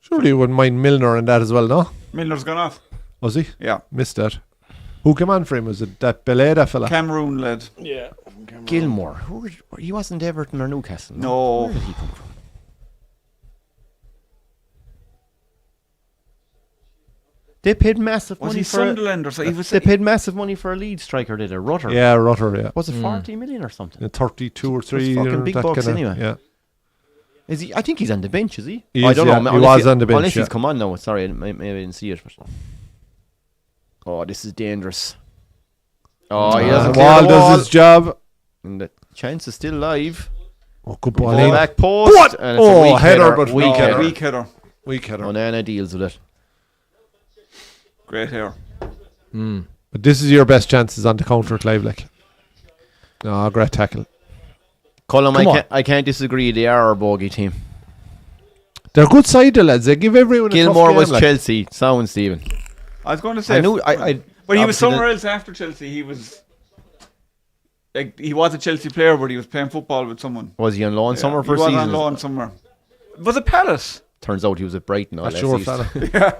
[SPEAKER 2] Surely you wouldn't mind Milner and that as well, no?
[SPEAKER 1] Milner's gone off.
[SPEAKER 2] Was he?
[SPEAKER 1] Yeah.
[SPEAKER 2] Missed that. Who came on for him? Was it that Beleda fella?
[SPEAKER 1] Cameroon lad.
[SPEAKER 4] Yeah.
[SPEAKER 3] Gilmore. He wasn't Everton or Newcastle.
[SPEAKER 1] No.
[SPEAKER 3] Where did he come from? They paid massive
[SPEAKER 1] Was
[SPEAKER 3] money
[SPEAKER 1] he
[SPEAKER 3] for
[SPEAKER 1] Sunderland or something? He was.
[SPEAKER 3] They paid massive money for a lead striker, did a Rutter.
[SPEAKER 2] Yeah, Rutter, yeah.
[SPEAKER 3] Was it 40 million or something?
[SPEAKER 2] 32 or 3.
[SPEAKER 3] fucking
[SPEAKER 2] or
[SPEAKER 3] big
[SPEAKER 2] that
[SPEAKER 3] bucks
[SPEAKER 2] kinda-
[SPEAKER 3] anyway.
[SPEAKER 2] Yeah.
[SPEAKER 3] Is he? I think he's on the bench. Is he?
[SPEAKER 2] He
[SPEAKER 3] I
[SPEAKER 2] is,
[SPEAKER 3] don't
[SPEAKER 2] yeah.
[SPEAKER 3] know.
[SPEAKER 2] He
[SPEAKER 3] Unless
[SPEAKER 2] was on the bench,
[SPEAKER 3] Unless
[SPEAKER 2] yeah.
[SPEAKER 3] he's come on now. Sorry, maybe I didn't see it. But. Oh, this is dangerous. Oh, he doesn't clear
[SPEAKER 2] Wall
[SPEAKER 3] the wall.
[SPEAKER 2] does his job.
[SPEAKER 3] And the chance is still live.
[SPEAKER 2] Oh, good ball
[SPEAKER 3] Ball
[SPEAKER 2] in.
[SPEAKER 3] back post.
[SPEAKER 2] What?
[SPEAKER 3] And it's
[SPEAKER 2] Oh,
[SPEAKER 3] a weak
[SPEAKER 2] header, but
[SPEAKER 3] weak
[SPEAKER 2] no.
[SPEAKER 3] header.
[SPEAKER 1] Weak header.
[SPEAKER 2] Weak header.
[SPEAKER 3] Onana deals with it.
[SPEAKER 1] Great hair.
[SPEAKER 2] But this is your best chances on the counter, Clive. Like, no, great tackle.
[SPEAKER 3] Colum,
[SPEAKER 2] Come on.
[SPEAKER 3] I can't disagree. They are our bogey team.
[SPEAKER 2] They're good side, the lads. They give everyone a
[SPEAKER 3] Gilmore
[SPEAKER 2] tough game,
[SPEAKER 3] was
[SPEAKER 2] like.
[SPEAKER 3] Chelsea. Sound, Stephen.
[SPEAKER 1] I was going to say.
[SPEAKER 3] I knew.
[SPEAKER 1] but he was
[SPEAKER 3] obviously
[SPEAKER 1] somewhere else after Chelsea. He was. Like, he was a Chelsea player, but he was playing football with someone.
[SPEAKER 3] Was he on loan somewhere for a
[SPEAKER 1] He was
[SPEAKER 3] season?
[SPEAKER 1] on loan somewhere. Was it Palace?
[SPEAKER 3] Turns out he was at Brighton all
[SPEAKER 2] That's
[SPEAKER 3] last
[SPEAKER 2] your
[SPEAKER 3] season.
[SPEAKER 2] fella.
[SPEAKER 1] Yeah.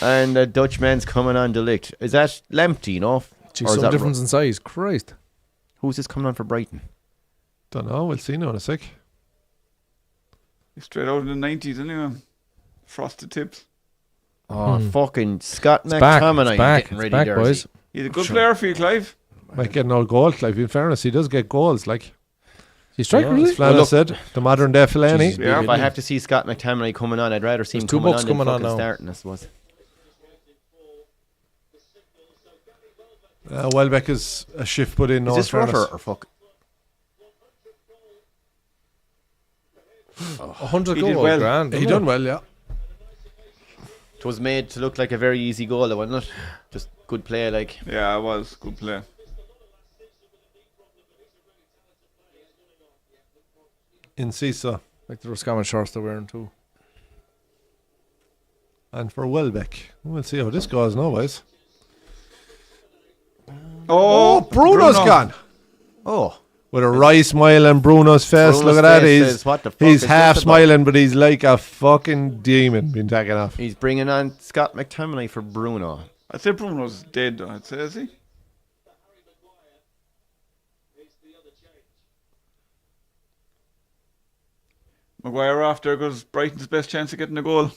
[SPEAKER 3] And the Dutchman's coming on Delict. Is that Lamptey, no?
[SPEAKER 4] Geez,
[SPEAKER 3] Or is
[SPEAKER 4] some
[SPEAKER 3] that
[SPEAKER 4] difference in size. Christ.
[SPEAKER 3] Who's this coming on for Brighton?
[SPEAKER 2] Don't know. We'll see now in a sec.
[SPEAKER 1] He's straight out of the 90s anyway. Frosted tips.
[SPEAKER 3] Oh, fucking Scott
[SPEAKER 4] It's back.
[SPEAKER 3] McTominay
[SPEAKER 4] It's back.
[SPEAKER 3] getting
[SPEAKER 4] It's
[SPEAKER 3] ready
[SPEAKER 4] back,
[SPEAKER 3] there.
[SPEAKER 4] boys.
[SPEAKER 1] He's a good player for you, Clive.
[SPEAKER 2] Might get an old goal, Clive. In fairness, he does get goals. Like,
[SPEAKER 4] He's striker,
[SPEAKER 2] as
[SPEAKER 4] is he?
[SPEAKER 2] Flanagan
[SPEAKER 3] look-
[SPEAKER 2] said, the modern day Fellaini.
[SPEAKER 3] Jesus,
[SPEAKER 1] Yeah.
[SPEAKER 3] if I have to see Scott McTominay coming on, I'd rather see him
[SPEAKER 4] There's two
[SPEAKER 3] coming
[SPEAKER 4] bucks
[SPEAKER 3] on than
[SPEAKER 4] coming on
[SPEAKER 3] fucking
[SPEAKER 4] now.
[SPEAKER 3] starting, I suppose.
[SPEAKER 2] Welbeck is a shift put in.
[SPEAKER 3] Is
[SPEAKER 2] no
[SPEAKER 3] this rougher
[SPEAKER 2] fairness.
[SPEAKER 3] or fuck?
[SPEAKER 4] 100
[SPEAKER 1] He did
[SPEAKER 4] goals,
[SPEAKER 1] well.
[SPEAKER 4] grand.
[SPEAKER 2] He
[SPEAKER 4] isn't
[SPEAKER 2] done
[SPEAKER 4] it?
[SPEAKER 2] well, yeah.
[SPEAKER 3] It was made to look like a very easy goal, wasn't it? Just good play, like.
[SPEAKER 1] Yeah, it was. Good play.
[SPEAKER 2] In Cisa.
[SPEAKER 4] Like the Roscommon shorts they're wearing too.
[SPEAKER 2] And for Welbeck. We'll see how this goes now, boys.
[SPEAKER 1] Oh,
[SPEAKER 2] Bruno's gone.
[SPEAKER 3] Oh,
[SPEAKER 2] With a wry smile on Bruno's face.
[SPEAKER 3] Bruno's
[SPEAKER 2] Look at that.
[SPEAKER 3] face
[SPEAKER 2] He's,
[SPEAKER 3] says, "What the fuck
[SPEAKER 2] he's
[SPEAKER 3] is
[SPEAKER 2] half
[SPEAKER 3] this about?"
[SPEAKER 2] smiling, but he's like a fucking demon being taken off.
[SPEAKER 3] he's bringing on Scott McTominay for Bruno.
[SPEAKER 1] I'd say Bruno's dead, though. I'd say, is he? Maguire off there goes Brighton's best chance of getting a goal.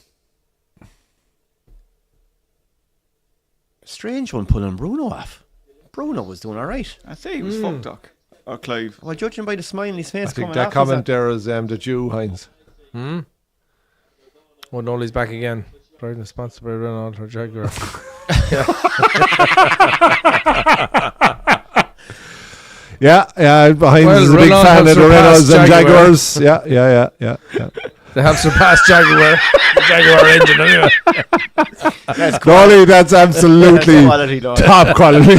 [SPEAKER 3] Strange one pulling Bruno off. Bruno was doing all right.
[SPEAKER 1] I'd say he was fucked, Doc. Or Clive.
[SPEAKER 3] Well, judging by the smile in his face
[SPEAKER 2] I think
[SPEAKER 3] coming
[SPEAKER 2] that
[SPEAKER 3] off,
[SPEAKER 2] comment there is the Jew, Heinz.
[SPEAKER 4] Oh, Nolly's back again. Brighton sponsored by Renault or Jaguar.
[SPEAKER 2] Yeah, behind
[SPEAKER 4] Well,
[SPEAKER 2] is a big
[SPEAKER 4] Renault
[SPEAKER 2] fan
[SPEAKER 4] have
[SPEAKER 2] of the Renaults and
[SPEAKER 4] surpassed
[SPEAKER 2] Jaguars. Yeah.
[SPEAKER 4] They have surpassed Jaguar. The Jaguar engine, anyway.
[SPEAKER 2] Nolly, that's absolutely
[SPEAKER 3] quality, though.
[SPEAKER 2] top quality.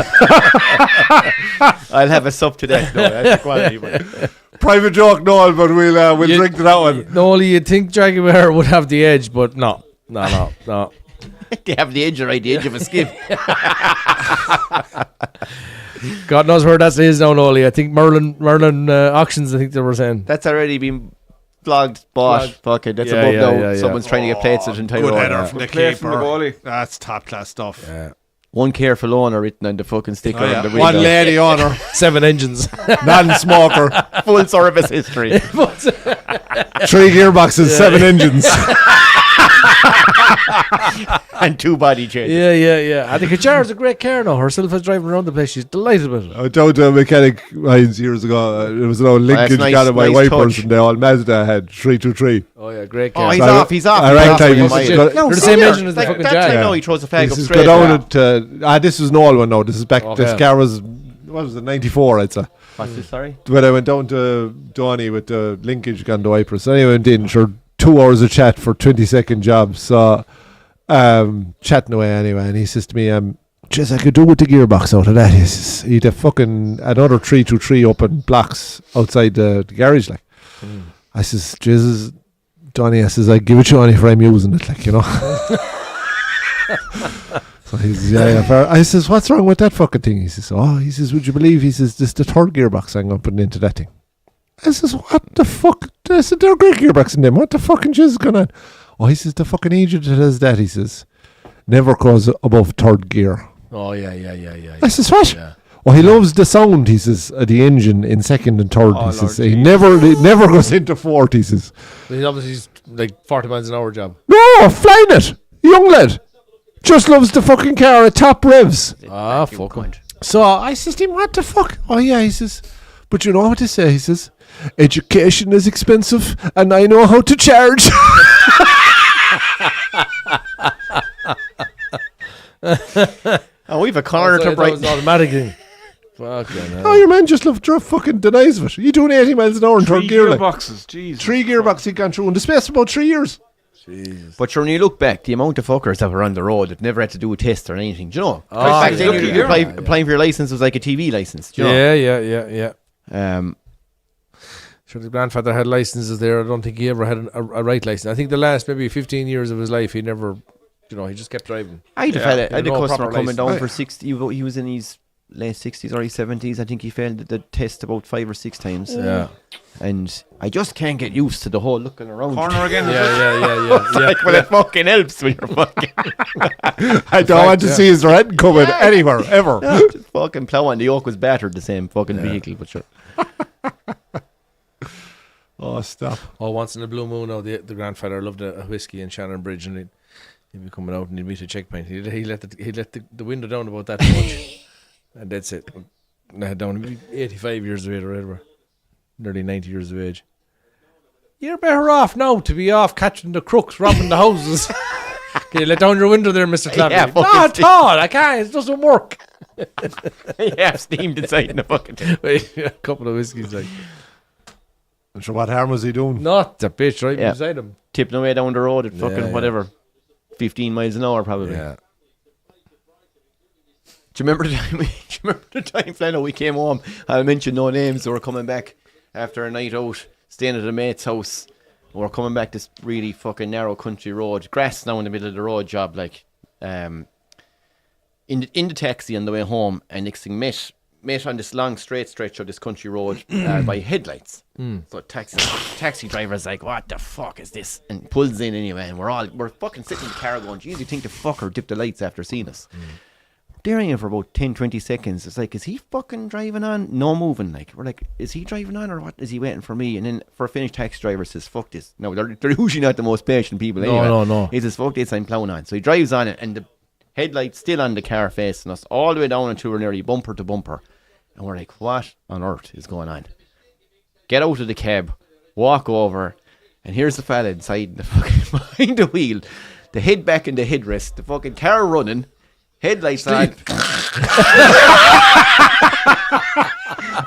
[SPEAKER 3] I'll have a sub to that. No, that's quality. But
[SPEAKER 2] Private joke, Noel, but we'll
[SPEAKER 4] You-
[SPEAKER 2] drink to that one.
[SPEAKER 4] Nolly, you'd think Jaguar would have the edge, but no. No.
[SPEAKER 3] they have the edge right, the edge of a skip.
[SPEAKER 4] God knows where that is now, Nolly. I think Merlin Auctions, I think they were saying.
[SPEAKER 3] That's already been blogged, bought.
[SPEAKER 4] Blogged.
[SPEAKER 3] Fuck it, that's
[SPEAKER 4] Yeah,
[SPEAKER 3] above
[SPEAKER 4] yeah,
[SPEAKER 3] now.
[SPEAKER 4] yeah, yeah.
[SPEAKER 3] Someone's trying to get plates at entire
[SPEAKER 2] Good
[SPEAKER 3] road.
[SPEAKER 2] header from the
[SPEAKER 1] Play from the
[SPEAKER 2] keeper.
[SPEAKER 1] goalie.
[SPEAKER 2] That's top class stuff.
[SPEAKER 4] Yeah.
[SPEAKER 3] One careful owner written on the fucking sticker
[SPEAKER 2] Oh, yeah.
[SPEAKER 3] on the window.
[SPEAKER 2] One lady owner,
[SPEAKER 4] 7 engines.
[SPEAKER 2] non-smoker,
[SPEAKER 3] Full service history.
[SPEAKER 2] 3 gearboxes, 7 engines.
[SPEAKER 3] And 2 body changes.
[SPEAKER 4] Yeah. I think Kajar's a great car now. Herself is driving around the place. She's delighted with it.
[SPEAKER 2] I told a mechanic Heinz years ago, it was an old linkage
[SPEAKER 3] nice-
[SPEAKER 2] got on my
[SPEAKER 3] nice
[SPEAKER 2] wipers,
[SPEAKER 3] touch.
[SPEAKER 2] and the old Mazda had 323.
[SPEAKER 4] Oh, yeah, great
[SPEAKER 3] Oh,
[SPEAKER 4] car.
[SPEAKER 3] he's
[SPEAKER 2] So
[SPEAKER 3] off. He's off.
[SPEAKER 2] I
[SPEAKER 3] he's
[SPEAKER 2] rang
[SPEAKER 3] off.
[SPEAKER 2] time,
[SPEAKER 3] He's
[SPEAKER 2] he's
[SPEAKER 3] off.
[SPEAKER 2] got-
[SPEAKER 3] No,
[SPEAKER 4] They're the same
[SPEAKER 3] serious.
[SPEAKER 4] engine as the
[SPEAKER 3] Like,
[SPEAKER 4] fucking
[SPEAKER 3] that
[SPEAKER 4] Jag.
[SPEAKER 3] time,
[SPEAKER 2] Yeah.
[SPEAKER 3] no, he throws the flag up
[SPEAKER 2] This is
[SPEAKER 3] straight.
[SPEAKER 2] go
[SPEAKER 3] Yeah.
[SPEAKER 2] down to, this was Noel one now. This is back, this
[SPEAKER 4] Okay.
[SPEAKER 2] car was, what was it, 94, I'd say.
[SPEAKER 3] What's this, sorry?
[SPEAKER 2] When I went down to Donny with the linkage gun the wipers. So anyway, went in, sure, 2 hours of chat for 20-second job. So, chatting away anyway, and he says to me, "Jeez, I could do with the gearbox out of that." He says, "He'd have fucking another 323 up in blocks outside the garage, like." I says, "Jesus, Donny," I says, "I give it to you only if I'm using it, like, you know." So he's fair. I says, "What's wrong with that fucking thing?" He says, he says, "Would you believe?" He says, "This is the 3rd gearbox I'm going to put into that thing." I says, "What the fuck?" I said, "They're great gearbox in them. What the fucking shit is going on?" Oh, he says, "The fucking agent that has that," he says, "never goes above 3rd gear."
[SPEAKER 4] Oh, yeah.
[SPEAKER 2] I says, "What?"
[SPEAKER 4] Yeah.
[SPEAKER 2] Oh, he loves the sound, he says, of the engine in 2nd and 3rd.
[SPEAKER 1] Oh,
[SPEAKER 2] He says,
[SPEAKER 1] Lord
[SPEAKER 2] he never goes into 4th, he says.
[SPEAKER 4] He's obviously like 40 miles an hour job.
[SPEAKER 2] No, flying it. Young lad. Just loves the fucking car at top revs.
[SPEAKER 4] Ah, fuck him.
[SPEAKER 2] So I says to him, "What the fuck?" Oh, yeah, he says, But you know what they say? He says, education is expensive and I know how to charge.
[SPEAKER 3] Oh, we've a corner to Brighton.
[SPEAKER 4] That was automatic thing. Fucking hell.
[SPEAKER 2] Oh, your man just fucking denies of it. You doing 80 miles an hour in third
[SPEAKER 1] Three
[SPEAKER 2] gear. Like.
[SPEAKER 1] gearboxes, Jesus.
[SPEAKER 2] 3 gearboxes he gone through in the space of about 3 years.
[SPEAKER 4] Jesus.
[SPEAKER 3] But sure, when you look back, the amount of fuckers that were on the road that never had to do a test or anything, do you know?
[SPEAKER 4] Oh,
[SPEAKER 3] back
[SPEAKER 4] yeah.
[SPEAKER 3] then,
[SPEAKER 1] Lucky
[SPEAKER 3] you
[SPEAKER 1] you.
[SPEAKER 3] applying for your license was like a TV license, do you know?
[SPEAKER 4] Yeah. Sure, his grandfather had licenses there. I don't think he ever had a right license. I think the last maybe 15 years of his life, he never, he just kept driving.
[SPEAKER 3] I had a
[SPEAKER 1] Yeah.
[SPEAKER 3] fella, I had a
[SPEAKER 4] No
[SPEAKER 3] customer
[SPEAKER 4] proper
[SPEAKER 3] coming down
[SPEAKER 2] license.
[SPEAKER 3] for 60. He was in his late 60s, early 70s. I think he failed the test about 5 or 6 times.
[SPEAKER 4] Yeah.
[SPEAKER 3] And I just can't get used to the whole looking around.
[SPEAKER 1] Corner again.
[SPEAKER 4] Yeah.
[SPEAKER 3] Like, well, it fucking helps when you're fucking
[SPEAKER 2] I don't want to see his red coming anywhere, ever.
[SPEAKER 3] just fucking plowing. The yoke was battered, the same fucking vehicle, but sure.
[SPEAKER 2] Oh, stop.
[SPEAKER 4] Oh, once in a blue moon, the grandfather loved a whiskey in Shannon Bridge, and he'd be coming out and he'd meet a checkpoint. He let the window down about that much, and that's it. And I had down maybe 85 years of age or whatever, nearly 90 years of age. You're better off now to be off catching the crooks, robbing the houses. Can you let down your window there, Mr. Clapper?
[SPEAKER 3] Yeah,
[SPEAKER 4] Not
[SPEAKER 3] fucking
[SPEAKER 4] at all. I can't. It doesn't work.
[SPEAKER 3] Yeah, steamed inside in the fucking.
[SPEAKER 4] A couple of whiskeys, like
[SPEAKER 2] I'm sure what harm was he doing?
[SPEAKER 4] not the bitch right
[SPEAKER 3] Yeah.
[SPEAKER 4] beside him.
[SPEAKER 3] Tipping away down the road at fucking
[SPEAKER 4] Yeah.
[SPEAKER 3] whatever, 15 miles an hour probably.
[SPEAKER 4] Yeah.
[SPEAKER 3] Do you remember the time? Do you remember the time, Flano, we came home? I mentioned no names. We were coming back after a night out, staying at a mate's house. We were coming back this really fucking narrow country road, grass now in the middle of the road. Job like, in the taxi on the way home, and next thing met on this long straight stretch of this country road by headlights. So taxi driver's like, what the fuck is this? And pulls in anyway, and we're fucking sitting in the car going, geez, you think the fucker dipped the lights after seeing us? Staring him for about 10-20 seconds. It's like, is he fucking driving on? No moving. Like, we're like, is he driving on or what? Is he waiting for me? And then for a finished taxi driver says, fuck this. No, they're usually not the most patient people anyway.
[SPEAKER 4] No.
[SPEAKER 3] He says, fuck this, I'm plowing on. So he drives on it, and the headlights still on the car facing us all the way down until we're nearly bumper to bumper. And we're like, what on earth is going on? Get out of the cab, walk over, and here's the fella inside the fucking behind the wheel, the head back in the headrest, the fucking car running, headlights on.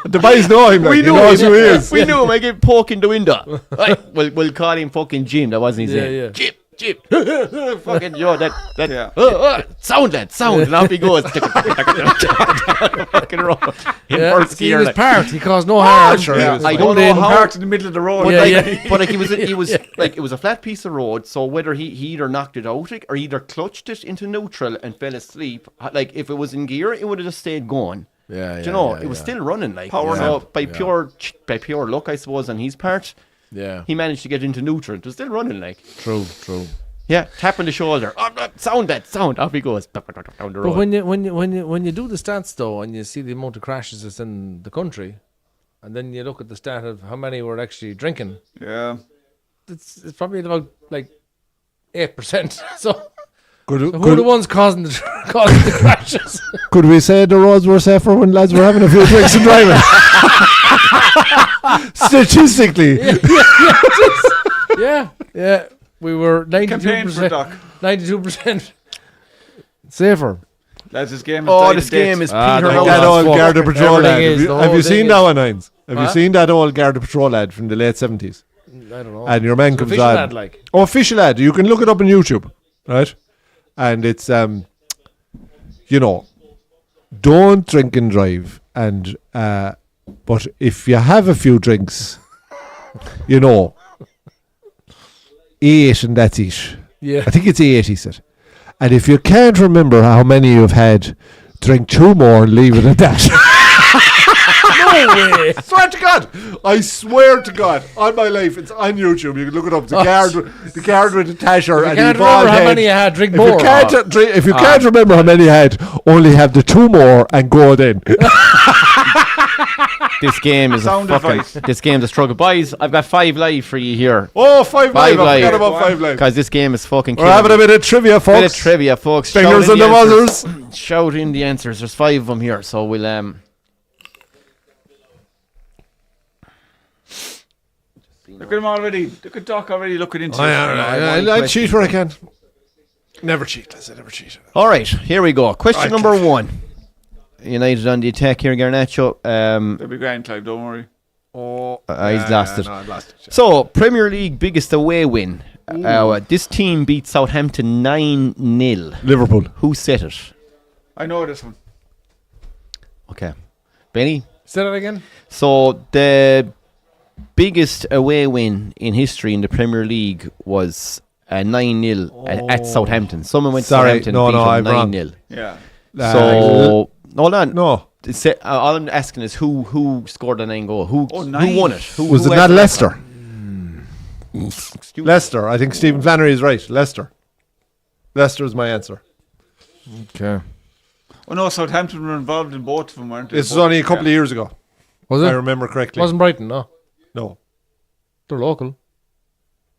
[SPEAKER 2] The boys know him. Like, he knows who he is.
[SPEAKER 3] We knew him. I get poke in the window. Right, we'll call him fucking Jim. That wasn't his name.
[SPEAKER 4] Yeah.
[SPEAKER 3] Jim. Fucking that.
[SPEAKER 1] Yeah.
[SPEAKER 3] Sound. And off he goes. Fucking road. In first
[SPEAKER 4] He
[SPEAKER 3] gear.
[SPEAKER 4] was
[SPEAKER 3] Like.
[SPEAKER 4] parked. He caused no harm.
[SPEAKER 2] sure,
[SPEAKER 1] Yeah.
[SPEAKER 2] he was
[SPEAKER 3] I
[SPEAKER 2] fine.
[SPEAKER 3] don't know how.
[SPEAKER 1] Parked in the middle of the road.
[SPEAKER 3] But,
[SPEAKER 4] Yeah,
[SPEAKER 3] but like he was like it was a flat piece of road, so whether he either knocked it out or either clutched it into neutral and fell asleep, like if it was in gear, it would have just stayed going.
[SPEAKER 4] Yeah,
[SPEAKER 3] Do you know, it was still running like
[SPEAKER 1] Power
[SPEAKER 3] so
[SPEAKER 1] nap.
[SPEAKER 3] by pure luck, I suppose, on his part,
[SPEAKER 4] Yeah.
[SPEAKER 3] he managed to get into neutral. It was still running like.
[SPEAKER 4] True.
[SPEAKER 3] Yeah, tap on the shoulder. Sound. Off he goes down the road.
[SPEAKER 4] But when you do the stats though, and you see the amount of crashes that's in the country, and then you look at the stat of how many were actually drinking,
[SPEAKER 1] Yeah.
[SPEAKER 4] it's probably about like 8%. So
[SPEAKER 2] Could,
[SPEAKER 4] who are the ones causing the crashes?
[SPEAKER 2] could we say the roads were safer when lads were having a few drinks and driving? Statistically.
[SPEAKER 4] Yeah. We were
[SPEAKER 1] Campaign for
[SPEAKER 4] 92%.
[SPEAKER 1] Doc.
[SPEAKER 4] 92% safer.
[SPEAKER 1] Lads, this game is
[SPEAKER 3] Oh,
[SPEAKER 1] died
[SPEAKER 3] this
[SPEAKER 1] to death.
[SPEAKER 3] game is
[SPEAKER 4] Ah,
[SPEAKER 3] Peter
[SPEAKER 4] the
[SPEAKER 2] Like
[SPEAKER 4] whole
[SPEAKER 2] that
[SPEAKER 3] Howard.
[SPEAKER 2] old
[SPEAKER 4] fuck.
[SPEAKER 2] Garda Patrol
[SPEAKER 4] Everything
[SPEAKER 2] lad.
[SPEAKER 4] is, the
[SPEAKER 2] Have
[SPEAKER 4] whole
[SPEAKER 2] you
[SPEAKER 4] thing
[SPEAKER 2] seen
[SPEAKER 4] is.
[SPEAKER 2] that one, Hines? Have you
[SPEAKER 4] Huh?
[SPEAKER 2] seen that old Garda Patrol lad from the late 70s?
[SPEAKER 4] I don't know.
[SPEAKER 2] And your man
[SPEAKER 4] It's
[SPEAKER 2] comes
[SPEAKER 4] official
[SPEAKER 2] on.
[SPEAKER 4] ad, like.
[SPEAKER 2] Oh, official ad. You can look it up on YouTube, right? And it's, don't drink and drive. And but if you have a few drinks, 8 and that's it.
[SPEAKER 4] Yeah.
[SPEAKER 2] I think it's 8, he said. And if you can't remember how many you've had, drink 2 more and leave it at that.
[SPEAKER 4] No way.
[SPEAKER 2] Swear to God, I swear to God, on my life, it's on YouTube. You can look it up. The guard with the tasher
[SPEAKER 4] I
[SPEAKER 2] and
[SPEAKER 4] can't
[SPEAKER 2] the bald
[SPEAKER 4] remember how
[SPEAKER 2] head.
[SPEAKER 4] many you had. Drink
[SPEAKER 2] If
[SPEAKER 4] more.
[SPEAKER 2] you can't remember how many you had, only have the 2 more and go then.
[SPEAKER 3] This game is
[SPEAKER 1] Sound advice.
[SPEAKER 3] This game's a struggle, boys. I've got 5 live for you here.
[SPEAKER 2] Oh, 5 live. I
[SPEAKER 3] live.
[SPEAKER 2] forgot about 5 live.
[SPEAKER 3] Because this game is fucking
[SPEAKER 2] We're having a bit of trivia, folks.
[SPEAKER 3] bit of trivia, folks.
[SPEAKER 2] Fingers
[SPEAKER 3] Shout
[SPEAKER 2] on
[SPEAKER 3] in
[SPEAKER 2] the
[SPEAKER 3] answers.
[SPEAKER 2] buzzers.
[SPEAKER 3] Shout in the answers. There's 5 of them here, so we'll
[SPEAKER 1] Look at him already. Look at Doc already looking into it.
[SPEAKER 2] I cheat where I can. Never cheat. I said never cheat.
[SPEAKER 3] All right, here we go. Question number 1. United on the attack here, Garnacho.
[SPEAKER 1] They'll be grand, Clive, don't worry.
[SPEAKER 3] He's lost it.
[SPEAKER 2] No, I lost it.
[SPEAKER 3] So, Premier League biggest away win. This team beat Southampton 9-0.
[SPEAKER 2] Liverpool.
[SPEAKER 3] Who set it?
[SPEAKER 1] I know this one.
[SPEAKER 3] Okay. Benny?
[SPEAKER 4] Say that again.
[SPEAKER 3] So, the biggest away win in history in the Premier League was 9-0 at Southampton. Someone went to Southampton and beat
[SPEAKER 2] I'm wrong.
[SPEAKER 3] 9-0.
[SPEAKER 1] Yeah.
[SPEAKER 3] So, hold on.
[SPEAKER 2] No.
[SPEAKER 3] All I'm asking is who scored the 9 goal? Who
[SPEAKER 1] nine.
[SPEAKER 3] won it? Who
[SPEAKER 2] Was it
[SPEAKER 3] who
[SPEAKER 2] not
[SPEAKER 3] had the
[SPEAKER 2] Leicester?
[SPEAKER 3] record?
[SPEAKER 2] Leicester. I think Stephen Flannery is right. Leicester. Leicester is my answer.
[SPEAKER 4] Okay.
[SPEAKER 1] Oh no, Southampton were involved in both of them, weren't they?
[SPEAKER 2] This was only a couple of years ago.
[SPEAKER 4] Was
[SPEAKER 2] I
[SPEAKER 4] it?
[SPEAKER 2] remember correctly.
[SPEAKER 4] Wasn't Brighton? No,
[SPEAKER 2] No.
[SPEAKER 4] they're local.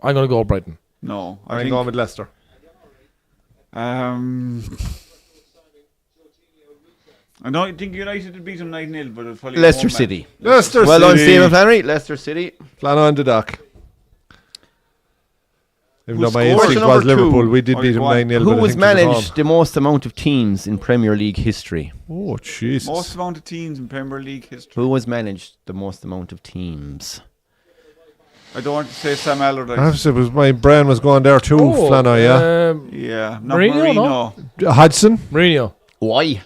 [SPEAKER 4] I'm gonna go Brighton.
[SPEAKER 1] No,
[SPEAKER 2] I'm going with Leicester.
[SPEAKER 1] I don't think United would beat them 9-0, but it's probably
[SPEAKER 3] Leicester
[SPEAKER 1] home
[SPEAKER 3] City.
[SPEAKER 2] Leicester
[SPEAKER 3] Well done,
[SPEAKER 2] City.
[SPEAKER 3] Stephen Flannery. Leicester City.
[SPEAKER 2] Flan on the dock. Even
[SPEAKER 1] Who
[SPEAKER 2] though my
[SPEAKER 1] scored?
[SPEAKER 2] instinct
[SPEAKER 3] Question
[SPEAKER 2] was
[SPEAKER 3] number 2.
[SPEAKER 2] Liverpoul, we did
[SPEAKER 1] Oh,
[SPEAKER 2] beat him
[SPEAKER 1] go on.
[SPEAKER 2] 9-0.
[SPEAKER 3] Who
[SPEAKER 2] but I
[SPEAKER 3] was
[SPEAKER 2] think it was
[SPEAKER 3] managed the most amount of teams in Premier League history?
[SPEAKER 2] home. Oh, Jesus.
[SPEAKER 1] Most amount of teams in Premier League history.
[SPEAKER 3] Who was managed the most amount of teams?
[SPEAKER 1] I don't want to say Sam Allardyce.
[SPEAKER 2] Obviously, my brain was going there too, Flano, yeah.
[SPEAKER 1] Yeah, not
[SPEAKER 4] Mourinho,
[SPEAKER 1] Marino.
[SPEAKER 2] Hudson?
[SPEAKER 4] Mourinho.
[SPEAKER 3] Why?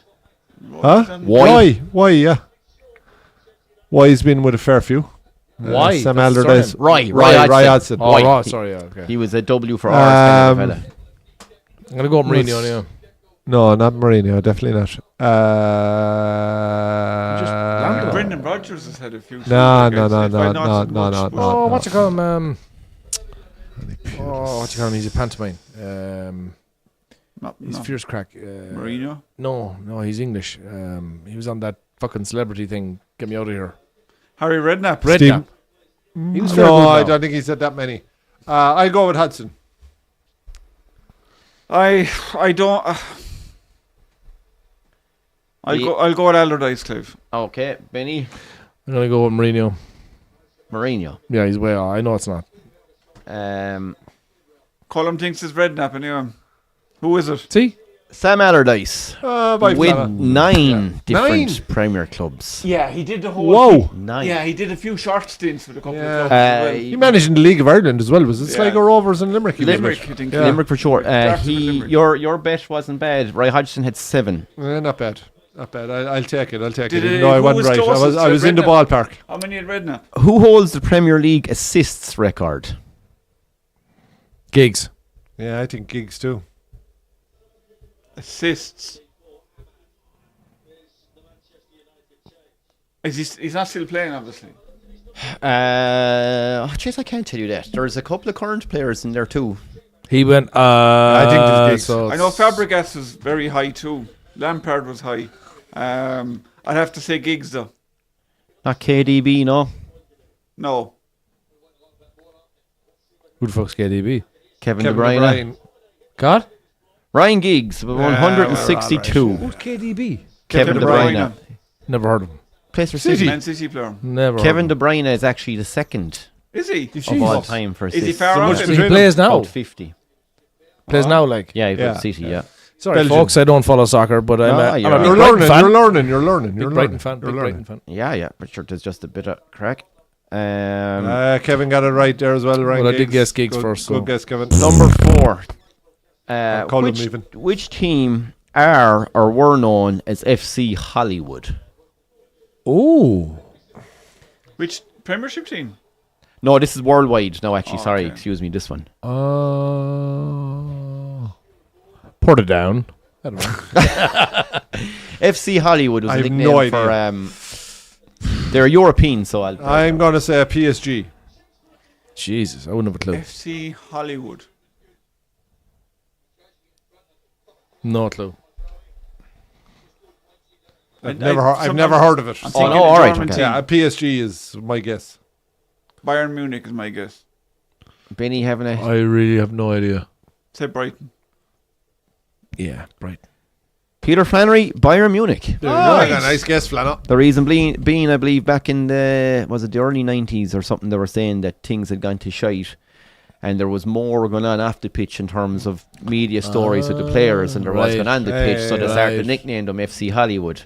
[SPEAKER 2] Huh?
[SPEAKER 3] Why?
[SPEAKER 2] Why, yeah. Why he's been with a fair few.
[SPEAKER 4] Why?
[SPEAKER 2] Sam
[SPEAKER 4] That's his
[SPEAKER 2] Allardyce.
[SPEAKER 4] surname.
[SPEAKER 3] Roy
[SPEAKER 2] Hodgson.
[SPEAKER 4] Oh,
[SPEAKER 3] Why?
[SPEAKER 4] right, sorry. Yeah, okay.
[SPEAKER 3] He was a W for ours kind of fella.
[SPEAKER 4] I'm gonna go with Mourinho. Yeah.
[SPEAKER 2] No, not Mourinho, definitely not.
[SPEAKER 1] Brendan Rodgers has had a few.
[SPEAKER 2] No.
[SPEAKER 4] Oh, what you call him? What you call him? He's a pantomime. He's fierce crack.
[SPEAKER 1] Marino.
[SPEAKER 4] No, he's English. He was on that fucking celebrity thing. Get me out of here.
[SPEAKER 1] Harry Redknapp.
[SPEAKER 4] Redknapp. He was very
[SPEAKER 2] No,
[SPEAKER 4] good
[SPEAKER 2] I
[SPEAKER 4] now.
[SPEAKER 2] don't think he said that many. I go with Hudson.
[SPEAKER 1] I don't. I'll go with Allardyce, Clive.
[SPEAKER 3] Okay, Benny.
[SPEAKER 4] I'm gonna go with Mourinho.
[SPEAKER 3] Mourinho.
[SPEAKER 4] Yeah, he's way off. I know it's not.
[SPEAKER 1] Colm thinks it's Redknapp anyway. Who is it?
[SPEAKER 4] See?
[SPEAKER 3] Sam Allardyce.
[SPEAKER 2] By
[SPEAKER 3] With
[SPEAKER 2] Flana.
[SPEAKER 3] 9 different
[SPEAKER 2] 9?
[SPEAKER 3] Premier clubs.
[SPEAKER 1] Yeah, he did the whole.
[SPEAKER 2] Whoa.
[SPEAKER 3] 9.
[SPEAKER 1] Yeah, he did a few short stints with a couple
[SPEAKER 2] Yeah.
[SPEAKER 1] of clubs as well.
[SPEAKER 2] He managed in the League of Ireland as well. Was it
[SPEAKER 1] Yeah.
[SPEAKER 2] Sligo Rovers and Limerick? he was
[SPEAKER 1] Limerick,
[SPEAKER 2] with?
[SPEAKER 1] I think.
[SPEAKER 2] Yeah.
[SPEAKER 3] Limerick for sure.
[SPEAKER 1] Started with Limerick.
[SPEAKER 3] Your bet wasn't bad. Roy Hodgson had 7.
[SPEAKER 2] Not bad. Not bad. I'll take it.
[SPEAKER 1] Did
[SPEAKER 2] Even
[SPEAKER 1] it-
[SPEAKER 2] though I
[SPEAKER 1] who
[SPEAKER 2] wasn't
[SPEAKER 1] was
[SPEAKER 2] right.
[SPEAKER 1] closest
[SPEAKER 2] I
[SPEAKER 1] to
[SPEAKER 2] was in the
[SPEAKER 1] Redknapp?
[SPEAKER 2] ballpark.
[SPEAKER 1] How many had Redknapp?
[SPEAKER 3] Who holds the Premier League assists record?
[SPEAKER 4] Gigs.
[SPEAKER 2] Yeah, I think Giggs too.
[SPEAKER 1] Assists. He's not still playing, obviously.
[SPEAKER 3] Jeez, I can't tell you that. There's a couple of current players in there too.
[SPEAKER 4] He went.
[SPEAKER 2] I think it's Giggs.
[SPEAKER 4] So
[SPEAKER 1] I know Fabregas was very high too. Lampard was high. I'd have to say Giggs though.
[SPEAKER 3] Not KDB, no.
[SPEAKER 1] No.
[SPEAKER 4] Who the fuck's KDB?
[SPEAKER 3] Kevin,
[SPEAKER 2] Kevin
[SPEAKER 3] De Bruyne.
[SPEAKER 4] God?
[SPEAKER 3] Ryan Giggs, 162.
[SPEAKER 4] Who's KDB?
[SPEAKER 3] Kevin De Bruyne.
[SPEAKER 4] Never heard of him.
[SPEAKER 3] Plays for
[SPEAKER 2] City.
[SPEAKER 3] City.
[SPEAKER 1] Man City player.
[SPEAKER 4] Never.
[SPEAKER 3] Kevin De Bruyne is actually the second
[SPEAKER 1] Is he?
[SPEAKER 3] of all time for
[SPEAKER 1] Is he
[SPEAKER 3] assists.
[SPEAKER 1] far
[SPEAKER 2] So
[SPEAKER 1] out?
[SPEAKER 2] much
[SPEAKER 1] then?
[SPEAKER 2] between
[SPEAKER 4] He plays now.
[SPEAKER 3] About 50.
[SPEAKER 4] Plays now, like.
[SPEAKER 3] Yeah, he's
[SPEAKER 2] Yeah.
[SPEAKER 3] with City, yeah.
[SPEAKER 4] Sorry,
[SPEAKER 2] Belgium.
[SPEAKER 4] folks. I don't follow soccer, but I'm a
[SPEAKER 3] you're
[SPEAKER 4] big
[SPEAKER 3] right.
[SPEAKER 2] You're
[SPEAKER 4] Brighton
[SPEAKER 2] learning.
[SPEAKER 4] fan.
[SPEAKER 2] You're learning.
[SPEAKER 4] Big Brighton fan. Big Brighton fan.
[SPEAKER 3] Yeah, Richard, there's just a bit of crack.
[SPEAKER 2] Kevin got it right there as well. Ryan
[SPEAKER 4] Well, I did
[SPEAKER 2] Giggs.
[SPEAKER 4] guess Giggs
[SPEAKER 2] Good-
[SPEAKER 4] first,
[SPEAKER 2] Good
[SPEAKER 4] so-
[SPEAKER 2] guess, Kevin.
[SPEAKER 3] Number 4.
[SPEAKER 2] Call him even.
[SPEAKER 3] Which team are or were known as FC Hollywood?
[SPEAKER 4] Ooh.
[SPEAKER 1] Which Premiership team?
[SPEAKER 3] No, this is worldwide. No, actually, sorry.
[SPEAKER 1] okay.
[SPEAKER 3] Excuse me, this one.
[SPEAKER 4] Put it down. I don't know.
[SPEAKER 3] FC Hollywood was
[SPEAKER 2] I
[SPEAKER 3] a
[SPEAKER 2] have
[SPEAKER 3] nickname
[SPEAKER 2] no
[SPEAKER 3] for... they're European, so
[SPEAKER 2] I'm going to say a PSG.
[SPEAKER 4] Jesus, I wouldn't have a clue.
[SPEAKER 1] FC Hollywood.
[SPEAKER 4] No clue.
[SPEAKER 2] I've never heard of it.
[SPEAKER 1] I'm
[SPEAKER 3] Oh,
[SPEAKER 1] thinking
[SPEAKER 3] no, all right,
[SPEAKER 1] German
[SPEAKER 3] okay.
[SPEAKER 1] team.
[SPEAKER 2] Yeah, a PSG is my guess.
[SPEAKER 1] Bayern Munich is my guess.
[SPEAKER 3] Benny having a...
[SPEAKER 4] I really have no idea.
[SPEAKER 1] Say Brighton.
[SPEAKER 4] Yeah, Brighton.
[SPEAKER 3] Peter Flannery, Bayern Munich.
[SPEAKER 2] Nice guess, Flano.
[SPEAKER 3] The reason being, I believe, back in the early 90s or something, they were saying that things had gone to shite, and there was more going on off the pitch in terms of media stories with the players, and there was going on the pitch, so they started nicknamed them FC Hollywood.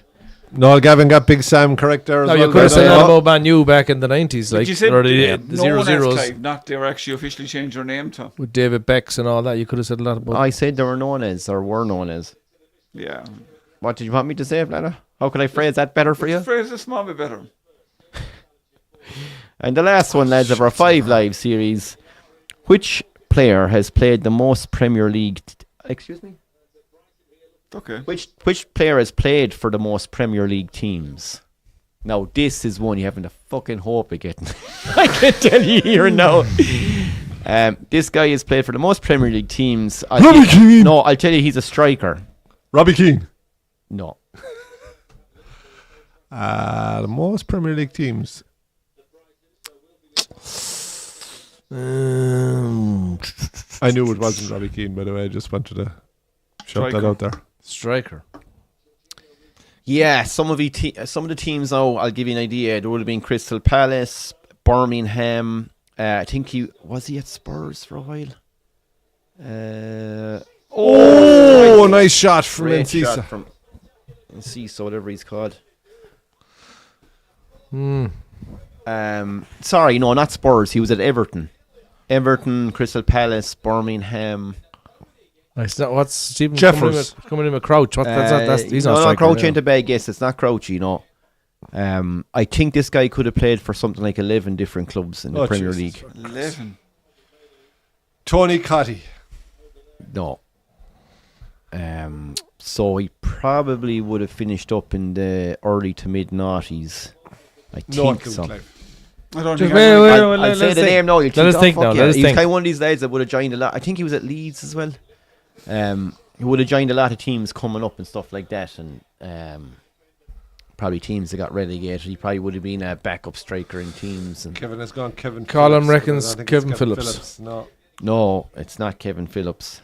[SPEAKER 2] No, Gavin got Big Sam correct there as
[SPEAKER 4] No,
[SPEAKER 2] well.
[SPEAKER 4] you could have said that about Man U back in the 90s, like,
[SPEAKER 1] you said
[SPEAKER 4] or the
[SPEAKER 1] no
[SPEAKER 4] 0-0s
[SPEAKER 1] Clive, not they were actually officially changed their name to.
[SPEAKER 4] with David Becks and all that. You could have said a lot about.
[SPEAKER 3] I said they were known as.
[SPEAKER 1] Yeah.
[SPEAKER 3] What did you want me to say, Vlada? How could I phrase that better for you?
[SPEAKER 1] Phrase a small bit better.
[SPEAKER 3] And the last one, lads, of our 5 live series. Which player has played the most Premier League... Excuse me?
[SPEAKER 1] Okay.
[SPEAKER 3] Which player has played for the most Premier League teams? Now, this is one you haven't a fucking hope of getting. I can tell you here now. This guy has played for the most Premier League teams.
[SPEAKER 2] Robbie Keane!
[SPEAKER 3] No, I'll tell you he's a striker.
[SPEAKER 2] Robbie Keane.
[SPEAKER 3] No.
[SPEAKER 2] The most Premier League teams. I knew it wasn't Robbie Keane, by the way. I just wanted to shout that out there.
[SPEAKER 4] Striker.
[SPEAKER 3] Yeah, some of the teams now, I'll give you an idea. There would have been Crystal Palace, Birmingham. I think he at Spurs for a while.
[SPEAKER 2] Oh, nice shot from
[SPEAKER 3] Great
[SPEAKER 2] Encisa.
[SPEAKER 3] shot from Encisa, whatever he's called. Sorry, no, not Spurs. He was at Everton. Everton, Crystal Palace, Birmingham.
[SPEAKER 4] What's Stephen
[SPEAKER 2] Jeffers
[SPEAKER 4] coming in with Crouch? He's not
[SPEAKER 3] no,
[SPEAKER 4] striker.
[SPEAKER 3] Crouch ain't a bad guess. It's not Crouchy, no. I think this guy could have played for something like 11 different clubs in the Premier League.
[SPEAKER 1] 11.
[SPEAKER 2] Tony Cotty.
[SPEAKER 3] No. So he probably would have finished up in the early to mid noughties. I think so.
[SPEAKER 1] I don't
[SPEAKER 4] Just
[SPEAKER 1] think
[SPEAKER 4] wait,
[SPEAKER 3] I'll say the name now. Let
[SPEAKER 4] us think now. Let us
[SPEAKER 3] He was
[SPEAKER 4] think.
[SPEAKER 3] kind of one of these lads that would have joined a lot. I think he was at Leeds as well. He would have joined a lot of teams coming up and stuff like that, and probably teams that got relegated. He probably would have been a backup striker in teams. And
[SPEAKER 2] Kevin has gone Kevin
[SPEAKER 4] Colin
[SPEAKER 2] Phillips.
[SPEAKER 4] reckons
[SPEAKER 2] I don't think
[SPEAKER 4] Kevin
[SPEAKER 2] it's
[SPEAKER 4] Phillips.
[SPEAKER 2] No.
[SPEAKER 3] it's not Kevin Phillips.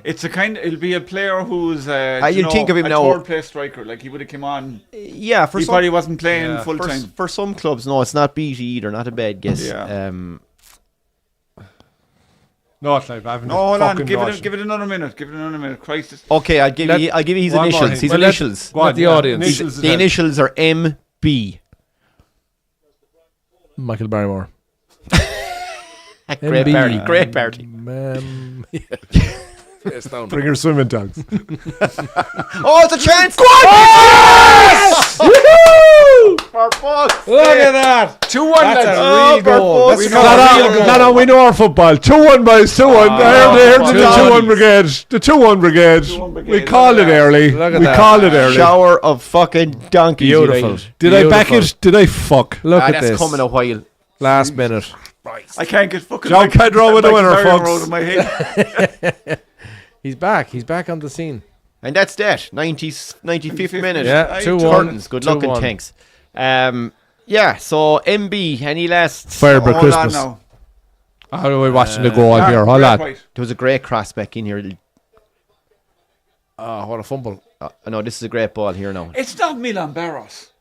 [SPEAKER 1] it'll be a player who's
[SPEAKER 3] you'd think of him
[SPEAKER 1] a
[SPEAKER 3] now.
[SPEAKER 1] third place striker. Like he would have come on.
[SPEAKER 3] Yeah,
[SPEAKER 1] He probably wasn't playing full
[SPEAKER 3] for,
[SPEAKER 1] time.
[SPEAKER 3] for some clubs, no, it's not BG either. Not a bad guess.
[SPEAKER 1] Yeah.
[SPEAKER 2] No, Clive, I haven't.
[SPEAKER 1] No, hold on. Give
[SPEAKER 2] notion.
[SPEAKER 1] it another minute. Give it another minute. Christ.
[SPEAKER 3] Okay, I'll give you his
[SPEAKER 2] one more
[SPEAKER 3] initials.
[SPEAKER 2] hint.
[SPEAKER 3] His
[SPEAKER 2] Well,
[SPEAKER 3] initials.
[SPEAKER 2] Go on,
[SPEAKER 4] Let the audience.
[SPEAKER 2] Initials
[SPEAKER 3] The initials are MB.
[SPEAKER 4] Michael Barrymore.
[SPEAKER 3] Great
[SPEAKER 4] MB.
[SPEAKER 3] party. Great party.
[SPEAKER 4] Yes, down.
[SPEAKER 2] Bring your swimming dogs.
[SPEAKER 3] Oh, it's a chance! Go For fuck's
[SPEAKER 4] Look
[SPEAKER 3] sake.
[SPEAKER 4] at that.
[SPEAKER 1] 2-1.
[SPEAKER 4] That's
[SPEAKER 1] lads.
[SPEAKER 4] a real goal.
[SPEAKER 3] fuck's
[SPEAKER 2] No, we know our football. 2-1, boys. 2-1. There's the 2-1 brigade. The 2-1 brigade.
[SPEAKER 1] 2-1 brigade.
[SPEAKER 2] We called it early.
[SPEAKER 4] Look at
[SPEAKER 2] We
[SPEAKER 4] that.
[SPEAKER 2] called it early.
[SPEAKER 3] Shower of fucking donkeys.
[SPEAKER 4] Beautiful.
[SPEAKER 3] United.
[SPEAKER 2] Did I back it? Did I fuck?
[SPEAKER 4] Look at
[SPEAKER 3] That's
[SPEAKER 4] this.
[SPEAKER 3] coming a while.
[SPEAKER 4] Last minute.
[SPEAKER 1] I can't get fucking.
[SPEAKER 2] John Pedro with the winner,
[SPEAKER 1] Barrymore
[SPEAKER 2] folks.
[SPEAKER 1] out of my head.
[SPEAKER 4] He's back. He's back on the scene.
[SPEAKER 3] And that's that. 95th minute.
[SPEAKER 4] Yeah, 2-1.
[SPEAKER 3] Curtains. Good luck and
[SPEAKER 4] 2-1.
[SPEAKER 3] thanks. Yeah, so MB, any last...
[SPEAKER 4] Firebird
[SPEAKER 1] Hold on
[SPEAKER 4] Christmas.
[SPEAKER 1] now.
[SPEAKER 2] How are we watching the goal on here? Hold on.
[SPEAKER 1] Right.
[SPEAKER 3] There was a great cross back in here.
[SPEAKER 4] Oh, what a fumble.
[SPEAKER 3] No, this is a great ball here now.
[SPEAKER 1] It's not Milan Barros.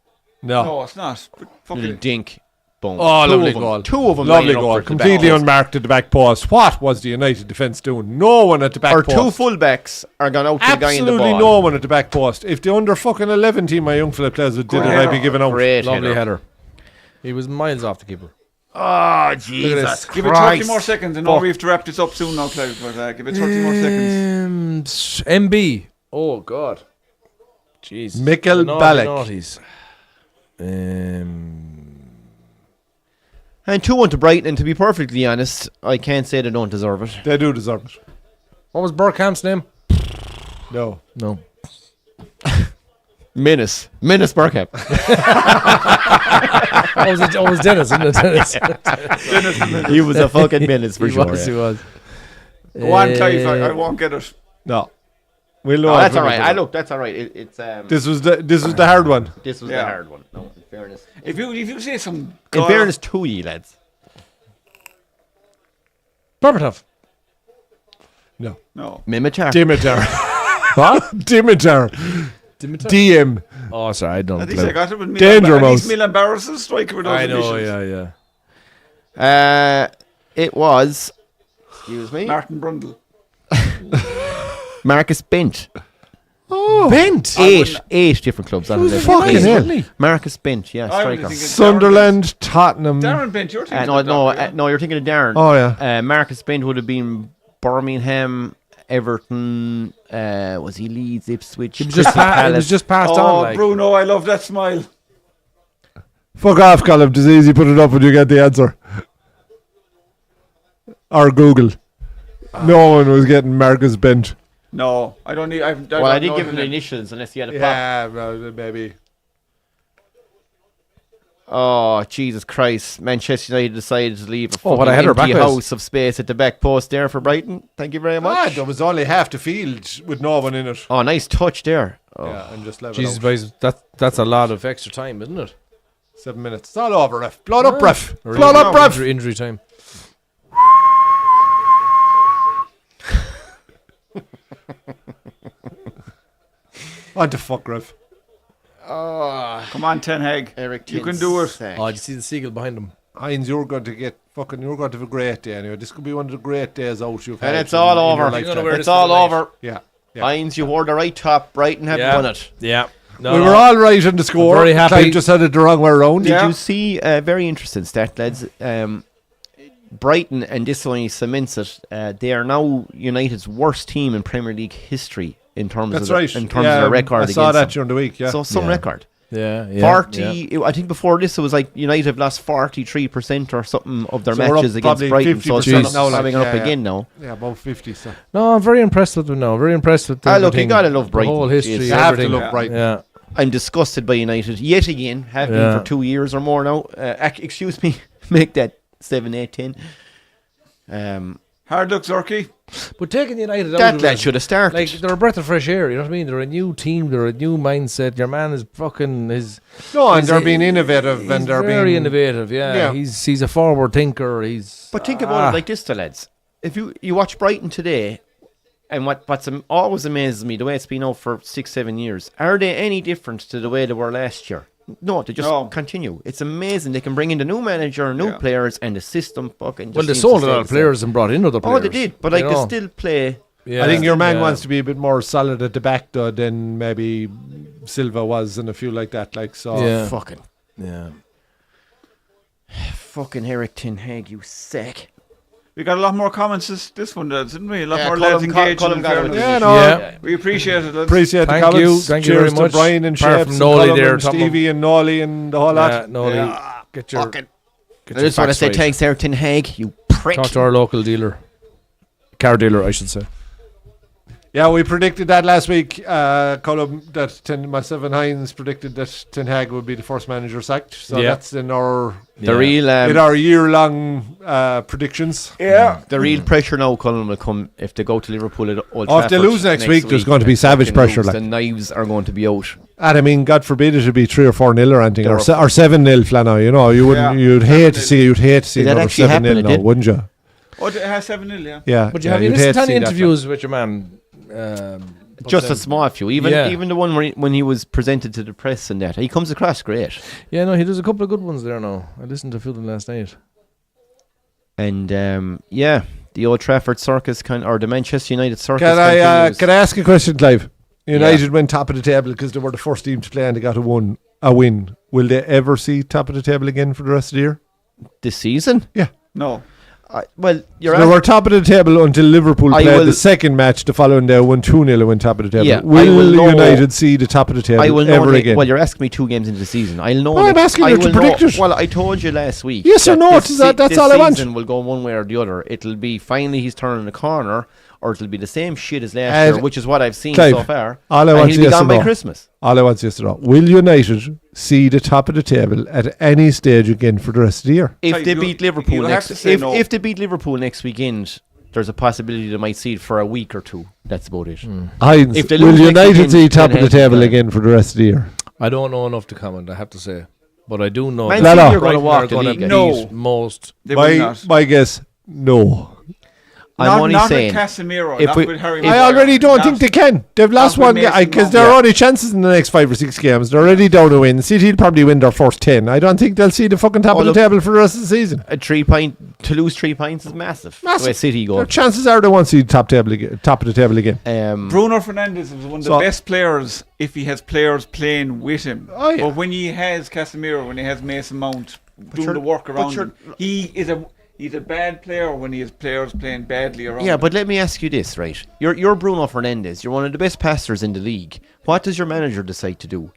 [SPEAKER 2] No.
[SPEAKER 1] No, it's not. But
[SPEAKER 3] Little
[SPEAKER 1] fucking.
[SPEAKER 3] dink. Boom.
[SPEAKER 2] Oh,
[SPEAKER 3] Two
[SPEAKER 2] lovely
[SPEAKER 3] of them.
[SPEAKER 2] goal.
[SPEAKER 3] Two of them.
[SPEAKER 2] Lovely
[SPEAKER 3] lining up
[SPEAKER 2] goal.
[SPEAKER 3] for the
[SPEAKER 2] Completely
[SPEAKER 3] back post.
[SPEAKER 2] unmarked at the back post. What was the United defence doing? No one at the back
[SPEAKER 3] Our
[SPEAKER 2] post.
[SPEAKER 3] two fullbacks are gone out to the guy in the
[SPEAKER 2] Absolutely
[SPEAKER 3] ball.
[SPEAKER 2] no one at the back post. If the under fucking 11 team my young fella plays did it,
[SPEAKER 1] Great
[SPEAKER 2] I'd be
[SPEAKER 1] header.
[SPEAKER 2] giving out.
[SPEAKER 3] Great
[SPEAKER 4] Lovely
[SPEAKER 3] header.
[SPEAKER 4] header. He was miles off the keeper.
[SPEAKER 3] Oh, Jesus
[SPEAKER 1] Give it 30 more seconds. I know we have to wrap this up soon now, Clive, but give it 30 more seconds.
[SPEAKER 4] MB. Oh, God. Jeez.
[SPEAKER 2] Mikkel
[SPEAKER 4] Naughty
[SPEAKER 2] Ballack.
[SPEAKER 4] naughties.
[SPEAKER 3] And 2-1 to Brighton, and to be perfectly honest, I can't say they don't deserve it.
[SPEAKER 2] They do deserve it.
[SPEAKER 4] What was Burkhamp's name?
[SPEAKER 2] No.
[SPEAKER 4] No.
[SPEAKER 3] Menace Burkham.
[SPEAKER 4] Oh, it was Dennis, isn't it? Dennis.
[SPEAKER 3] He was a fucking menace for sure.
[SPEAKER 4] He was.
[SPEAKER 1] Go on, Clive. I won't get it.
[SPEAKER 2] No. We'll know
[SPEAKER 3] Oh,
[SPEAKER 2] it
[SPEAKER 3] that's
[SPEAKER 2] when
[SPEAKER 3] all
[SPEAKER 2] we
[SPEAKER 3] right.
[SPEAKER 2] get it.
[SPEAKER 3] Look, that's all right. It's
[SPEAKER 2] This was the hard one.
[SPEAKER 3] this was
[SPEAKER 1] Yeah.
[SPEAKER 3] the hard one. No, in fairness.
[SPEAKER 1] If you say some.
[SPEAKER 3] In fairness to you, lads.
[SPEAKER 4] Berbatov.
[SPEAKER 2] No.
[SPEAKER 1] No.
[SPEAKER 3] Mimitar.
[SPEAKER 2] Dimitar.
[SPEAKER 4] What?
[SPEAKER 2] Dimitar.
[SPEAKER 4] Dimitar?
[SPEAKER 2] DM.
[SPEAKER 4] Oh, sorry, I don't
[SPEAKER 1] At least
[SPEAKER 4] know.
[SPEAKER 1] I got it with
[SPEAKER 2] Danger
[SPEAKER 1] At least
[SPEAKER 2] Mouse.
[SPEAKER 1] Milan Barros' striker with those
[SPEAKER 4] I know,
[SPEAKER 1] initials.
[SPEAKER 4] yeah.
[SPEAKER 3] It was, excuse me,
[SPEAKER 1] Martin Brundle.
[SPEAKER 3] Marcus Bent.
[SPEAKER 2] Oh.
[SPEAKER 4] Bent.
[SPEAKER 3] Eight different clubs. That is
[SPEAKER 2] fucking hell.
[SPEAKER 3] Marcus Bent, yeah,
[SPEAKER 1] I was
[SPEAKER 3] striker.
[SPEAKER 1] thinking
[SPEAKER 2] Sunderland, Tottenham.
[SPEAKER 1] Darren Bent, you're thinking
[SPEAKER 3] No,
[SPEAKER 1] of Doc,
[SPEAKER 3] no, you're thinking of Darren.
[SPEAKER 2] Oh, yeah.
[SPEAKER 3] Marcus Bent would have been Birmingham, Everton. Was he Leeds, Ipswich?
[SPEAKER 4] It was just passed
[SPEAKER 1] Oh,
[SPEAKER 4] on. Like.
[SPEAKER 1] Bruno, I love that smile.
[SPEAKER 2] Fuck off, Colin. It's easy. Put it up when you get the answer. Or Google. No one was getting Marcus Bent.
[SPEAKER 1] No, I don't need. I
[SPEAKER 3] didn't give him the initials unless he had a pop.
[SPEAKER 2] Yeah, well, maybe.
[SPEAKER 3] Oh, Jesus Christ. Manchester United decided to leave a
[SPEAKER 4] Oh, what
[SPEAKER 3] fucking
[SPEAKER 4] a header
[SPEAKER 3] empty
[SPEAKER 4] backwards.
[SPEAKER 3] house of space at the back post there for Brighton. Thank you very much.
[SPEAKER 2] There was only half the field with no one in it.
[SPEAKER 3] Oh, nice touch there. Oh.
[SPEAKER 2] Yeah, and just level
[SPEAKER 4] Jesus,
[SPEAKER 2] out.
[SPEAKER 4] boys, that's a lot of extra time, isn't it?
[SPEAKER 2] 7 minutes. It's all over, ref. Blood up, ref.
[SPEAKER 4] Or
[SPEAKER 2] Blood up, ref.
[SPEAKER 4] Injury time.
[SPEAKER 2] What the fuck, ref?
[SPEAKER 1] Come on, Ten Hag.
[SPEAKER 3] Eric
[SPEAKER 1] You can do it.
[SPEAKER 4] Oh, did you see the seagull behind him?
[SPEAKER 2] Heinz, you're going to have a great day anyway. This could be one of the great days out you've had.
[SPEAKER 3] And it's
[SPEAKER 2] in-
[SPEAKER 3] all
[SPEAKER 2] in your
[SPEAKER 3] over.
[SPEAKER 2] lifetime.
[SPEAKER 4] You're gonna wear
[SPEAKER 3] It's
[SPEAKER 4] this
[SPEAKER 3] all
[SPEAKER 4] for the night.
[SPEAKER 3] over.
[SPEAKER 2] Yeah. Yeah.
[SPEAKER 3] Heinz, you wore the right top. Brighton have won it.
[SPEAKER 4] Yeah. No,
[SPEAKER 2] We were all right on the score.
[SPEAKER 4] very happy.
[SPEAKER 2] Clive just had it the wrong way around.
[SPEAKER 3] Did
[SPEAKER 1] Yeah.
[SPEAKER 3] you see a very interesting stat, lads? Brighton, and this only cements it, they are now United's worst team in Premier League history in terms
[SPEAKER 2] That's
[SPEAKER 3] of
[SPEAKER 2] right.
[SPEAKER 3] in terms of their record
[SPEAKER 2] I saw
[SPEAKER 3] against
[SPEAKER 2] that
[SPEAKER 3] them.
[SPEAKER 2] during the week, yeah.
[SPEAKER 3] So some
[SPEAKER 4] Yeah.
[SPEAKER 3] record.
[SPEAKER 4] Yeah.
[SPEAKER 3] 40 I think before this it was like United have lost 43% or something of their
[SPEAKER 2] So we're up
[SPEAKER 3] matches against
[SPEAKER 2] probably
[SPEAKER 3] Brighton, so it's
[SPEAKER 2] 50% now, like,
[SPEAKER 3] having up
[SPEAKER 2] yeah,
[SPEAKER 3] again now.
[SPEAKER 2] yeah, about 50. So.
[SPEAKER 4] No, I'm very impressed with them now. Very impressed with
[SPEAKER 3] Look, you
[SPEAKER 4] everything.
[SPEAKER 3] gotta love
[SPEAKER 4] The
[SPEAKER 3] Brighton.
[SPEAKER 4] whole history,
[SPEAKER 3] Jeez.
[SPEAKER 2] You have to
[SPEAKER 4] everything.
[SPEAKER 2] look Brighton.
[SPEAKER 4] Yeah.
[SPEAKER 3] I'm disgusted by United yet again, have been
[SPEAKER 4] Yeah.
[SPEAKER 3] for 2 years or more now. Excuse me, make that 7, 8, 10.
[SPEAKER 1] Hard luck, Zurkey.
[SPEAKER 4] But taking United out
[SPEAKER 3] That
[SPEAKER 4] of
[SPEAKER 3] lad
[SPEAKER 4] it,
[SPEAKER 3] should have started.
[SPEAKER 4] like they're a breath of fresh air. You know what I mean? They're a new team. They're a new mindset. Your man is fucking his.
[SPEAKER 2] No, and
[SPEAKER 4] he's
[SPEAKER 2] they're
[SPEAKER 4] a-
[SPEAKER 2] being innovative
[SPEAKER 4] He's
[SPEAKER 2] and they're
[SPEAKER 4] very
[SPEAKER 2] being
[SPEAKER 4] innovative. Yeah.
[SPEAKER 2] Yeah.
[SPEAKER 4] He's a forward thinker. He's.
[SPEAKER 3] But think about it like this, though, lads. If you watch Brighton today, and what's always amazes me, the way it's been out for 6, 7 years, are they any different to the way they were last year? No, they just
[SPEAKER 1] No.
[SPEAKER 3] continue. It's amazing. They can bring in the new manager, new
[SPEAKER 1] Yeah.
[SPEAKER 3] players, and the system fucking just
[SPEAKER 4] Well, they
[SPEAKER 3] seems
[SPEAKER 4] sold
[SPEAKER 3] to
[SPEAKER 4] a lot
[SPEAKER 3] stay
[SPEAKER 4] of
[SPEAKER 3] the same.
[SPEAKER 4] players and brought in other players.
[SPEAKER 3] Oh, they did. But like
[SPEAKER 4] you
[SPEAKER 3] they
[SPEAKER 4] know.
[SPEAKER 3] still play.
[SPEAKER 4] Yeah.
[SPEAKER 2] I think your man
[SPEAKER 4] Yeah.
[SPEAKER 2] wants to be a bit more solid at the back though than maybe Silva was and a few like that. Like so.
[SPEAKER 4] Yeah.
[SPEAKER 3] Fucking
[SPEAKER 4] Yeah.
[SPEAKER 3] Eric Ten Hag, you sack.
[SPEAKER 1] We got a lot more comments this one, didn't we? A lot
[SPEAKER 3] Yeah,
[SPEAKER 1] more
[SPEAKER 3] Colin-
[SPEAKER 1] lads engaged.
[SPEAKER 3] Colin
[SPEAKER 1] in
[SPEAKER 3] got it
[SPEAKER 1] fairness.
[SPEAKER 3] with
[SPEAKER 2] Yeah,
[SPEAKER 3] the
[SPEAKER 2] no.
[SPEAKER 4] Yeah.
[SPEAKER 1] We appreciate it. Lads.
[SPEAKER 2] Appreciate the
[SPEAKER 4] Thank
[SPEAKER 2] comments.
[SPEAKER 4] you. Thank you
[SPEAKER 2] Cheers
[SPEAKER 4] very much.
[SPEAKER 2] to Brian and
[SPEAKER 4] Apart
[SPEAKER 2] Shapes
[SPEAKER 4] from
[SPEAKER 2] and
[SPEAKER 4] Nolly
[SPEAKER 2] Colin
[SPEAKER 4] there,
[SPEAKER 2] and
[SPEAKER 4] Tom.
[SPEAKER 2] Stevie and Nolly and the whole lot.
[SPEAKER 4] Yeah, no, get your.
[SPEAKER 3] Fucking.
[SPEAKER 4] Get
[SPEAKER 3] I
[SPEAKER 4] your
[SPEAKER 3] just want to
[SPEAKER 4] facts
[SPEAKER 3] say
[SPEAKER 4] right.
[SPEAKER 3] thanks, Eric Ten Hag, you prick.
[SPEAKER 4] Talk to our local dealer, car dealer, I should say.
[SPEAKER 2] Yeah, we predicted that last week. Colin, myself and Heinz predicted that Ten Hag would be the first manager sacked. So
[SPEAKER 4] Yeah.
[SPEAKER 2] that's in our
[SPEAKER 3] The real
[SPEAKER 2] in our year-long predictions.
[SPEAKER 1] Yeah.
[SPEAKER 3] the real pressure now, Colin, will come if they go to Liverpool at Old
[SPEAKER 2] Oh, if they
[SPEAKER 3] Trafford
[SPEAKER 2] lose next week, there's going to be
[SPEAKER 3] and
[SPEAKER 2] savage
[SPEAKER 3] fucking
[SPEAKER 2] pressure,
[SPEAKER 3] lose,
[SPEAKER 2] like.
[SPEAKER 3] the knives are going to be out.
[SPEAKER 2] And I mean, God forbid it would be 3 or 4-0 or anything, or
[SPEAKER 3] They're-
[SPEAKER 2] 7-0 Flano. You know, you wouldn't.
[SPEAKER 1] Yeah.
[SPEAKER 2] You'd hate to see. You'd hate to see
[SPEAKER 3] Did that
[SPEAKER 2] another
[SPEAKER 3] actually happen?
[SPEAKER 2] 7-0
[SPEAKER 3] It
[SPEAKER 2] now,
[SPEAKER 3] did?
[SPEAKER 2] wouldn't you?
[SPEAKER 1] Oh, it has 7-0, yeah.
[SPEAKER 2] Yeah.
[SPEAKER 4] But you
[SPEAKER 2] yeah,
[SPEAKER 4] have you
[SPEAKER 2] you'd hate
[SPEAKER 4] listened to
[SPEAKER 2] to
[SPEAKER 4] any
[SPEAKER 2] see that,
[SPEAKER 4] interviews with your man?
[SPEAKER 3] Just a small few. Even
[SPEAKER 4] Yeah.
[SPEAKER 3] even the one when he was presented to the press and that, he comes across great.
[SPEAKER 4] Yeah, no, he does a couple of good ones there now. I listened to a few of them last night.
[SPEAKER 3] And the Old Trafford circus or the Manchester United circus.
[SPEAKER 2] Can I
[SPEAKER 3] continues.
[SPEAKER 2] can I ask a question, Clive? United went top of the table because they were the first team to play and they got a win. Will they ever see top of the table again for the rest of the year?
[SPEAKER 3] This season?
[SPEAKER 2] Yeah.
[SPEAKER 1] No.
[SPEAKER 3] Well, you're
[SPEAKER 2] So they were top of the table until Liverpool
[SPEAKER 3] I
[SPEAKER 2] played
[SPEAKER 3] will-
[SPEAKER 2] the second match the following day, won 2-0 and went top of the table.
[SPEAKER 3] Yeah, I
[SPEAKER 2] will
[SPEAKER 3] will know-
[SPEAKER 2] United see the top of the table
[SPEAKER 3] I will know.
[SPEAKER 2] ever again?
[SPEAKER 3] Well, you're asking me 2 games into the season. I'll know.
[SPEAKER 2] Well, I'm asking
[SPEAKER 3] I
[SPEAKER 2] you to
[SPEAKER 3] will know-
[SPEAKER 2] predict it.
[SPEAKER 3] Well, I told you last week.
[SPEAKER 2] Yes or
[SPEAKER 3] that
[SPEAKER 2] no,
[SPEAKER 3] this
[SPEAKER 2] that's
[SPEAKER 3] this
[SPEAKER 2] all I want.
[SPEAKER 3] season will go one way or the other. It'll be finally he's turning the corner, or it'll be the same shit as last
[SPEAKER 2] And
[SPEAKER 3] year, which is what I've seen
[SPEAKER 2] Clive,
[SPEAKER 3] so far.
[SPEAKER 2] all I
[SPEAKER 3] And
[SPEAKER 2] want
[SPEAKER 3] he'll
[SPEAKER 2] is
[SPEAKER 3] be
[SPEAKER 2] yes
[SPEAKER 3] gone
[SPEAKER 2] or
[SPEAKER 3] by
[SPEAKER 2] no.
[SPEAKER 3] Christmas.
[SPEAKER 2] All I want is yes or no. Will United see the top of the table at any stage again for the rest of the year?
[SPEAKER 3] If
[SPEAKER 1] Clive,
[SPEAKER 3] they
[SPEAKER 1] you-
[SPEAKER 3] beat Liverpool
[SPEAKER 1] you'll have
[SPEAKER 3] next,
[SPEAKER 1] to say no.
[SPEAKER 3] if they beat Liverpool next weekend, there's a possibility they might see it for a week or 2. That's about it.
[SPEAKER 2] Heinz,
[SPEAKER 3] If they
[SPEAKER 2] will
[SPEAKER 3] lose next
[SPEAKER 2] United
[SPEAKER 3] weekend,
[SPEAKER 2] see top
[SPEAKER 3] then
[SPEAKER 2] of the
[SPEAKER 3] Henry
[SPEAKER 2] table
[SPEAKER 3] can.
[SPEAKER 2] again for the rest of the year?
[SPEAKER 4] I don't know enough to comment, I have to say. But I do know
[SPEAKER 3] Man
[SPEAKER 2] City
[SPEAKER 3] City
[SPEAKER 2] are
[SPEAKER 3] are going to
[SPEAKER 4] Brighton
[SPEAKER 3] walk
[SPEAKER 4] are
[SPEAKER 3] the
[SPEAKER 4] gonna
[SPEAKER 3] league.
[SPEAKER 4] beat
[SPEAKER 1] No.
[SPEAKER 4] most.
[SPEAKER 1] They will
[SPEAKER 2] My
[SPEAKER 1] not.
[SPEAKER 2] my guess, no.
[SPEAKER 3] I'm only
[SPEAKER 1] not
[SPEAKER 3] saying.
[SPEAKER 1] with Casemiro.
[SPEAKER 3] if
[SPEAKER 1] Not
[SPEAKER 3] we-
[SPEAKER 1] with Harry
[SPEAKER 3] if-
[SPEAKER 2] I
[SPEAKER 1] Maguire,
[SPEAKER 2] already don't
[SPEAKER 1] not-
[SPEAKER 2] think they can. They've lost
[SPEAKER 1] with
[SPEAKER 2] one
[SPEAKER 1] Mason
[SPEAKER 2] game because
[SPEAKER 1] Mount.
[SPEAKER 2] there are
[SPEAKER 3] Yeah.
[SPEAKER 2] only chances in the next 5 or 6 games. They're already down to win. City will probably win their first 10. I don't think they'll see the fucking top
[SPEAKER 3] Oh,
[SPEAKER 2] of the
[SPEAKER 3] look.
[SPEAKER 2] table for the rest of the season.
[SPEAKER 3] To lose 3 points is massive.
[SPEAKER 2] Massive.
[SPEAKER 3] The way City
[SPEAKER 2] Their
[SPEAKER 3] go.
[SPEAKER 2] chances are they won't see top of the table again.
[SPEAKER 1] Bruno Fernandes is one of the
[SPEAKER 2] So-
[SPEAKER 1] best players if he has players playing with him.
[SPEAKER 2] Oh, yeah.
[SPEAKER 1] But when he has Casemiro, when he has Mason Mount doing
[SPEAKER 3] you're-
[SPEAKER 1] the work
[SPEAKER 3] but
[SPEAKER 1] around
[SPEAKER 3] you're-
[SPEAKER 1] him, he's a bad player when he has players playing badly around
[SPEAKER 3] Yeah,
[SPEAKER 1] him.
[SPEAKER 3] but let me ask you this, right? You're Bruno Fernandes. You're one of the best passers in the league. What does your manager decide to do?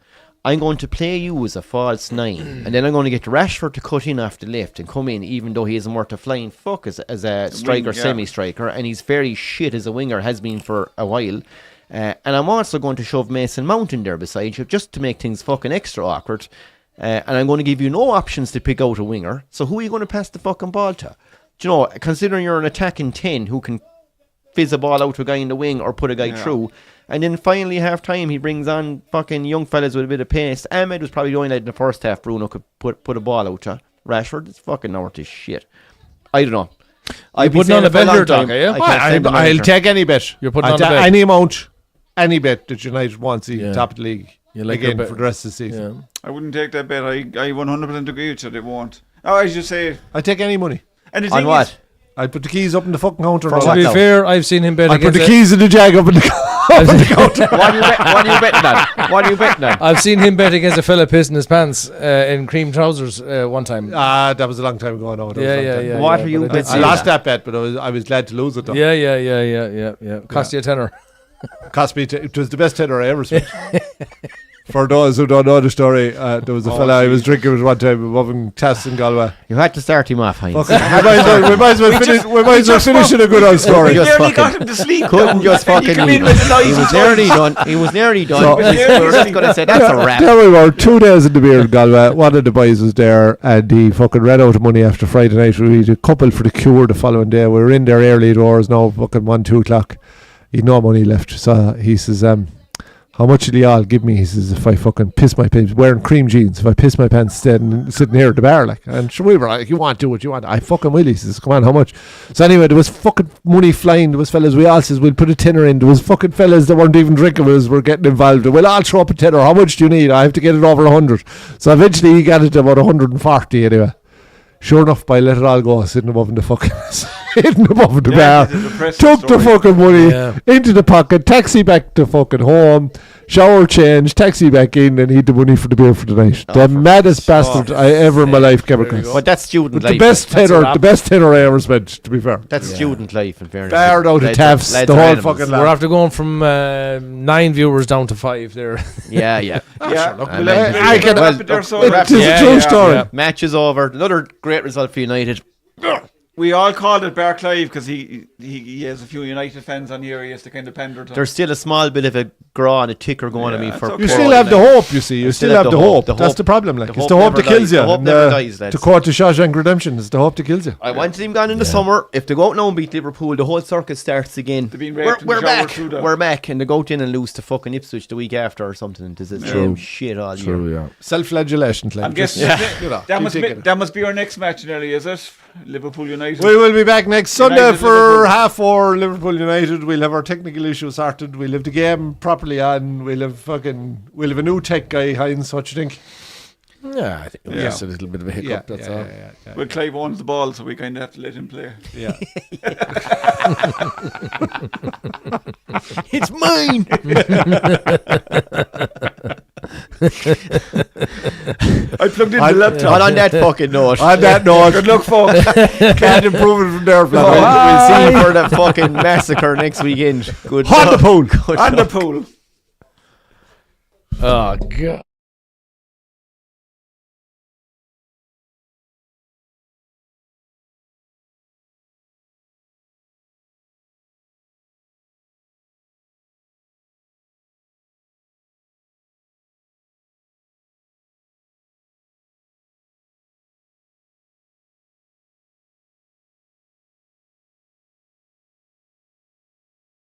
[SPEAKER 3] I'm going to play you as a false 9, and then I'm going to get Rashford to cut in off the left and come in, even though he isn't worth a flying fuck as a striker,
[SPEAKER 1] yeah.
[SPEAKER 3] semi-striker, and he's very shit as a winger, has been for a while. And I'm also going to shove Mason Mount in there beside you just to make things fucking extra awkward. And I'm going to give you no options to pick out a winger. So who are you going to pass the fucking ball to? Do you know, considering you're an attacking 10 who can fizz a ball out to a guy in the wing or put a guy through. And then finally, half time, he brings on fucking young fellas with a bit of pace. Ahmed was probably the only lad in the first half Bruno could put a ball out to. Rashford, it's fucking not worth his shit. I don't know. I've been
[SPEAKER 4] putting
[SPEAKER 3] saying
[SPEAKER 4] on
[SPEAKER 3] it
[SPEAKER 4] a
[SPEAKER 3] for
[SPEAKER 4] bet
[SPEAKER 3] long
[SPEAKER 4] here,
[SPEAKER 3] time.
[SPEAKER 4] Doc, are you?
[SPEAKER 3] I can't stand the
[SPEAKER 2] I'll
[SPEAKER 3] manager.
[SPEAKER 2] take any bet.
[SPEAKER 4] You're putting
[SPEAKER 2] I'll
[SPEAKER 4] on a
[SPEAKER 2] ta-
[SPEAKER 4] bet.
[SPEAKER 2] any bet that United wants to
[SPEAKER 4] Yeah.
[SPEAKER 2] top of the league
[SPEAKER 4] You like your
[SPEAKER 2] again
[SPEAKER 4] bet.
[SPEAKER 2] for the rest of the season.
[SPEAKER 4] Yeah.
[SPEAKER 1] I wouldn't take that bet. I 100% agree with you. They won't. Oh, I just say.
[SPEAKER 2] I take any money.
[SPEAKER 1] And the
[SPEAKER 3] On
[SPEAKER 1] thing
[SPEAKER 3] what?
[SPEAKER 1] is,
[SPEAKER 2] I'd put the keys up in the fucking counter.
[SPEAKER 3] For
[SPEAKER 2] and
[SPEAKER 3] what
[SPEAKER 2] all
[SPEAKER 4] To
[SPEAKER 2] that.
[SPEAKER 4] be
[SPEAKER 3] now?
[SPEAKER 4] fair, I've seen him bet
[SPEAKER 2] I'd put
[SPEAKER 4] against
[SPEAKER 2] the keys in the jag up in the counter.
[SPEAKER 3] What are you betting on? What are you betting on?
[SPEAKER 4] I've seen him bet against a fella pissing his pants in cream trousers one time.
[SPEAKER 2] That was a long time ago now. That was a long time ago.
[SPEAKER 3] What are you
[SPEAKER 4] but I did
[SPEAKER 3] betting
[SPEAKER 4] see
[SPEAKER 2] I
[SPEAKER 3] on?
[SPEAKER 4] it.
[SPEAKER 2] lost that bet, but I was glad to lose it though.
[SPEAKER 4] Yeah. Cost you a tenner.
[SPEAKER 2] Cost me. It was the best tenner I ever spent. For those who don't know the story, there was a fella I was drinking with one time above in Tass in Galway.
[SPEAKER 3] You had to start him off, Heinz.
[SPEAKER 2] We might as well finish in a good old
[SPEAKER 1] we
[SPEAKER 2] story.
[SPEAKER 3] just
[SPEAKER 1] nearly
[SPEAKER 3] fucking-
[SPEAKER 1] got him to sleep.
[SPEAKER 3] Couldn't
[SPEAKER 1] though.
[SPEAKER 3] just
[SPEAKER 1] He
[SPEAKER 3] fucking
[SPEAKER 1] come
[SPEAKER 3] leave.
[SPEAKER 1] in with the
[SPEAKER 3] He
[SPEAKER 1] noisy
[SPEAKER 3] was
[SPEAKER 1] toys.
[SPEAKER 3] nearly done. He was nearly done.
[SPEAKER 2] So-
[SPEAKER 3] We were just going to say that's a wrap.
[SPEAKER 2] There we were, 2 days in the beer in Galway. One of the boys was there and he fucking ran out of money after Friday night. We had a couple for the cure the following day. We were in there early doors now, fucking 1-2 o'clock. He'd no money left. So he says, how much will you all give me? He says, if I fucking piss my pants, wearing cream jeans, if I piss my pants sitting here at the bar, like, and sure, we were like, you want to do what you want. I fucking will. He says, come on, how much? So anyway, there was fucking money flying. There was fellas, we all says, we'll put a tenner in. There was fucking fellas that weren't even drinking with us, were getting involved. We'll all throw up a tenner. How much do you need? I have to get it over 100. So eventually he got it to about 140 anyway. Sure enough, by let it all go, sitting above in the fucking, sitting above the
[SPEAKER 1] Yeah,
[SPEAKER 2] bar,
[SPEAKER 1] it's a depressing
[SPEAKER 2] took the
[SPEAKER 1] story.
[SPEAKER 2] fucking money
[SPEAKER 4] Yeah.
[SPEAKER 2] into the pocket, taxi back to fucking home, shower change, taxi back in, and he'd the money for the beer for the night.
[SPEAKER 3] Oh,
[SPEAKER 2] The
[SPEAKER 3] for
[SPEAKER 2] maddest
[SPEAKER 3] fuck's
[SPEAKER 2] bastard I ever in my life came across.
[SPEAKER 3] But that's student
[SPEAKER 2] But
[SPEAKER 3] life.
[SPEAKER 2] the best tenner I ever spent, to be fair.
[SPEAKER 3] That's student life, in fairness.
[SPEAKER 2] Barred out of
[SPEAKER 3] Lads
[SPEAKER 2] Taffs,
[SPEAKER 3] lads
[SPEAKER 2] the
[SPEAKER 3] are
[SPEAKER 2] whole
[SPEAKER 3] animals.
[SPEAKER 2] fucking
[SPEAKER 4] We're
[SPEAKER 2] lot.
[SPEAKER 4] after going from 9 viewers down to 5 there.
[SPEAKER 3] Yeah.
[SPEAKER 1] Yeah,
[SPEAKER 3] look,
[SPEAKER 1] we'll
[SPEAKER 3] I-
[SPEAKER 1] have-
[SPEAKER 2] I
[SPEAKER 1] we'll
[SPEAKER 2] can-
[SPEAKER 1] wrap it there, so
[SPEAKER 2] It is a true story.
[SPEAKER 4] yeah.
[SPEAKER 3] Match is over. Another great result for United.
[SPEAKER 1] We all called it Bar Clive because he has a few United fans on here. He has to kind of pander to.
[SPEAKER 3] There's still a small bit of a graw and a ticker going at me
[SPEAKER 1] Yeah,
[SPEAKER 3] for
[SPEAKER 1] it's okay.
[SPEAKER 2] You
[SPEAKER 1] Poor
[SPEAKER 2] still have the hope, you see. You still have the hope.
[SPEAKER 3] The
[SPEAKER 2] That's
[SPEAKER 3] hope-
[SPEAKER 2] the problem. Like,
[SPEAKER 3] the
[SPEAKER 2] it's the
[SPEAKER 3] hope
[SPEAKER 2] hope that
[SPEAKER 3] never
[SPEAKER 2] kills
[SPEAKER 3] dies.
[SPEAKER 2] you.
[SPEAKER 3] The hope
[SPEAKER 2] And,
[SPEAKER 3] never dies, lads.
[SPEAKER 2] to quote the Shawshank Redemption, it's the hope that kills you.
[SPEAKER 3] I wanted him gone in the summer. If they go out now and beat Liverpool, the whole circus starts again.
[SPEAKER 1] They're being
[SPEAKER 3] We're,
[SPEAKER 1] raped in the
[SPEAKER 3] we're
[SPEAKER 1] shower
[SPEAKER 3] back.
[SPEAKER 1] through the-
[SPEAKER 3] We're back. And they go out in and lose to fucking Ipswich the week after or something. This is the same shit all year.
[SPEAKER 4] yeah.
[SPEAKER 2] Self-flagellation. Like,
[SPEAKER 1] I'm guessing
[SPEAKER 2] you know,
[SPEAKER 1] that
[SPEAKER 2] keep
[SPEAKER 1] must be
[SPEAKER 2] taking it.
[SPEAKER 1] that must be our next match, nearly, is it? Liverpool United.
[SPEAKER 2] We will be back next Sunday
[SPEAKER 1] United,
[SPEAKER 2] for
[SPEAKER 1] Liverpool.
[SPEAKER 2] 4:30 Liverpool United. We'll have our technical issues sorted. We'll have the game properly on. We'll have a new tech guy, Heinz. What you think?
[SPEAKER 4] Yeah, I think it was just a little bit of a hiccup, that's all.
[SPEAKER 1] Well, Clive owns the ball, so we kind of have to let him play.
[SPEAKER 2] Yeah.
[SPEAKER 3] It's mine.
[SPEAKER 1] I plugged in
[SPEAKER 2] I-
[SPEAKER 1] the laptop.
[SPEAKER 3] Not on that fucking note.
[SPEAKER 2] On that note,
[SPEAKER 1] Good luck, folks.
[SPEAKER 2] can't improve it from there.
[SPEAKER 3] We'll
[SPEAKER 2] Flat.
[SPEAKER 3] see you for the fucking massacre next weekend. Good
[SPEAKER 2] On the
[SPEAKER 3] luck.
[SPEAKER 2] pool.
[SPEAKER 3] Good
[SPEAKER 1] On the
[SPEAKER 3] luck.
[SPEAKER 1] pool.
[SPEAKER 4] Oh, God.